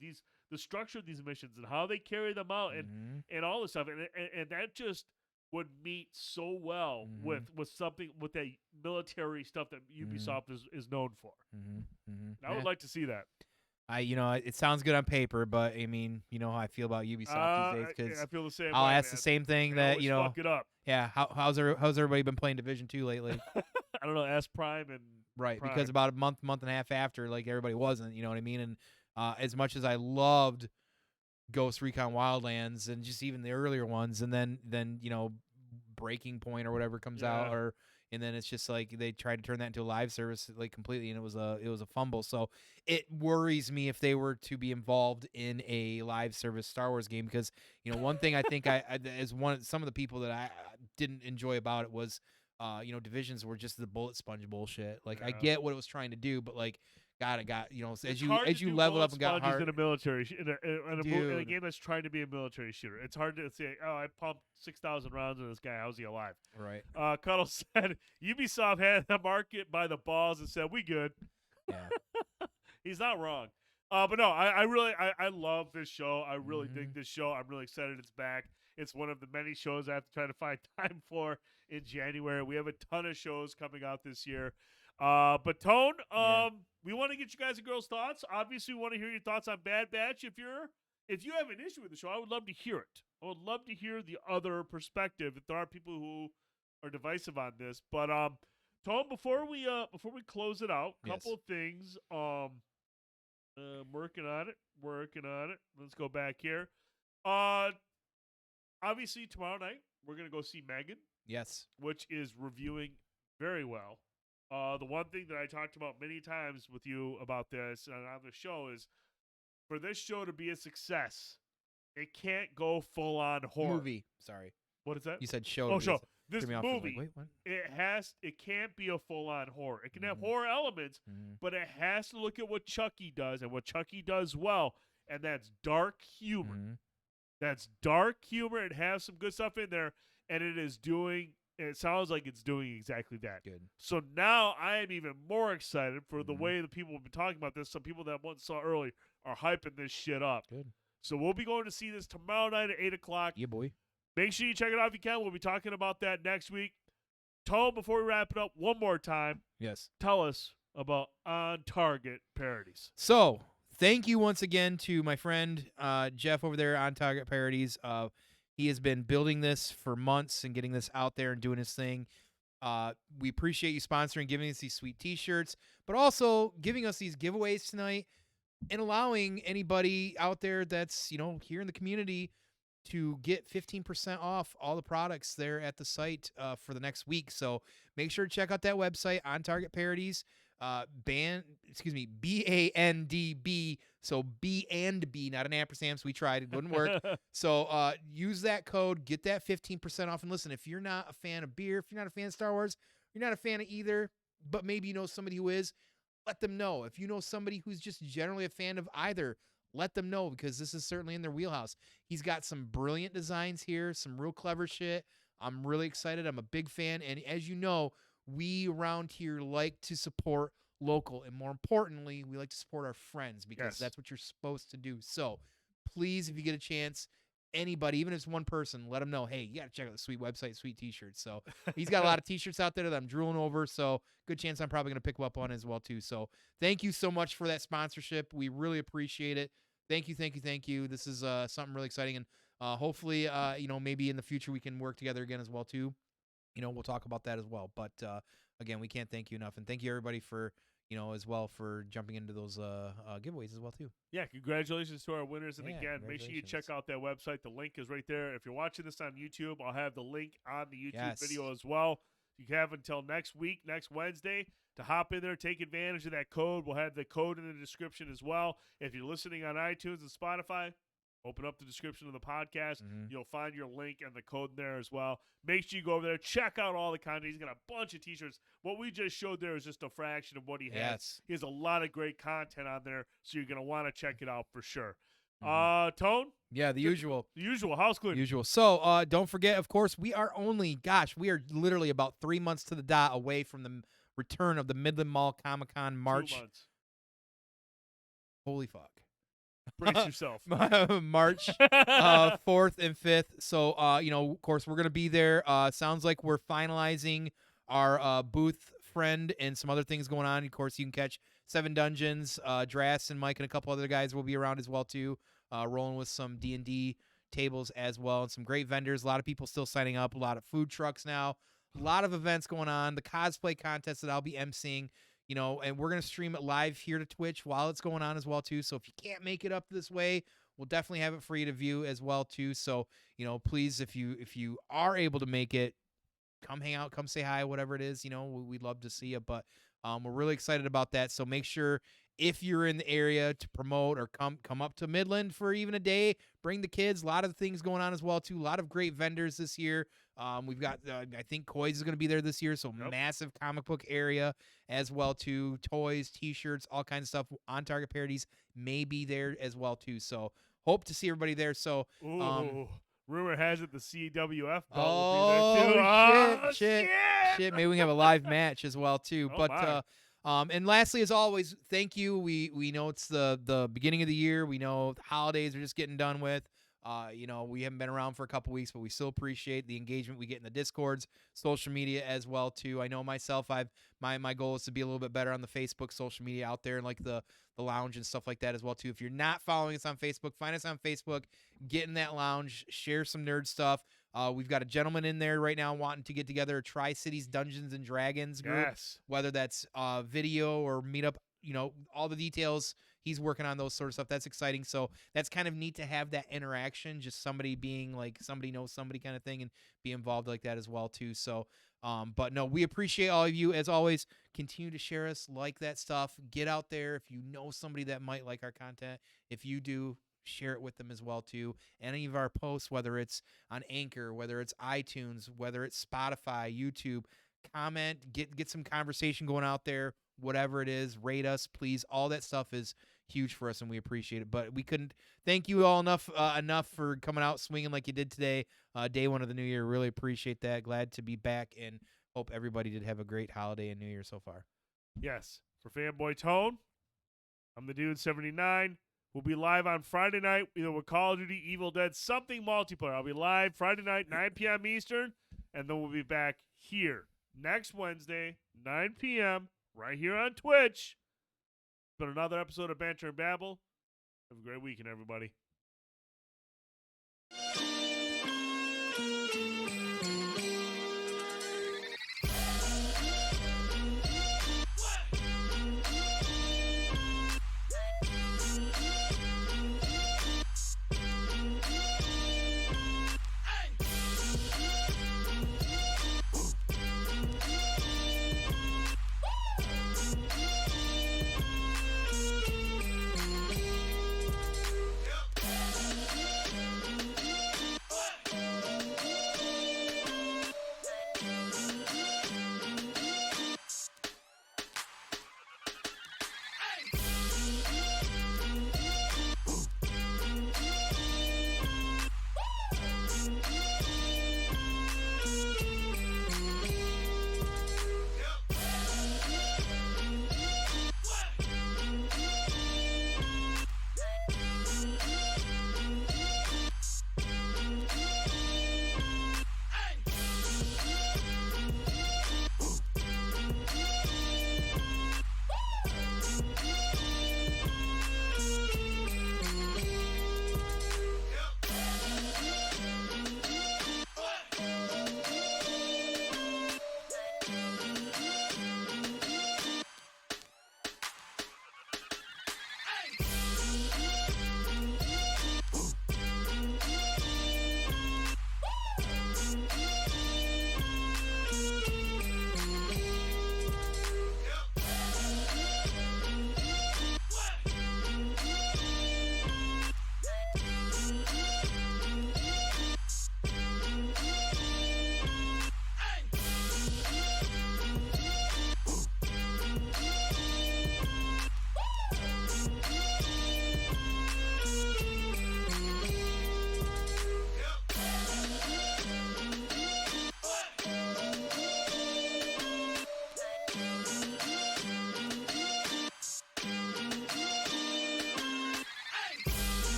the structure of these missions and how they carry them out and all this stuff. And that just would meet so well with something with that military stuff that Ubisoft is known for. I would like to see that. It sounds good on paper, but I mean, you know how I feel about Ubisoft these days because I feel the same. I'll ask the same thing that fuck it up. Yeah, how's everybody been playing Division 2 lately? I don't know. Ask Prime and right Prime. Because about a month and a half after, like everybody wasn't. You know what I mean? And as much as I loved Ghost Recon Wildlands and just even the earlier ones, and then Breaking Point or whatever comes out, and then it's just like they tried to turn that into a live service like completely, and it was a fumble. So it worries me if they were to be involved in a live service Star Wars game because one thing I think some of the people that I didn't enjoy about it was Divisions were just the bullet sponge bullshit. Like I get what it was trying to do, but like God, as you level up and got hard in a military in a game that's trying to be a military shooter. It's hard to say, oh, I pumped 6,000 rounds in this guy. How's he alive? Right. Cuddles said Ubisoft had the market by the balls and said we good. Yeah. He's not wrong. But no, I really love this show. I really dig this show. I'm really excited it's back. It's one of the many shows I have to try to find time for in January. We have a ton of shows coming out this year. But Tone, we want to get you guys and girls' thoughts. Obviously, we want to hear your thoughts on Bad Batch. If you have an issue with the show, I would love to hear it. I would love to hear the other perspective. If there are people who are divisive on this, but Tone, before we close it out, couple of things. Working on it. Let's go back here. Obviously, tomorrow night we're gonna go see Megan. Yes, which is reviewing very well. The one thing that I talked about many times with you about this and on the show is for this show to be a success, it can't go full on horror. Movie. Sorry. What is that? You said show. Oh, show. This movie. movie, Wait, what? it can't be a full on horror. It can have horror elements, but it has to look at what Chucky does and what Chucky does well, and that's dark humor. That's dark humor. It has some good stuff in there, and it sounds like it's doing exactly that. Good. So now I am even more excited for the way the people have been talking about this. Some people that once saw early are hyping this shit up. Good. So we'll be going to see this tomorrow night at 8 o'clock. Yeah, boy. Make sure you check it out if you can. We'll be talking about that next week. Tone, before we wrap it up one more time, yes, tell us about On Target Parodies. So thank you once again to my friend Jeff over there on Target Parodies. He has been building this for months and getting this out there and doing his thing. We appreciate you sponsoring, giving us these sweet T-shirts, but also giving us these giveaways tonight and allowing anybody out there that's here in the community to get 15% off all the products there at the site for the next week. So make sure to check out that website On Target Parodies. BANDB. So B&B, not an ampersand. So we tried. It wouldn't work. So use that code. Get that 15% off. And listen, if you're not a fan of beer, if you're not a fan of Star Wars, you're not a fan of either, but maybe you know somebody who is, let them know. If you know somebody who's just generally a fan of either, let them know, because this is certainly in their wheelhouse. He's got some brilliant designs here, some real clever shit. I'm really excited. I'm a big fan. And as you know, we around here like to support local. And more importantly, we like to support our friends, because that's what you're supposed to do. So please, if you get a chance, anybody, even if it's one person, let them know, hey, you got to check out the sweet website, sweet t-shirts. So he's got a lot of t-shirts out there that I'm drooling over. So good chance I'm probably going to pick up on as well too. So thank you so much for that sponsorship. We really appreciate it. Thank you, thank you, thank you. This is something really exciting, and hopefully, maybe in the future we can work together again as well too. We'll talk about that as well. But again, we can't thank you enough, and thank you everybody for as well for jumping into those giveaways as well too. Yeah, congratulations to our winners, and Yeah, again, make sure you check out that website. The link is right there. If you're watching this on YouTube, I'll have the link on the YouTube video as well. You have until next week, next Wednesday, to hop in there, take advantage of that code. We'll have the code in the description as well. If you're listening on iTunes and Spotify, open up the description of the podcast. You'll find your link and the code in there as well. Make sure you go over there, check out all the content. He's got a bunch of t-shirts. What we just showed there is just a fraction of what he has. Yes. He has a lot of great content on there, so you're going to want to check it out for sure. Tone? Yeah, the usual. The usual, house cleaning. Usual. So don't forget, of course, we are literally about 3 months to the dot away from the return of the Midland Mall Comic-Con March. 2 months. Holy fuck. Brace yourself. March 4th and 5th. So, of course, we're going to be there. Sounds like we're finalizing our booth friend and some other things going on. Of course, you can catch 7 Dungeons. Drass and Mike and a couple other guys will be around as well, too, rolling with some D&D tables as well, and some great vendors. A lot of people still signing up. A lot of food trucks now. A lot of events going on. The cosplay contest that I'll be emceeing. And we're going to stream it live here to Twitch while it's going on as well, too. So if you can't make it up this way, we'll definitely have it for you to view as well, too. So, please, if you are able to make it, come hang out, come say hi, whatever it is. We'd love to see you. But we're really excited about that. So make sure, if you're in the area, to promote or come up to Midland for even a day, bring the kids. A lot of things going on as well, too. A lot of great vendors this year. We've got, I think Coys is going to be there this year, so massive comic book area as well, too. Toys, T-shirts, all kinds of stuff. On Target Parodies may be there as well, too. So hope to see everybody there. So, rumor has it the CWF belt will be there, too. Shit. Maybe we can have a live match as well, too. And lastly, as always, thank you. We know it's the beginning of the year. We know the holidays are just getting done with. We haven't been around for a couple weeks, but we still appreciate the engagement we get in the Discords, social media as well too. I know myself, my goal is to be a little bit better on the Facebook social media out there, and like the lounge and stuff like that as well too. If you're not following us on Facebook, find us on Facebook, get in that lounge, share some nerd stuff. We've got a gentleman in there right now wanting to get together a Tri-Cities Dungeons and Dragons group, whether that's video or meetup. All the details. He's working on those sort of stuff. That's exciting. So that's kind of neat to have that interaction, just somebody being like somebody knows somebody kind of thing, and be involved like that as well too. So, but no, we appreciate all of you as always. Continue to share us, like that stuff. Get out there if you know somebody that might like our content. If you do, share it with them as well too. Any of our posts, whether it's on Anchor, whether it's iTunes, whether it's Spotify, YouTube, comment, get some conversation going out there. Whatever it is, rate us, please. All that stuff is huge for us, and we appreciate it. But we couldn't thank you all enough for coming out swinging like you did today, day one of the new year. Really appreciate that. Glad to be back, and hope everybody did have a great holiday and new year so far. Yes. For Fanboytone, I'm TheDude79. We'll be live on Friday night, either with Call of Duty, Evil Dead, something multiplayer. I'll be live Friday night, 9 p.m. Eastern, and then we'll be back here next Wednesday, 9 p.m., right here on Twitch. It's been another episode of Banter Babble. Have a great weekend, everybody.